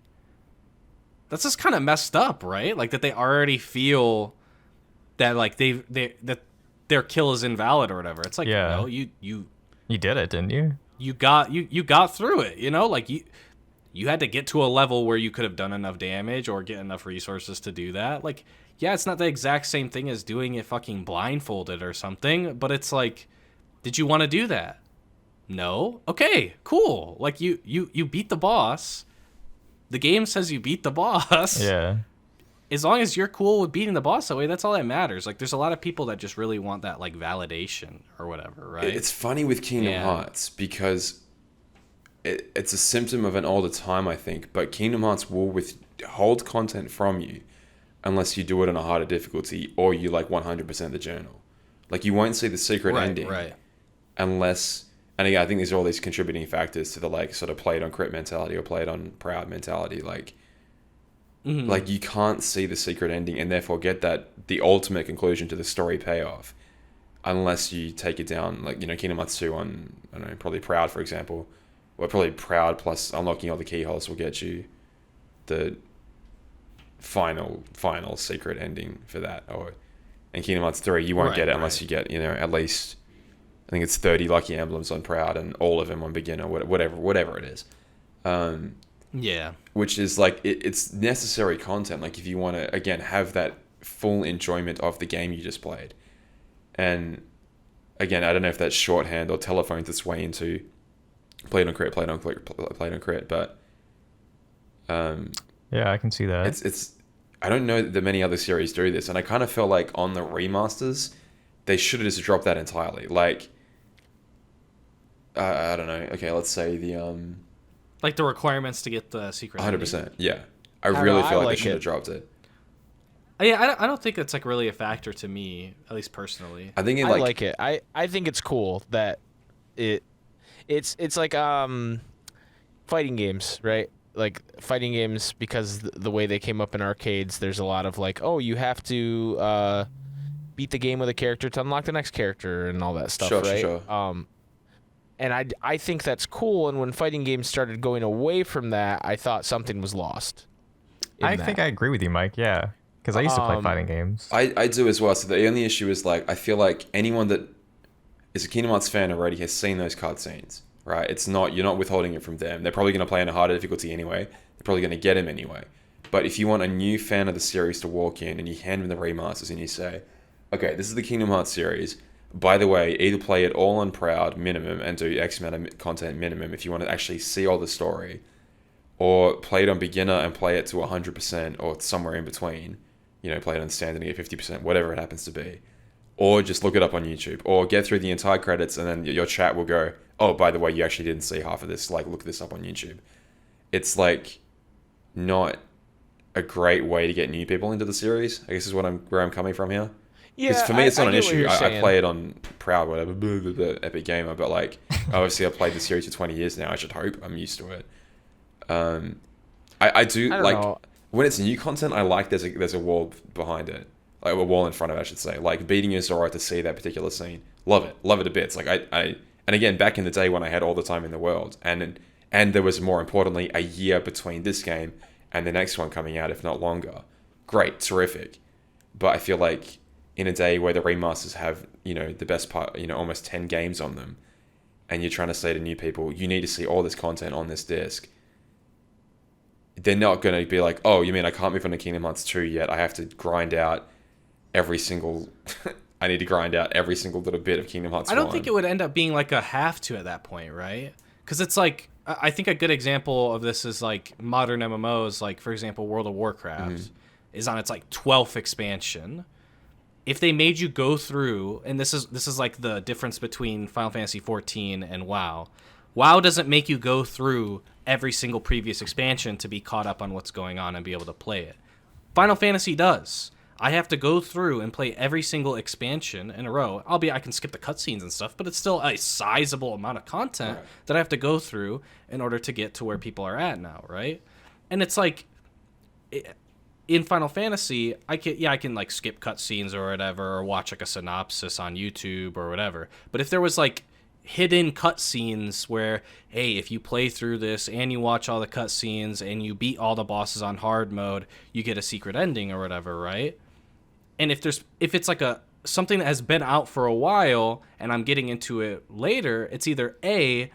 that's just kind of messed up, right? Like, that they already feel that like that their kill is invalid or whatever. It's like, no, you did it, didn't you? You got through it, like you had to get to a level where you could have done enough damage or get enough resources to do that. Like, yeah, it's not the exact same thing as doing it fucking blindfolded or something, but it's like, did you want to do that? No? Okay, cool. Like, you beat the boss. The game says you beat the boss. Yeah. As long as you're cool with beating the boss that way, that's all that matters. Like, there's a lot of people that just really want that, like, validation or whatever, right? It's funny with Kingdom Hearts because it's a symptom of an older time, I think, but Kingdom Hearts will withhold content from you unless you do it on a harder difficulty or you, like, 100% the journal. Like, you won't see the secret ending unless... And again, I think these are all these contributing factors to the, like, sort of play it on crit mentality or play it on proud mentality, like... Like, you can't see the secret ending and therefore get the ultimate conclusion to the story payoff unless you take it down, like, Kingdom Hearts 2 on, I don't know, probably Proud, for example. Well, probably Proud plus unlocking all the keyholes will get you the final secret ending for that. And Kingdom Hearts 3, you won't get it unless you get, at least, I think it's 30 lucky emblems on Proud and all of them on Beginner, whatever it is. Yeah. Which is like, it's necessary content. Like, if you want to, again, have that full enjoyment of the game you just played. And again, I don't know if that's shorthand or telephones its way into played on crit, but yeah, I can see that. It's I don't know that many other series do this, and I kind of felt like on the remasters, they should have just dropped that entirely. Like, I don't know. Okay, let's say the like the requirements to get the secret. 100%. Yeah, I really feel like they should have dropped it. Yeah, I don't think that's like really a factor to me, at least personally. I think I like it. I think it's cool that it's like fighting games, right? Like fighting games, because the way they came up in arcades, there's a lot of like, oh, you have to beat the game with a character to unlock the next character and all that stuff, right? Sure. And I think that's cool. And when fighting games started going away from that, I thought something was lost. I think I agree with you, Mike. Yeah, because I used to play fighting games. I do as well. So the only issue is, like, I feel like anyone that is a Kingdom Hearts fan already has seen those cutscenes, right? You're not withholding it from them. They're probably going to play in a harder difficulty anyway. They're probably going to get him anyway. But if you want a new fan of the series to walk in and you hand them the remasters and you say, okay, this is the Kingdom Hearts series. By the way, either play it all on Proud minimum and do X amount of content minimum if you want to actually see all the story, or play it on beginner and play it to 100% or somewhere in between, play it on standard and get 50%, whatever it happens to be, or just look it up on YouTube, or get through the entire credits and then your chat will go, oh, by the way, you actually didn't see half of this. Like, look this up on YouTube. It's like not a great way to get new people into the series. I guess is where I'm coming from here. Because for me, it's not an issue. I play it on Proud, whatever, Epic Gamer, but like, obviously, I've played the series for 20 years now. I should hope I'm used to it. I do like when it's new content. I like there's a wall behind it, like a wall in front of it, I should say. Like beating is alright to see that particular scene. Love it to bits. Like I and again, back in the day when I had all the time in the world, and there was more importantly a year between this game and the next one coming out, if not longer. Great, terrific. But I feel like in a day where the remasters have, the best part, almost 10 games on them, and you're trying to say to new people, you need to see all this content on this disc, they're not going to be like, oh, you mean I can't move on to Kingdom Hearts 2 yet? I have to grind out every single... I need to grind out every single little bit of Kingdom Hearts 1. I don't think it would end up being like a have to at that point, right? Because it's like... I think a good example of this is like modern MMOs, like, for example, World of Warcraft is on its like 12th expansion. If they made you go through, and this is like the difference between Final Fantasy 14 and WoW. WoW doesn't make you go through every single previous expansion to be caught up on what's going on and be able to play it. Final Fantasy does. I have to go through and play every single expansion in a row. I can skip the cutscenes and stuff, but it's still a sizable amount of content that I have to go through in order to get to where people are at now, right? And it's like... in Final Fantasy, I can like skip cutscenes or whatever, or watch like a synopsis on YouTube or whatever. But if there was like hidden cutscenes where, hey, if you play through this and you watch all the cutscenes and you beat all the bosses on hard mode, you get a secret ending or whatever, right? And if it's like something that has been out for a while and I'm getting into it later, it's either A,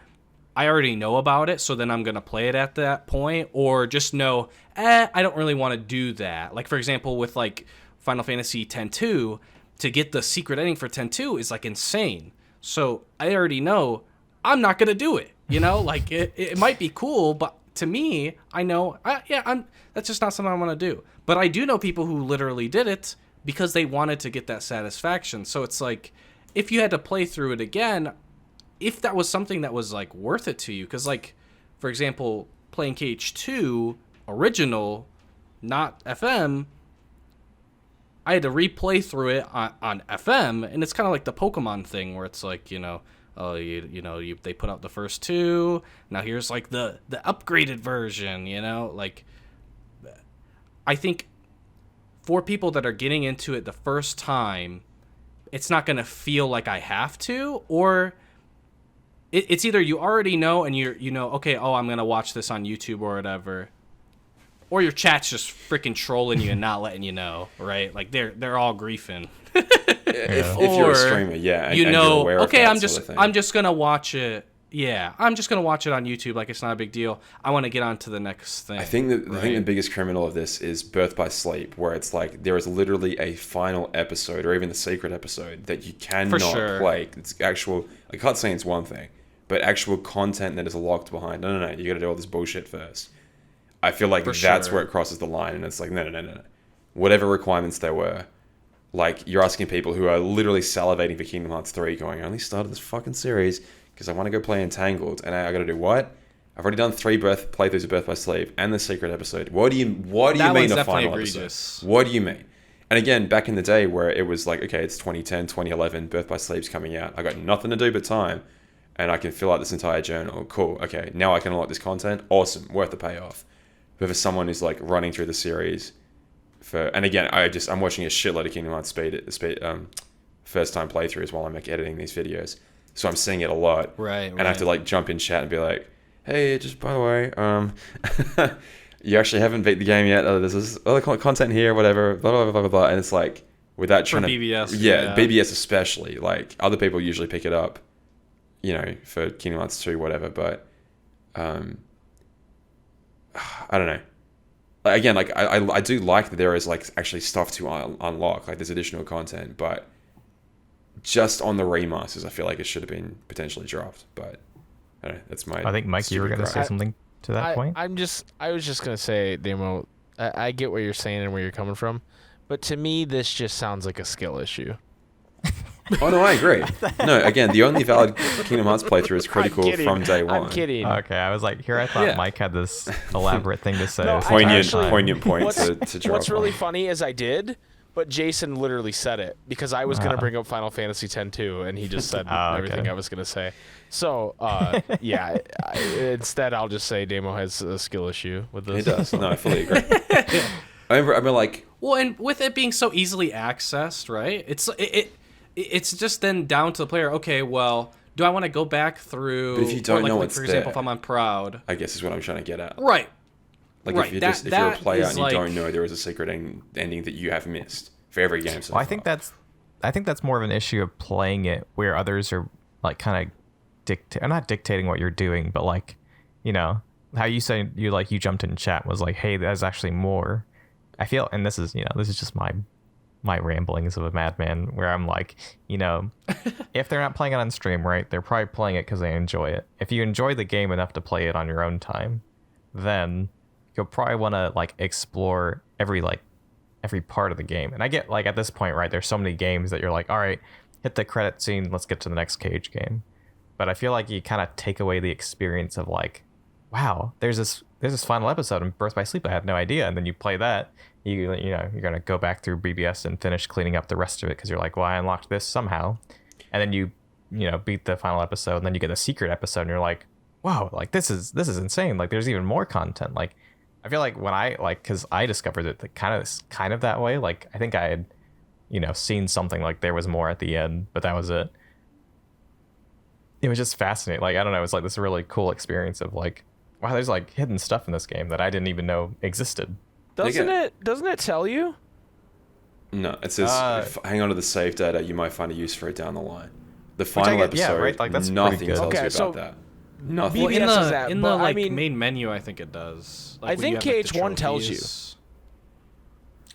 I already know about it, so then I'm going to play it at that point, or just know, I don't really want to do that. Like, for example, with, like, Final Fantasy X-2, to get the secret ending for X-2 is, like, insane. So I already know I'm not going to do it, Like, it might be cool, but to me, I know, that's just not something I want to do. But I do know people who literally did it because they wanted to get that satisfaction. So it's like, if you had to play through it again... if that was something that was like worth it to you, because like, for example, playing KH2 original, not FM, I had to replay through it on FM, and it's kind of like the Pokemon thing where it's like, they put out the first two, now here's like the upgraded version, like, I think for people that are getting into it the first time, it's not going to feel like I have to, or it's either you already know and okay, I'm going to watch this on YouTube or whatever, or your chat's just freaking trolling you and not letting you know, right? Like they're all griefing. If you're a streamer, and you're aware of that I'm just going to watch it. Yeah, I'm just going to watch it on YouTube like it's not a big deal. I want to get on to the next thing. I think the biggest criminal of this is Birth by Sleep, where it's like there is literally a final episode or even the secret episode that you cannot play. It's actual... like, cutscene's one thing. But actual content that is locked behind. No. You got to do all this bullshit first. I feel like that's where it crosses the line, and it's like, no. Whatever requirements there were, like, you're asking people who are literally salivating for Kingdom Hearts 3, going, I only started this fucking series because I want to go play Entangled, and I got to do what? I've already done 3 playthroughs of Birth by Sleep and the secret episode. What do you mean the final episode? What do you mean? And again, back in the day where it was like, okay, it's 2010, 2011, Birth by Sleep's coming out. I got nothing to do but time. And I can fill out this entire journal. Cool. Okay, now I can unlock this content. Awesome. Worth the payoff. But for someone who's like running through the series, and again, I'm watching a shitload of Kingdom Hearts first time playthroughs while I'm like editing these videos, so I'm seeing it a lot. Right. And I have to like jump in chat and be like, hey, just by the way, you actually haven't beat the game yet. There's this other content here, whatever. Blah blah blah blah blah. And it's like without trying for BBS. BBS especially. Like other people usually pick it up. For Kingdom Hearts 2, whatever, but I don't know. Again, like I do like that there is like actually stuff to unlock, like there's additional content, but just on the remasters, I feel like it should have been potentially dropped. But I don't know, that's my. I think Mike, you were going to say something to that point. I was just going to say, Demo, I get what you're saying and where you're coming from, but to me, this just sounds like a skill issue. Oh no, I agree. No, again, the only valid Kingdom Hearts playthrough is critical from day one. I'm kidding. Okay, I was like, here I thought Mike had this elaborate thing to say. No, poignant point to drop. What's really funny is I did, but Jason literally said it because I was gonna bring up Final Fantasy X too, and he just said everything I was gonna say. So yeah, instead I'll just say Damo has a skill issue with this. He does. No, I fully agree. I remember like, well, and with it being so easily accessed, right? It's just then down to the player. Okay, well, do I want to go back through? But if you don't know like, it's for example, there, if I'm on Proud, I guess is what I'm trying to get at. Right. Like if you're a player and you don't know there is a secret ending that you have missed for every game so far. I think that's more of an issue of playing it where others are like kind of not dictating what you're doing, but like, you know, how you say you jumped in chat was like, hey, there's actually more. I feel, and this is just my ramblings of a madman, where I'm like, you know, if they're not playing it on stream, right, they're probably playing it because they enjoy it. If you enjoy the game enough to play it on your own time, then you'll probably want to like explore every part of the game. And I get like at this point, right, there's so many games that you're like, all right, hit the credit scene, let's get to the next Cage game. But I feel like you kind of take away the experience of like, wow, there's this final episode in Birth by Sleep I had no idea, and then you play that, you know, you're gonna go back through BBS and finish cleaning up the rest of it because you're like, well, I unlocked this somehow, and then you know, beat the final episode, and then you get a secret episode, and you're like, wow, like this is insane, like there's even more content. Like I feel like when I because I discovered it kind of that way, like I think I had, you know, seen something like there was more at the end, but that was it. It was just fascinating. Like I don't know, it's like this really cool experience of like, wow, there's like hidden stuff in this game that I didn't even know existed. Doesn't it tell you? No, it says hang on to the save data. You might find a use for it down the line. The final episode, yeah, right? Like, that's nothing pretty good. tells you about that. Nothing. Well, in the I mean, main menu, I think it does. Like, I think KH1 tells you.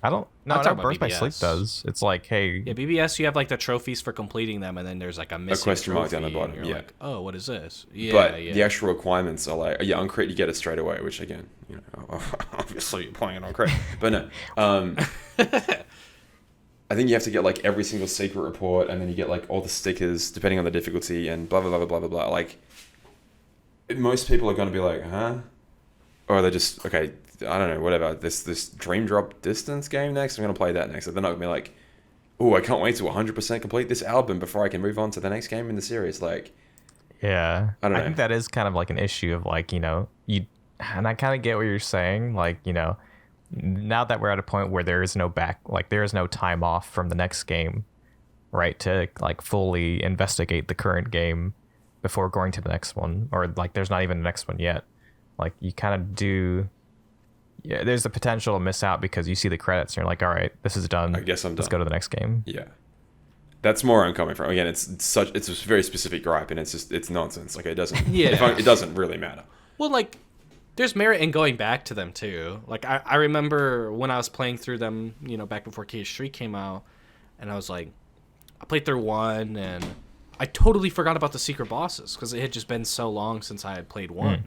I don't. No, Birth by Sleep does. It's like, hey. Yeah, BBS, you have like the trophies for completing them, and then there's like a missing question mark trophy, down the bottom. and you're like, oh, what is this? Yeah, but the actual requirements are like, on crit you get it straight away, which again, you know, obviously you're playing it on crit. But no, I think you have to get like every single secret report, and then you get like all the stickers depending on the difficulty, and blah blah blah blah blah blah. Like, most people are going to be like, huh? Or they're just, okay, I don't know, whatever. This Dream Drop Distance game next, I'm going to play that next. So they're not going to be like, oh, I can't wait to 100% complete this album before I can move on to the next game in the series. Like, yeah, I don't know. I think that is kind of like an issue of like, you know, and I kind of get what you're saying. Like, you know, now that we're at a point where there is no time off from the next game, right, to like fully investigate the current game before going to the next one, or like there's not even the next one yet. Like you kind of do, yeah. There's the potential to miss out because you see the credits and you're like, all right, this is done. I guess I'm done. Let's go to the next game. Yeah, that's more where I'm coming from. Again, it's a very specific gripe, and it's nonsense. Like it doesn't. Yeah. It doesn't really matter. Well, like there's merit in going back to them too. Like I remember when I was playing through them, you know, back before KH3 came out, and I was like, I played through 1 and I totally forgot about the secret bosses because it had just been so long since I had played 1.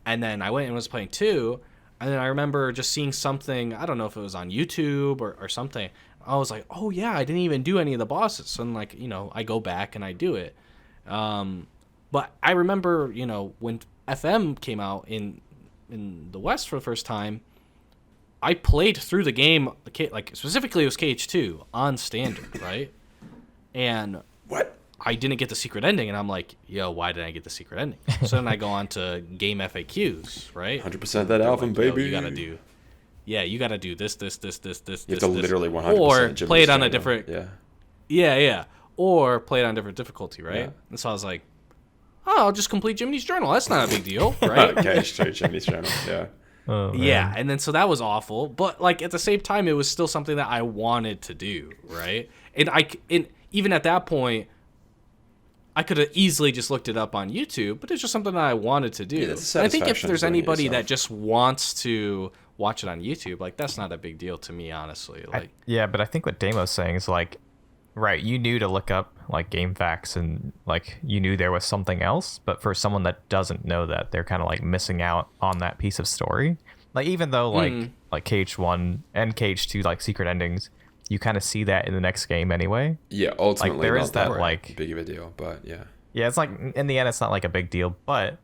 And then I went and was playing 2, and then I remember just seeing something, I don't know if it was on YouTube or something. I was like, oh yeah, I didn't even do any of the bosses. So then, like, you know, I go back and I do it. But I remember, you know, when FM came out in the West for the first time, I played through the game, like specifically it was KH2 on standard, right? And what? I didn't get the secret ending, and I'm like, yo, why didn't I get the secret ending? So then I go on to game FAQs, right? 100% that album, like, baby. You gotta do this. You have to literally 100% or play it on a different. Yeah. Or play it on a different difficulty, right? Yeah. And so I was like, oh, I'll just complete Jiminy's Journal. That's not a big deal, right? Okay, straight Jiminy's Journal, yeah. Oh, yeah, and then so that was awful, but like at the same time, it was still something that I wanted to do, right? And even at that point, I could have easily just looked it up on YouTube, but it's just something that I wanted to do. Yeah, and I think if there's anybody that just wants to watch it on YouTube, like that's not a big deal to me, honestly. Like, but I think what Damo's saying is like, right, you knew to look up like game facts and like you knew there was something else, but for someone that doesn't know that, they're kind of like missing out on that piece of story. Like even though like KH1 and KH2 like secret endings, you kind of see that in the next game anyway. Yeah, ultimately, like, there not is that like big of a deal, but yeah. Yeah, it's like in the end, it's not like a big deal, but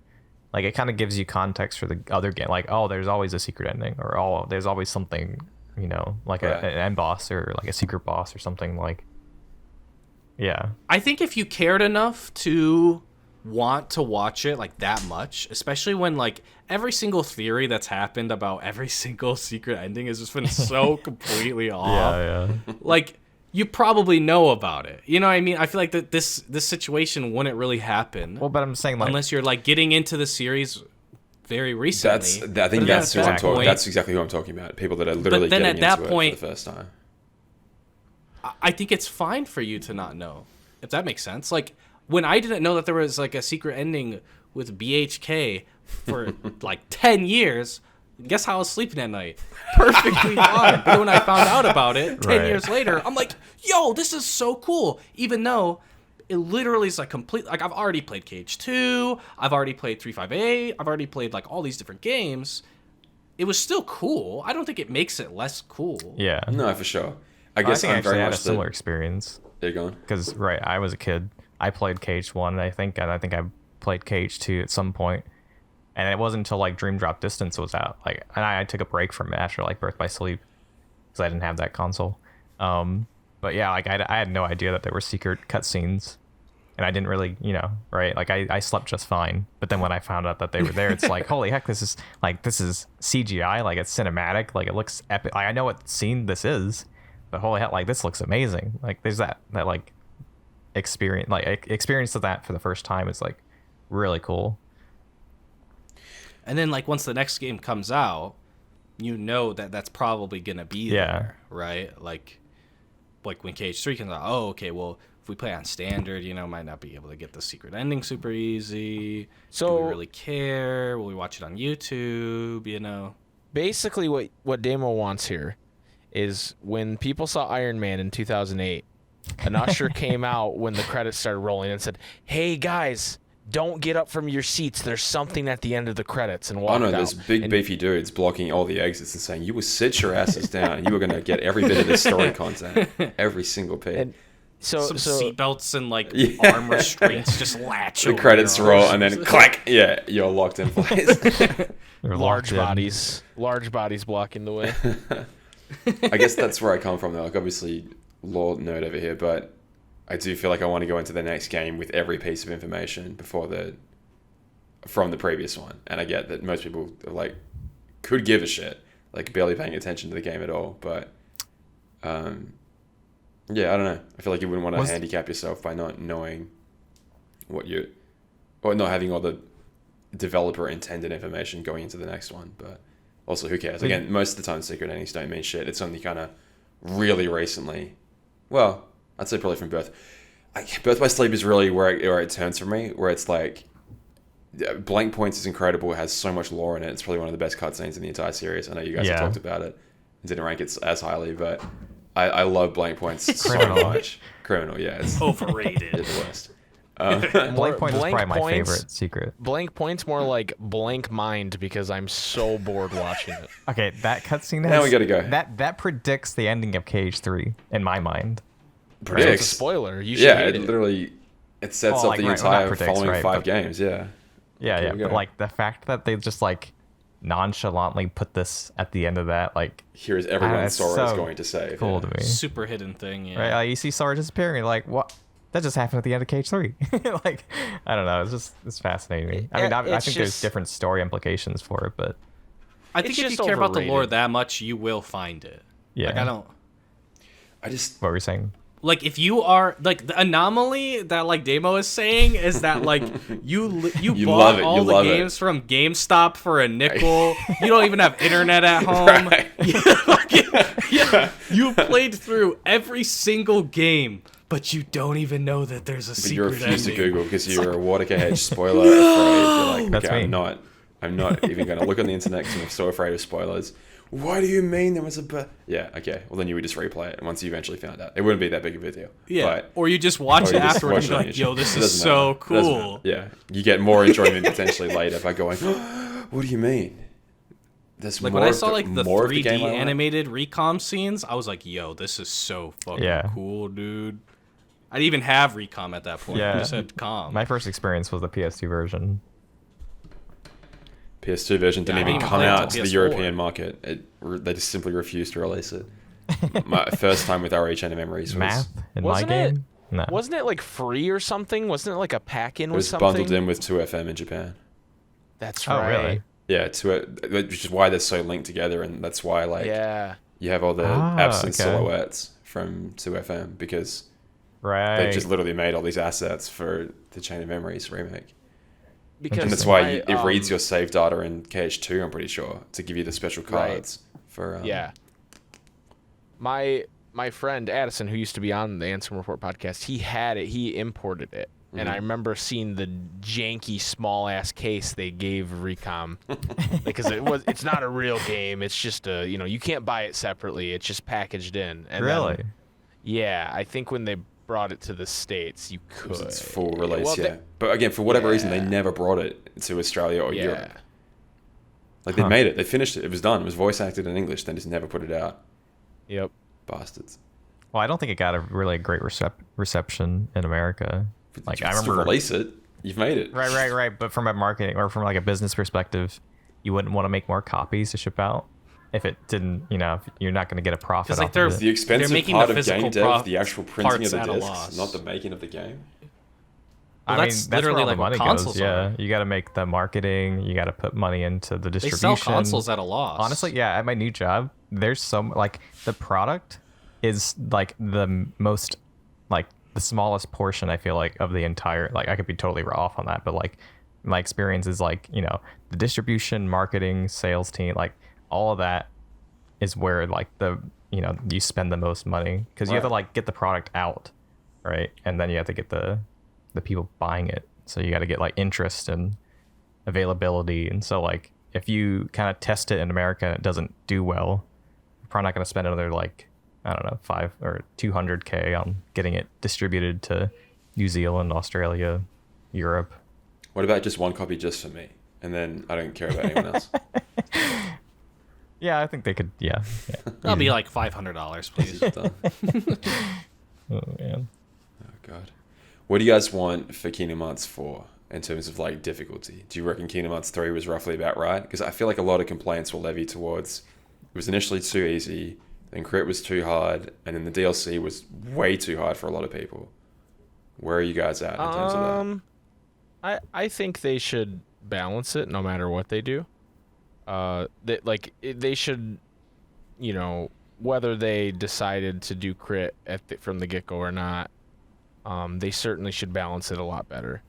like it kind of gives you context for the other game. Like, oh, there's always a secret ending, or oh, there's always something, like an end boss or like a secret boss or something like. Yeah, I think if you cared enough to want to watch it like that much, especially when like every single theory that's happened about every single secret ending has just been so completely off. Yeah. Like, you probably know about it. You know what I mean? I feel like that this situation wouldn't really happen. Well, but I'm saying like unless you're like getting into the series very recently. I think that's who I'm talking. That's exactly who I'm talking about. People that are literally getting into it for the first time. I think it's fine for you to not know, if that makes sense. Like, when I didn't know that there was like a secret ending with BHK for like 10 years, guess how I was sleeping at night? Perfectly fine. But when I found out about it 10 years later, I'm like, yo, this is so cool. Even though it literally is like complete. Like, I've already played Cage 2, I've already played 358, I've already played like all these different games. It was still cool. I don't think it makes it less cool. Yeah. No, for sure. I guess I actually had a similar experience. There you go. Because I was a kid. I played Cage 1, and I think I played Cage 2 at some point. And it wasn't until like Dream Drop Distance was out. Like, and I took a break from it after like Birth by Sleep because I didn't have that console. But yeah, like I had no idea that there were secret cutscenes, and I didn't really, right? Like I slept just fine. But then when I found out that they were there, it's like, holy heck, this is CGI. Like, it's cinematic. Like, it looks epic. Like, I know what scene this is, but holy heck, like, this looks amazing. Like, there's that like experience of that for the first time is like really cool. And then like once the next game comes out, that that's probably gonna be there, right? Like when Cage 3 comes out, oh, okay, well, if we play on standard, might not be able to get the secret ending super easy. So do we really care? Will we watch it on YouTube? Basically what Damo wants here is when people saw Iron Man in 2008, an usher came out when the credits started rolling and said, "Hey guys, don't get up from your seats. There's something at the end of the credits," and walked out. There's big beefy dudes blocking all the exits and saying, "You will sit your asses down. You were going to get every bit of this story content, every single bit." And so seatbelts and like arm restraints just latch. The credits roll and then clack. Yeah, you're locked in place. Large bodies blocking the way. I guess that's where I come from though. Like, obviously, lore nerd over here, but I do feel like I want to go into the next game with every piece of information from the previous one. And I get that most people like could give a shit, like barely paying attention to the game at all. But yeah, I don't know. I feel like you wouldn't want to handicap yourself by not knowing or not having all the developer intended information going into the next one. But also, who cares? Again, most of the time, secret endings don't mean shit. It's only kind of really recently. Well, I'd say probably from Birth. Birth by Sleep is really where it turns for me, where it's like Blank Points is incredible. It has so much lore in it. It's probably one of the best cutscenes in the entire series. I know you guys have talked about it. Didn't rank it as highly, but I love Blank Points so much. Criminal, yeah. It's overrated. It's the worst. Blank Point is probably my favorite secret. Blank Point's more like Blank Mind because I'm so bored watching it. Okay, that cutscene now we gotta go. That predicts the ending of Cage 3 in my mind. Predicts. So it's a spoiler. You should hate it. Literally, it sets up the entire following 5 games. Yeah. Yeah. But like the fact that they just like nonchalantly put this at the end of that, like, here's everyone Sora's going to save. Cool to me. Super hidden thing. Yeah. Right. Like, you see Sora disappearing, you're like, what? That just happened at the end of Cage 3. Like, I don't know. It's fascinating. I mean, I think there's different story implications for it, but I think if you care about the lore that much, you will find it. Yeah. Like, what were you saying? Like, if you are like the anomaly that like Damo is saying is that like you bought all the games from GameStop for a nickel. You don't even have internet at home. Right. You played through every single game, but you don't even know that there's a secret you refuse ending. to Google because you're a Watercage spoiler afraid. You're like, That's okay, me. I'm not even going to look on the internet because I'm so afraid of spoilers. What do you mean there was a... Yeah, okay. Well, then you would just replay it once you eventually found out. It wouldn't be that big of a deal. Yeah, but, or you just watch it afterwards and be like, yo, this is so cool. Yeah, you get more enjoyment potentially later by going, what do you mean? there's like more when I saw like the more 3D the animated recom scenes, I was like, yo, this is so fucking cool, dude. I didn't even have recom at that point. I just had com. My first experience was the PS2 version. PS2 version didn't even come out to the European market. They just simply refused to release it. My first time with RH Chain of Memories was... Math in my game? No. Wasn't it like free or something? Wasn't it like a pack-in with something? It was bundled in with 2FM in Japan. That's right. Really? Yeah, which is why they're so linked together, and that's why you have all the absent silhouettes from 2FM, because they just literally made all these assets for the Chain of Memories remake. And that's why it reads your save data in KH2, I'm pretty sure, to give you the special cards for... My friend Addison, who used to be on the Ansem Report podcast, he had it. He imported it. Mm-hmm. And I remember seeing the janky small-ass case they gave Recom. Because it's not a real game. It's just you can't buy it separately. It's just packaged in. And really? Then, I think when they brought it to the States, you could. It's full release, but again, for whatever reason, they never brought it to Australia or Europe. Like, they made it. They finished it. It was done. It was voice acted in English. They just never put it out. Yep. Bastards. Well, I don't think it got a really great reception in America. Like, I remember... release it. You've made it. Right. But from a marketing or from like a business perspective, you wouldn't want to make more copies to ship out if it didn't, if you're not going to get a profit off of it. The expensive part of game dev, the actual printing of the discs, not the making of the game. Well, that's literally where all the money goes. Yeah, you got to make the marketing. You got to put money into the distribution. They sell consoles at a loss. Honestly, at my new job, there's the product is like the most, like the smallest portion, I feel like, of the entire, like I could be totally off on that, but like my experience is like, the distribution, marketing, sales team, like all of that is where like you spend the most money, because you have to like get the product out, right? And then you have to get the people buying it. So you got to get like interest and availability. And so like if you kind of test it in America and it doesn't do well, you're probably not going to spend another like, I don't know, 5 or 200K on getting it distributed to New Zealand, Australia, Europe. What about just one copy just for me? And then I don't care about anyone else. Yeah, I think they could. Yeah. That'll be like $500, please. Oh man. Oh god. What do you guys want for Kingdom Hearts 4 in terms of like difficulty? Do you reckon Kingdom Hearts 3 was roughly about right? Because I feel like a lot of complaints were levied towards it was initially too easy, then Crit was too hard, and then the DLC was way too hard for a lot of people. Where are you guys at in terms of that? I think they should balance it no matter what they do. They should, whether they decided to do Crit from the get-go or not, they certainly should balance it a lot better.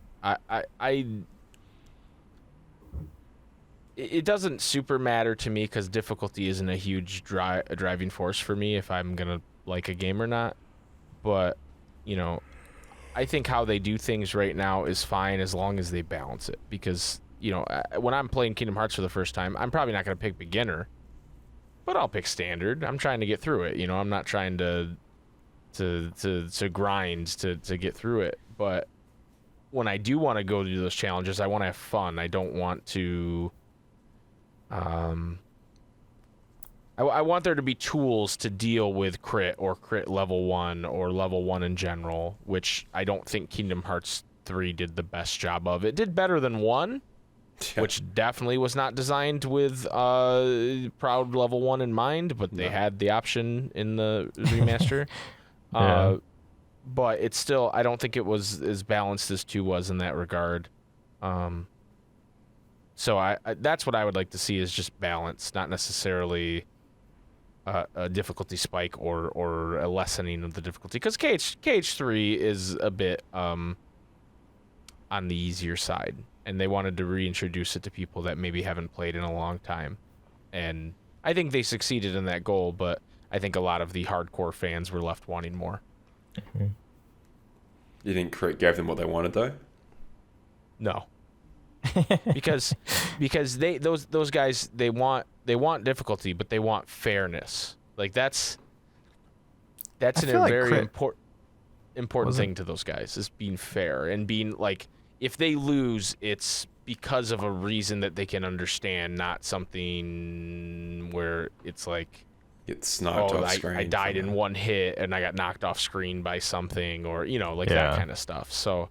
It doesn't super matter to me because difficulty isn't a huge driving force for me if I'm gonna like a game or not. But I think how they do things right now is fine as long as they balance it. Because when I'm playing Kingdom Hearts for the first time, I'm probably not gonna pick beginner, but I'll pick standard. I'm trying to get through it. I'm not trying to grind to get through it. But when I do want to go do those challenges, I want to have fun. I don't want to I want there to be tools to deal with Crit or Crit level 1 or level 1 in general, which I don't think Kingdom Hearts 3 did the best job of. It did better than 1, which definitely was not designed with proud level 1 in mind, but they had the option in the remaster. But it's still, I don't think it was as balanced as 2 was in that regard. So I that's what I would like to see, is just balance, not necessarily a difficulty spike or a lessening of the difficulty. Because KH3 is a bit on the easier side, and they wanted to reintroduce it to people that maybe haven't played in a long time. And I think they succeeded in that goal, but I think a lot of the hardcore fans were left wanting more. Mm-hmm. You think Crit gave them what they wanted, though? No. because those guys, they want difficulty, but they want fairness. Like that's a very important thing to those guys, is being fair and being like, if they lose, it's because of a reason that they can understand, not something where it's like, it's knocked off screen. I died in one hit and I got knocked off screen by something, or that kind of stuff. So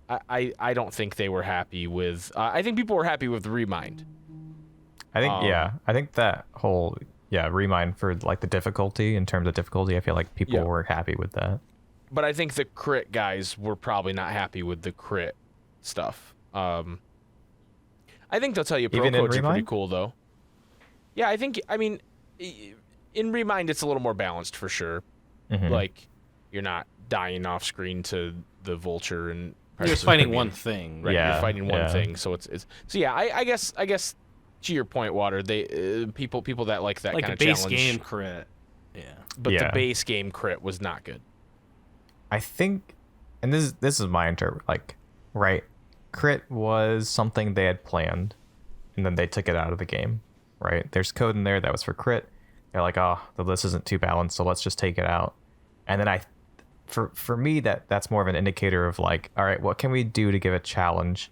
I don't think they were happy with. I think people were happy with Remind. I think I think that whole Remind for like the difficulty, in terms of difficulty, I feel like people were happy with that. But I think the crit guys were probably not happy with the crit stuff. I think they'll tell you pro codes are pretty cool, though. Yeah, I mean, in Remind, it's a little more balanced for sure. Mm-hmm. Like, you're not dying off screen to the vulture and you're just fighting one thing, right? Yeah, you're fighting one thing, so it's so yeah. I guess to your point, Water, they people that like that kind of challenge, like a base game crit, but the base game crit was not good. I think, and this is my right. Crit was something they had planned, and then they took it out of the game, right? There's code in there that was for crit. They're like, oh, this isn't too balanced, so let's just take it out. And then for me, that's more of an indicator of like, all right, what can we do to give a challenge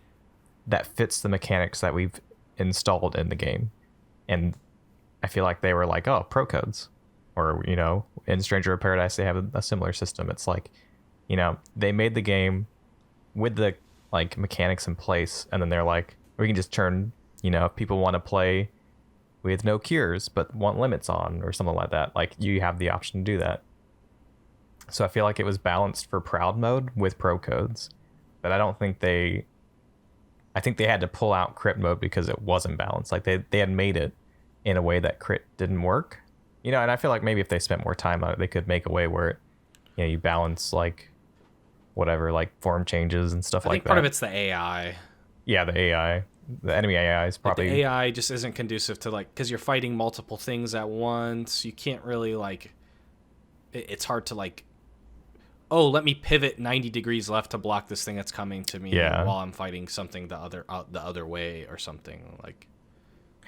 that fits the mechanics that we've installed in the game? And I feel like they were like, oh, pro codes, or in Stranger of Paradise they have a similar system. It's like, they made the game with the like mechanics in place, and then they're like, we can just turn, if people want to play with no cures but want limits on or something like that, like you have the option to do that. So I feel like it was balanced for proud mode with pro codes, but I think they had to pull out crit mode because it wasn't balanced. Like they had made it in a way that crit didn't work, and I feel like maybe if they spent more time on it, they could make a way where you balance like whatever, like form changes and stuff like that. I think part of it's the AI. Yeah, the AI. The enemy AI is probably... Like the AI just isn't conducive to, like... Because you're fighting multiple things at once. You can't really, like... It's hard to, like... Oh, let me pivot 90 degrees left to block this thing that's coming to me while I'm fighting something the other way or something. Like...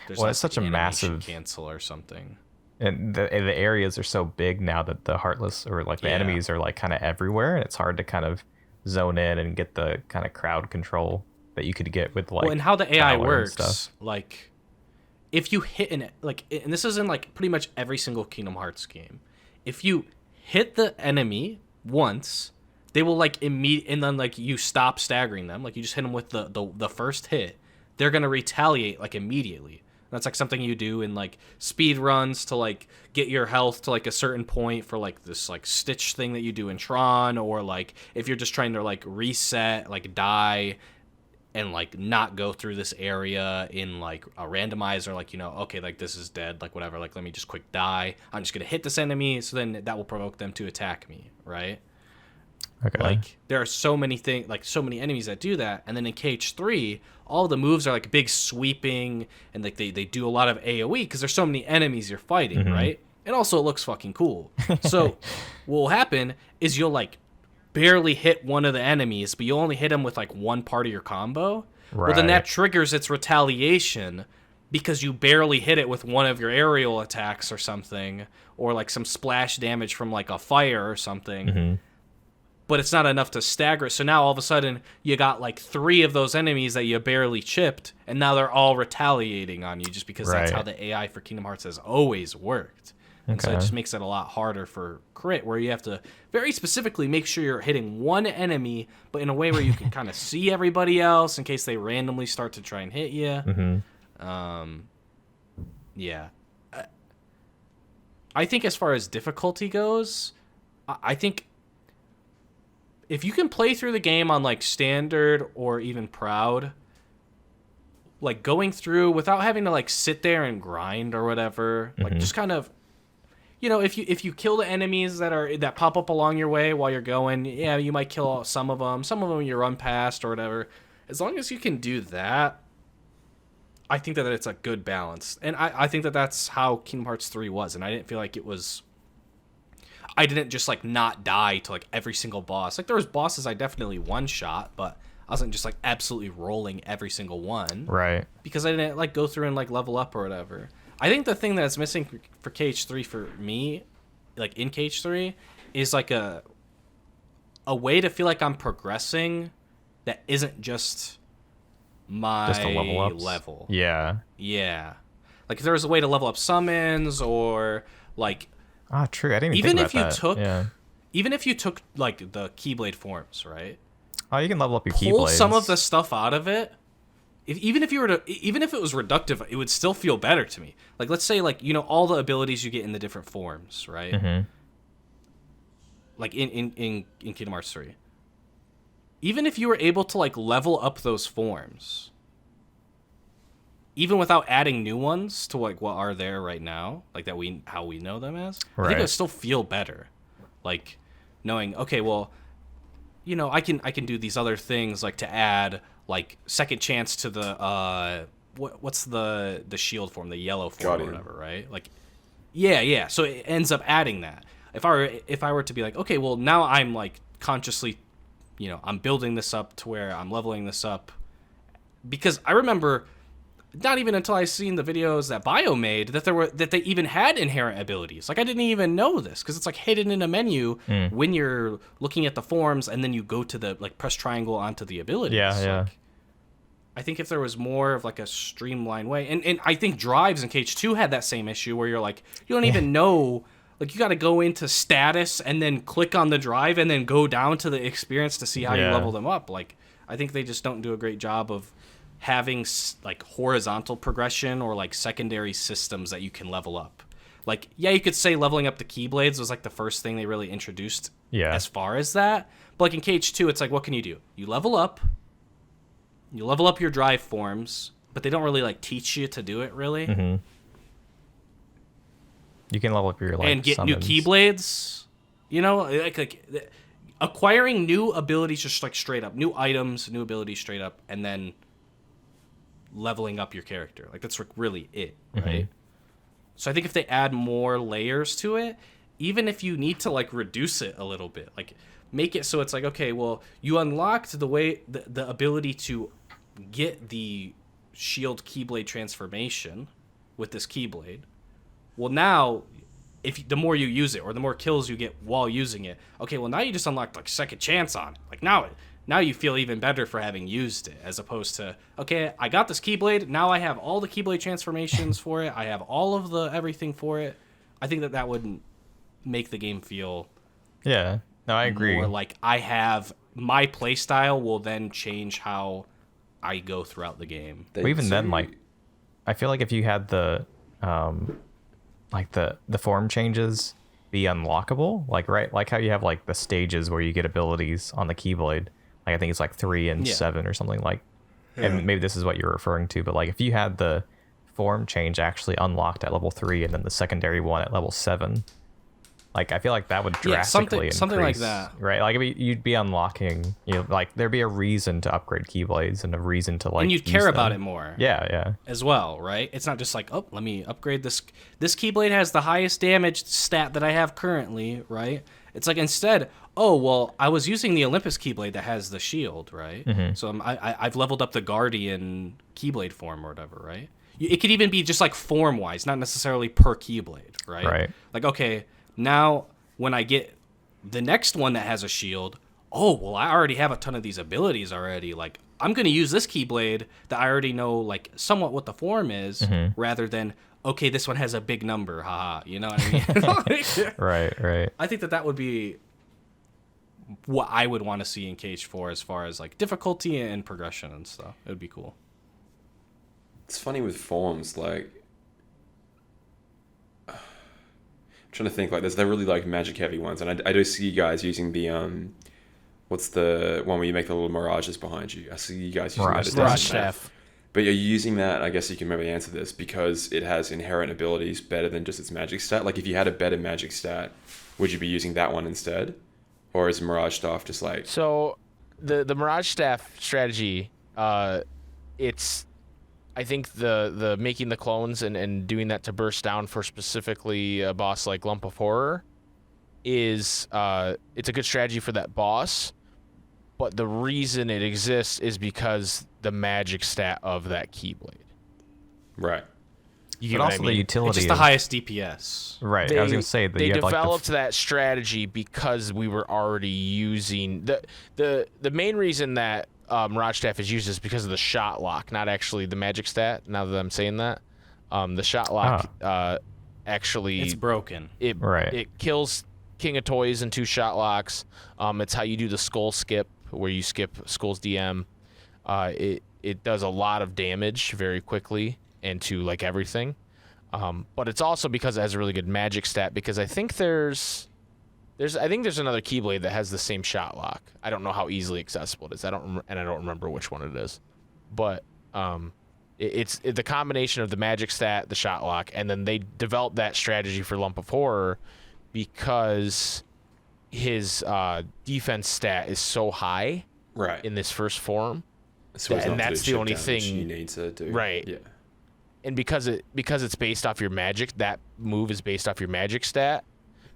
There's it's such a massive... cancel or something. And the areas are so big now that the Heartless, or like the enemies, are like kind of everywhere, and it's hard to kind of zone in and get the kind of crowd control that you could get with like. Well, and how the AI works, like, if you hit and this is in like pretty much every single Kingdom Hearts game, if you hit the enemy once, they will like and then like you stop staggering them, like you just hit them with the first hit, they're gonna retaliate like immediately. That's like something you do in like speed runs to like get your health to like a certain point for like this like Stitch thing that you do in Tron, or like if you're just trying to like reset, like die and like not go through this area in like a randomizer, like okay, like this is dead, like whatever, like let me just quick die, I'm just gonna hit this enemy, so then that will provoke them to attack me, right? Okay. Like there are so many things, like so many enemies that do that, and then in KH3 all the moves are like big sweeping, and like they do a lot of AoE because there's so many enemies you're fighting, right? And also it looks fucking cool. So what will happen is you'll like barely hit one of the enemies, but you'll only hit them with like one part of your combo. Right. Well, then that triggers its retaliation because you barely hit it with one of your aerial attacks or something, or like some splash damage from like a fire or something. But it's not enough to stagger. So now all of a sudden you got like 3 of those enemies that you barely chipped, and now they're all retaliating on you just because that's how the AI for Kingdom Hearts has always worked. And so it just makes it a lot harder for crit, where you have to very specifically make sure you're hitting one enemy, but in a way where you can kind of see everybody else in case they randomly start to try and hit you. Yeah. I think as far as difficulty goes, I think if you can play through the game on like standard or even proud, like going through without having to like sit there and grind or whatever, like just kind of, if you kill the enemies that pop up along your way while you're going, you might kill some of them you run past or whatever. As long as you can do that, I think that it's a good balance. And I think that that's how Kingdom Hearts 3 was, and I didn't feel like it was... I didn't just like not die to like every single boss. Like there was bosses I definitely one-shot, but I wasn't just like absolutely rolling every single one. Right. Because I didn't like go through and like level up or whatever. I think the thing that's missing for KH3 for me, like in KH3, is like a way to feel like I'm progressing that isn't just my just the level. Yeah. Yeah. Like if there was a way to level up summons or like true. I didn't even think about that. Even if you took like the Keyblade forms, right? Oh, you can level up your Keyblades. Pull some of the stuff out of it. Even if it was reductive, it would still feel better to me. Like let's say like, you know, all the abilities you get in the different forms, right? Mm-hmm. Like in Kingdom Hearts 3. Even if you were able to like level up those forms, even without adding new ones to like what are there right now, like how we know them as, I think it would still feel better. Like knowing, okay, well, you know, I can do these other things like to add like second chance to the what's the shield form, the yellow form or whatever, right? Like yeah. So it ends up adding that. If I were to be like, okay, well now I'm like consciously, you know, I'm building this up to where I'm leveling this up, because I remember not even until I seen the videos that Bio made that they even had inherent abilities. Like I didn't even know this because it's like hidden in a menu when you're looking at the forms, and then you go to the like press triangle onto the abilities. Yeah. Like, I think if there was more of like a streamlined way, and I think Drives in KH2 had that same issue where you're like, you don't even know, like you got to go into status and then click on the drive and then go down to the experience to see how you level them up. Like I think they just don't do a great job of having like horizontal progression or like secondary systems that you can level up. Like, yeah, you could say leveling up the Keyblades was like the first thing they really introduced as far as that. But like in KH2, it's like, what can you do? You level up your drive forms, but they don't really like teach you to do it really. Mm-hmm. You can level up your like and get summons. new Keyblades. You know, like acquiring new abilities just like straight up, new items, new abilities straight up, and then leveling up your character. Like that's really it, right? Mm-hmm. So I think if they add more layers to it, even if you need to like reduce it a little bit, like make it so it's like, okay, well, you unlocked the ability to get the shield Keyblade transformation with this Keyblade. Well, now the more you use it or the more kills you get while using it, okay, well now you just unlocked like second chance on it. Like now you feel even better for having used it, as opposed to, okay, I got this Keyblade, now I have all the Keyblade transformations for it, I have all of the everything for it. I think that would make the game feel no, I agree. More like I have my playstyle will then change how I go throughout the game. But even then, like, I feel like if you had the like the form changes be unlockable, like how you have like the stages where you get abilities on the Keyblade. Like I think it's like 3 and 7 or something like, and maybe this is what you're referring to, but like if you had the form change actually unlocked at level 3 and then the secondary one at level 7, like I feel like that would drastically something increase, like that, right? Like you'd be unlocking, you know, like there'd be a reason to upgrade Keyblades and a reason to like, and you'd care about it more, as well, right? It's not just like, oh, let me upgrade this Keyblade has the highest damage stat that I have currently, right? It's like instead, oh, well, I was using the Olympus Keyblade that has the shield, right? Mm-hmm. So I've leveled up the Guardian Keyblade form or whatever, right? It could even be just like form-wise, not necessarily per Keyblade, right? Right. Like, okay, now when I get the next one that has a shield, oh, well, I already have a ton of these abilities already. Like, I'm going to use this Keyblade that I already know, like, somewhat what the form is, rather than, okay, this one has a big number, haha, you know what I mean? Right. I think that would be what I would want to see in KH4 as far as like difficulty and progression and stuff. It would be cool. It's funny with forms, like I'm trying to think, like they're really like magic heavy ones, and I do see you guys using the what's the one where you make the little mirages behind you? I see you guys using that as Mirage Staff. But you're using that, I guess you can maybe answer this, because it has inherent abilities better than just its magic stat. Like if you had a better magic stat, would you be using that one instead? Or is Mirage Staff just like... So, the Mirage Staff strategy, it's... I think the making the clones and doing that to burst down for specifically a boss like Lump of Horror is... it's a good strategy for that boss, but the reason it exists is because the magic stat of that Keyblade. Right. But also the utility. It's just the highest DPS. Right. I was going to say that they you developed like that strategy because we were already using the main reason that Mirage Staff is used is because of the shot lock, not actually the magic stat. Now that I'm saying that, the shot lock actually it's broken. It kills King of Toys in 2 shot locks. It's how you do the skull skip, where you skip Skull's DM. It does a lot of damage very quickly and to like everything. But it's also because it has a really good magic stat, because I think there's another Keyblade that has the same shot lock. I don't know how easily accessible it is. I don't remember which one it is. But it's the combination of the magic stat, the shot lock, and then they developed that strategy for Lump of Horror because his defense stat is so high in this first form. So and that's the only thing you need to do. Right. Yeah. And because it's based off your magic, that move is based off your magic stat.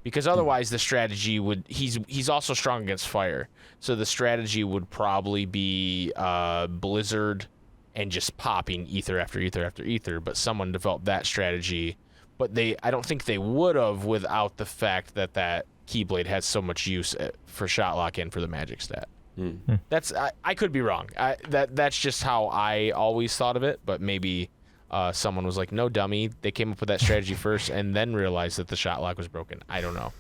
Because otherwise the strategy would he's also strong against fire. So the strategy would probably be Blizzard and just popping ether after ether after ether, but someone developed that strategy. But I don't think they would have without the fact that Keyblade has so much use for shot lock and for the magic stat. That's I could be wrong. That's just how I always thought of it, but maybe someone was like, no, dummy. They came up with that strategy first and then realized that the shot lock was broken. I don't know.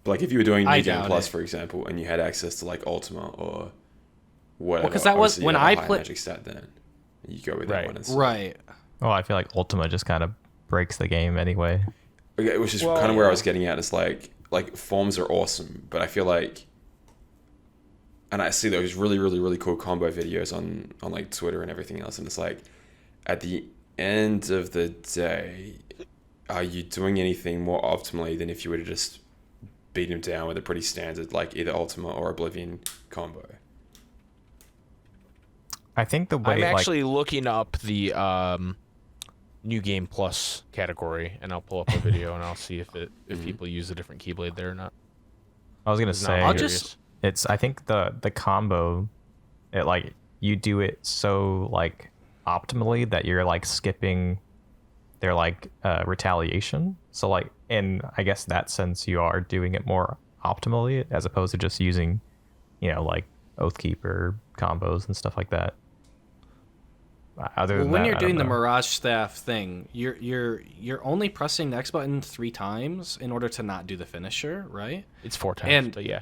But like if you were doing New Game Plus, for example, and you had access to like Ultima or whatever. Because that was when I played magic stat then. You go with that one instead. Right. Oh, I feel like Ultima just kind of breaks the game anyway. Okay, which is kind of where I was getting at. It's like forms are awesome, but I feel like, and I see those really, really, really cool combo videos on like Twitter and everything else, and it's like, at the end of the day, are you doing anything more optimally than if you were to just beat him down with a pretty standard like either Ultima or Oblivion combo? I think the way I'm actually looking up the New Game Plus category, and I'll pull up a video and I'll see if people use a different Keyblade there or not. I was gonna say I think the combo, it like you do it so like optimally that you're like skipping their like retaliation. So like in I guess that sense you are doing it more optimally as opposed to just using, like Oathkeeper combos and stuff like that. When you're doing the Mirage Staff thing, you're only pressing the X button 3 times in order to not do the finisher, right? It's 4 times, but yeah.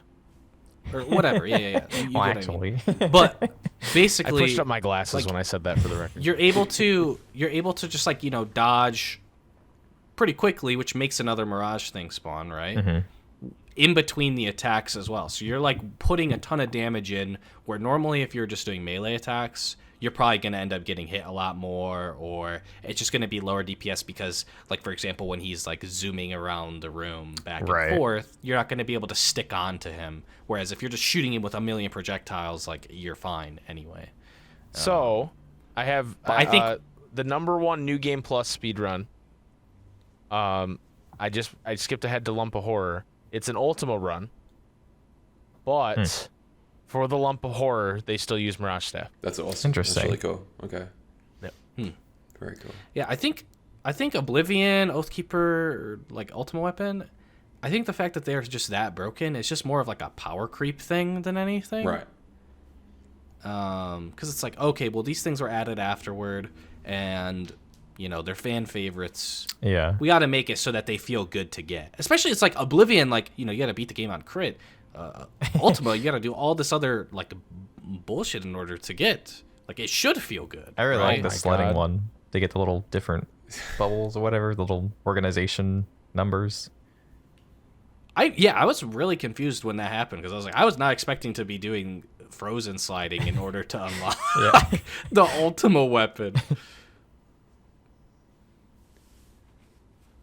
Or whatever, yeah. Well, actually. I mean. But basically, I pushed up my glasses when I said that for the record. You're able to just like, dodge pretty quickly, which makes another Mirage thing spawn, right? Mm-hmm. In between the attacks as well. So you're like putting a ton of damage in where normally if you're just doing melee attacks, you're probably going to end up getting hit a lot more, or it's just going to be lower DPS because, like, for example, when he's, like, zooming around the room back and forth, you're not going to be able to stick on to him. Whereas if you're just shooting him with a million projectiles, like, you're fine anyway. So, I have I think the #1 New Game Plus speedrun. I skipped ahead to Lump of Horror. It's an Ultima run, but... For the Lump of Horror, they still use Mirage Staff. That's awesome. Interesting. That's really cool. Okay. Yep. Very cool. Yeah, I think Oblivion, Oathkeeper, or like Ultima Weapon, I think the fact that they're just that broken is just more of like a power creep thing than anything. Right. Because it's like, okay, well, these things were added afterward, and they're fan favorites. Yeah. We got to make it so that they feel good to get. Especially, it's like Oblivion, like you got to beat the game on crit. Ultima, you got to do all this other like bullshit in order to get. Like, it should feel good. I really like the sledding one. They get the little different bubbles or whatever, the little organization numbers. I was really confused when that happened because I was not expecting to be doing frozen sliding in order to unlock the Ultima weapon.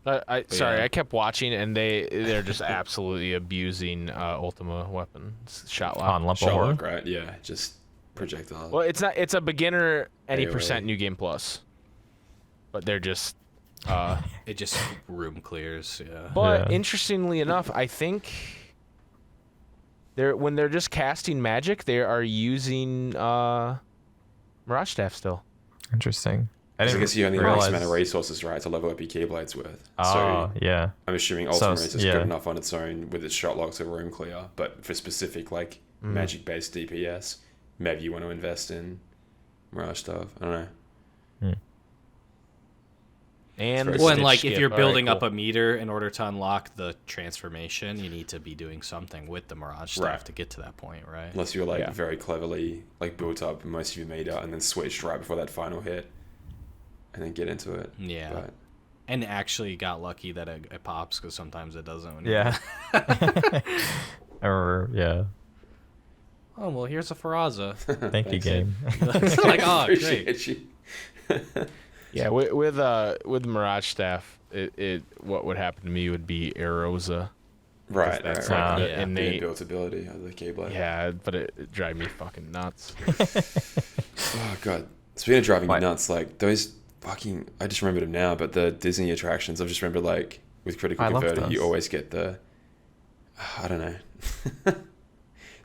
I kept watching, and they're just absolutely abusing Ultima weapon shot lock. On Lump of Horror, right? Yeah, just projectile. Well, it's not. It's a beginner any percent New Game Plus, but they're just. It just room clears. Yeah. But interestingly enough, I think when they're just casting magic, they are using Mirage Staff still. Interesting. I guess you only have X amount of resources, right, to level up your Keyblades with. So yeah. I'm assuming Ultima is just good enough on its own with its shot locks or room clear, but for specific like magic-based DPS, maybe you want to invest in Mirage stuff. I don't know. And like if you're building up a meter in order to unlock the transformation, you need to be doing something with the Mirage stuff to get to that point, right? Unless you're like very cleverly like built up most of your meter and then switched right before that final hit, and then get into it. Yeah. But... And actually got lucky that it pops, because sometimes it doesn't. I remember. Yeah. Oh well, here's a Faraza. Thank you, game. Like, oh, great. You. Yeah, with Mirage staff, it what would happen to me would be Erosa. Right. That's like the innate build-ability of the Keyblade. Yeah, but it drive me fucking nuts. Oh god. Speaking of driving me nuts, like those fucking, I just remembered them now, but the Disney attractions, I've just remembered like with Critical Converter, you always get the, I don't know.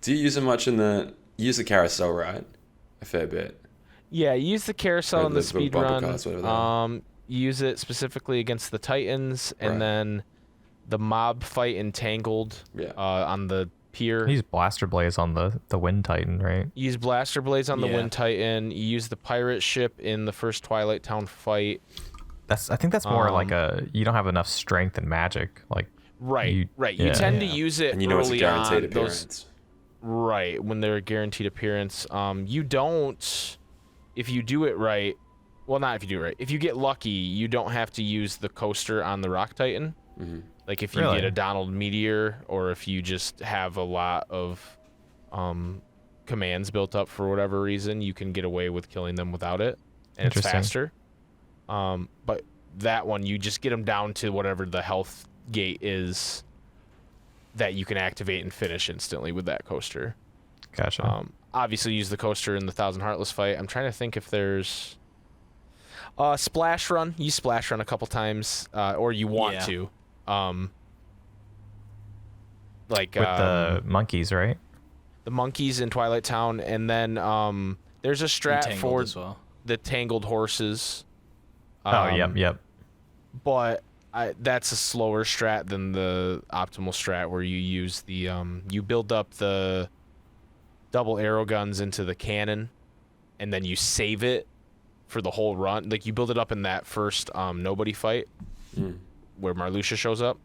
Do you use them much you use the carousel, right? A fair bit. Yeah, you use the carousel in the speed run. You use it specifically against the Titans, and then the mob fight in Tangled on the pier. You use Blaster Blaze on the Wind Titan, right? You use Blaster Blaze on the Wind Titan. You use the pirate ship in the first Twilight Town fight. I think that's more like you don't have enough strength and magic. Like you tend to use it, and you know early it's a guaranteed on. appearance. Right, when they're a guaranteed appearance. You don't, if you do it right, well, not if you do it right. If you get lucky, you don't have to use the coaster on the Rock Titan. Mm-hmm. Like if you get a Donald Meteor, or if you just have a lot of commands built up for whatever reason, you can get away with killing them without it, and it's faster. But that one, you just get them down to whatever the health gate is that you can activate and finish instantly with that coaster. Gotcha. Obviously, use the coaster in the Thousand Heartless fight. I'm trying to think if there's Splash Run. You Splash Run a couple times, or you want to. Like with the monkeys, right? The monkeys in Twilight Town, and then there's a strat for the Tangled horses. Yep. But that's a slower strat than the optimal strat, where you use the you build up the double arrow guns into the cannon, and then you save it for the whole run. Like you build it up in that first nobody fight where Marluxia shows up,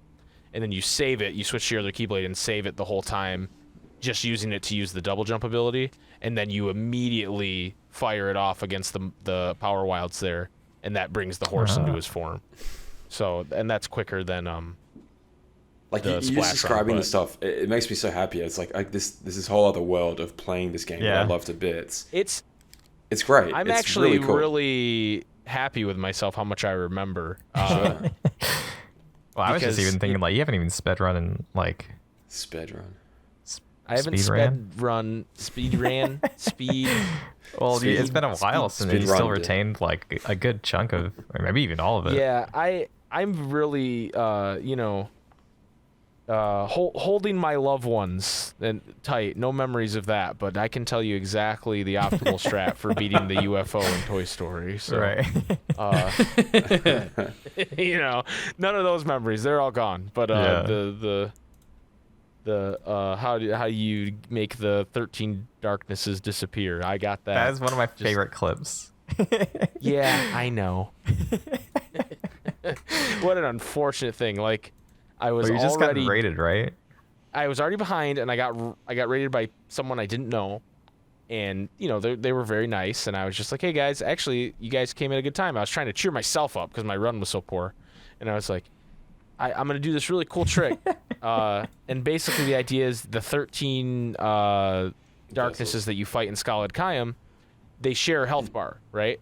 and then you save it. You switch to your other Keyblade and save it the whole time, just using it to use the double jump ability, and then you immediately fire it off against the Power Wilds there, and that brings the horse into his form. So, and that's quicker than like you just describing the stuff. It makes me so happy. It's like this whole other world of playing this game that I love to bits. It's great. I'm it's actually really cool. really happy with myself how much I remember. Well, I was just even thinking like you haven't even sped run in like sped run. I haven't speed ran. Well, it's been a while since you still retained like a good chunk of, or maybe even all of it. Yeah, I'm really holding my loved ones and tight. No memories of that, but I can tell you exactly the optimal strat for beating the UFO in Toy Story. So, right. None of those memories. They're all gone. But how you make the 13 darknesses disappear. I got that. That is one of my favorite clips. Yeah, I know. What an unfortunate thing. Like I was you just got raided, right? I was already behind, and I got raided by someone I didn't know, and they were very nice, and I was just like, hey guys, actually you guys came at a good time. I was trying to cheer myself up because my run was so poor, and I was like, I'm gonna do this really cool trick. And basically the idea is the 13 darknesses that you fight in Scaled Kayam, they share a health bar, right?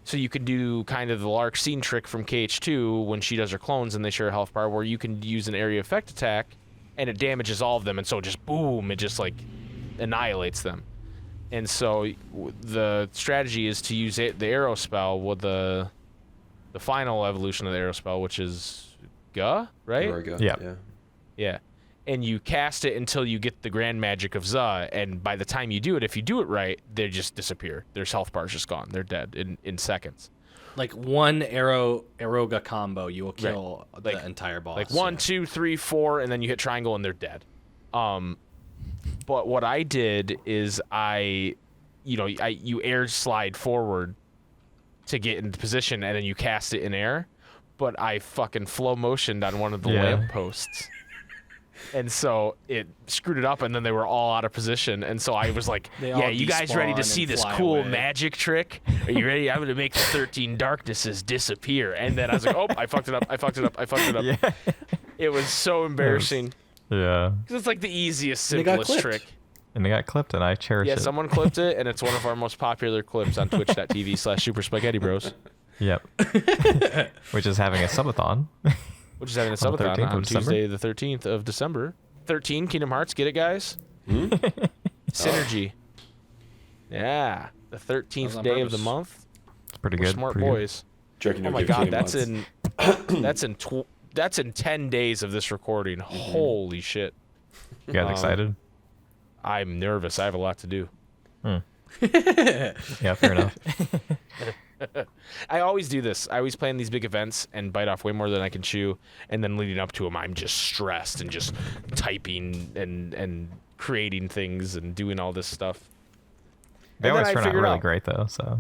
So you could do kind of the Lark Scene trick from KH2 when she does her clones and they share a health bar, where you can use an area effect attack and it damages all of them, and so just boom, it just like annihilates them. And so the strategy is to use the arrow spell with the final evolution of the arrow spell, which is Ga, right? Yeah. And you cast it until you get the grand magic of Za, and by the time you do it, if you do it right, they just disappear. Their health bar's just gone. They're dead in seconds. Like one Aeroga combo, you will kill the entire boss. Like 1, 2, 3, 4, and then you hit triangle and they're dead. But what I did is I you air slide forward to get into position, and then you cast it in air. But I fucking flow motioned on one of the lamp posts. And so it screwed it up, and then they were all out of position. And so I was like, yeah, you guys ready to see this cool magic trick? Are you ready? I'm going to make the 13 darknesses disappear. And then I was like, oh, I fucked it up. Yeah. It was so embarrassing. Yeah. Because it's like the easiest, simplest trick. And they got clipped, and I cherish it. Yeah, someone clipped it, and it's one of our most popular clips on twitch.tv/Super Spaghetti Bros. Yep. Which is having a subathon. Which is having a subathon on Tuesday, the 13th of December. 13, Kingdom Hearts. Get it, guys? Synergy. Yeah. The 13th day of the month. It's pretty good. Smart boys. Oh my God, that's in 10 days of this recording. Holy shit. You guys excited? I'm nervous. I have a lot to do. Yeah, fair enough. I always do this. I always plan these big events and bite off way more than I can chew, and then leading up to them, I'm just stressed and just typing and creating things and doing all this stuff. They always turn out really great, though. So,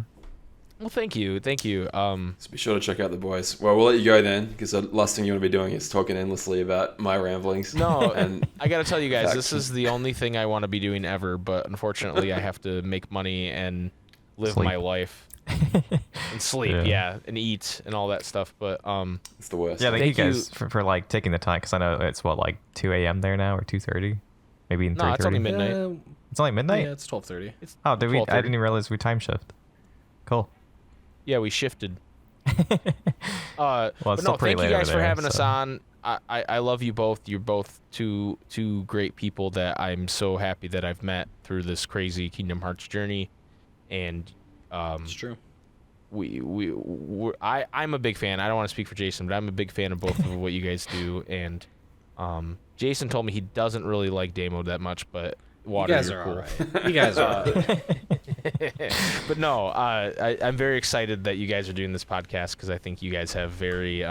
well, thank you. So be sure to check out the boys. Well, we'll let you go then, because the last thing you want to be doing is talking endlessly about my ramblings. No, and I got to tell you guys, this is the only thing I want to be doing ever. But unfortunately, I have to make money and live my life. And sleep, and eat and all that stuff, but it's the worst. Yeah, thank you guys for like taking the time, because I know it's like 2 a.m. there now, or 2:30, maybe even 3:30. No, it's only midnight. It's only midnight. Yeah, it's 12:30. Oh, did we? I didn't even realize we time shift. Cool. Yeah, we shifted. Well, but no, thank you guys for having us on. I love you both. You're both two great people that I'm so happy that I've met through this crazy Kingdom Hearts journey, and it's true. I'm a big fan. I don't want to speak for Jason, but I'm a big fan of both of what you guys do. And Jason told me he doesn't really like Damo that much, but Water, you guys you're are cool. all right. You guys are all right. But no, I'm very excited that you guys are doing this podcast, because I think you guys have very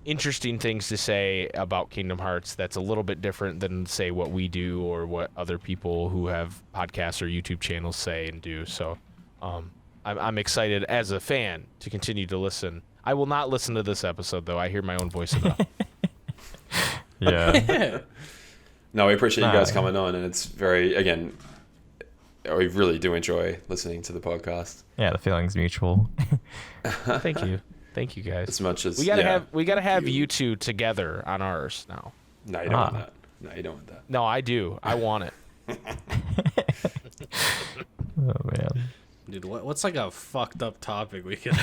interesting things to say about Kingdom Hearts that's a little bit different than, say, what we do or what other people who have podcasts or YouTube channels say and do. So I'm excited as a fan to continue to listen. I will not listen to this episode, though. I hear my own voice enough. Yeah. No, we appreciate you guys coming on, and it's very, again, we really do enjoy listening to the podcast. Yeah, the feeling's mutual. Thank you. Thank you, guys. As much as we gotta have you two together on ours now. No, you don't want that. No, you don't want that. No, I do. I want it. Oh man, dude, what's like a fucked up topic we could?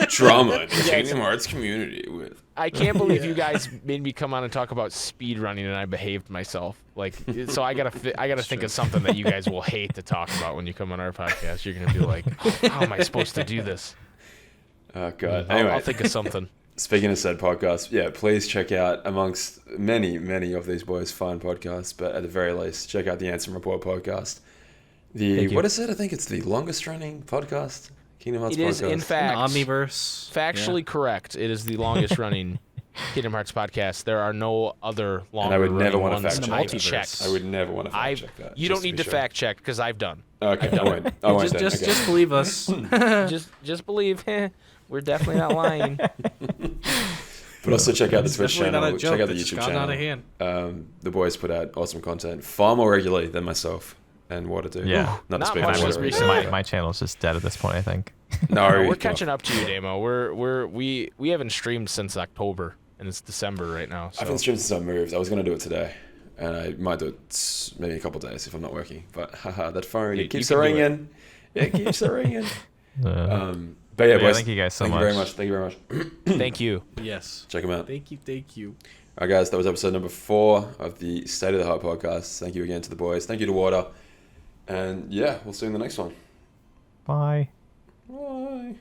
Drama in the Kingdom Hearts community with. I can't believe you guys made me come on and talk about speedrunning, and I behaved myself. Like, so I gotta think of something that you guys will hate to talk about when you come on our podcast. You're gonna be like, how am I supposed to do this? Oh god. Anyway, I'll think of something. Speaking of said podcast, yeah, please check out, amongst many of these boys' fine podcasts, but at the very least, check out the Answer Report podcast. What is it? I think it's the longest running podcast. Kingdom Hearts podcast. It is, in fact, Omniverse. Factually correct. It is the longest running Kingdom Hearts podcast. There are no other longer running ones. I would never want to fact check that. I would never want to fact check that. You don't need to fact check, because I've done. Okay, I won't. Just believe us. just believe. We're definitely not lying. But also check out the Twitch channel. Check out the YouTube channel. Out of hand. The boys put out awesome content, far more regularly than myself and Water do. Yeah, not to Not speak much for was Water. recent. my channel's just dead at this point, I think. No, we're catching up to you, Damo. We haven't streamed since October, and it's December right now. So. I haven't streamed since I moved. I was going to do it today, and I might do it maybe a couple of days if I'm not working. But haha, that phone, it keeps ringing. It keeps ringing. But yeah, boys, thank you guys so much. Thank you very much. Thank you. Yes. Check them out. Thank you. All right, guys, that was episode number 4 of the State of the Heart podcast. Thank you again to the boys. Thank you to Water. And yeah, we'll see you in the next one. Bye. Bye.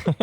Bye.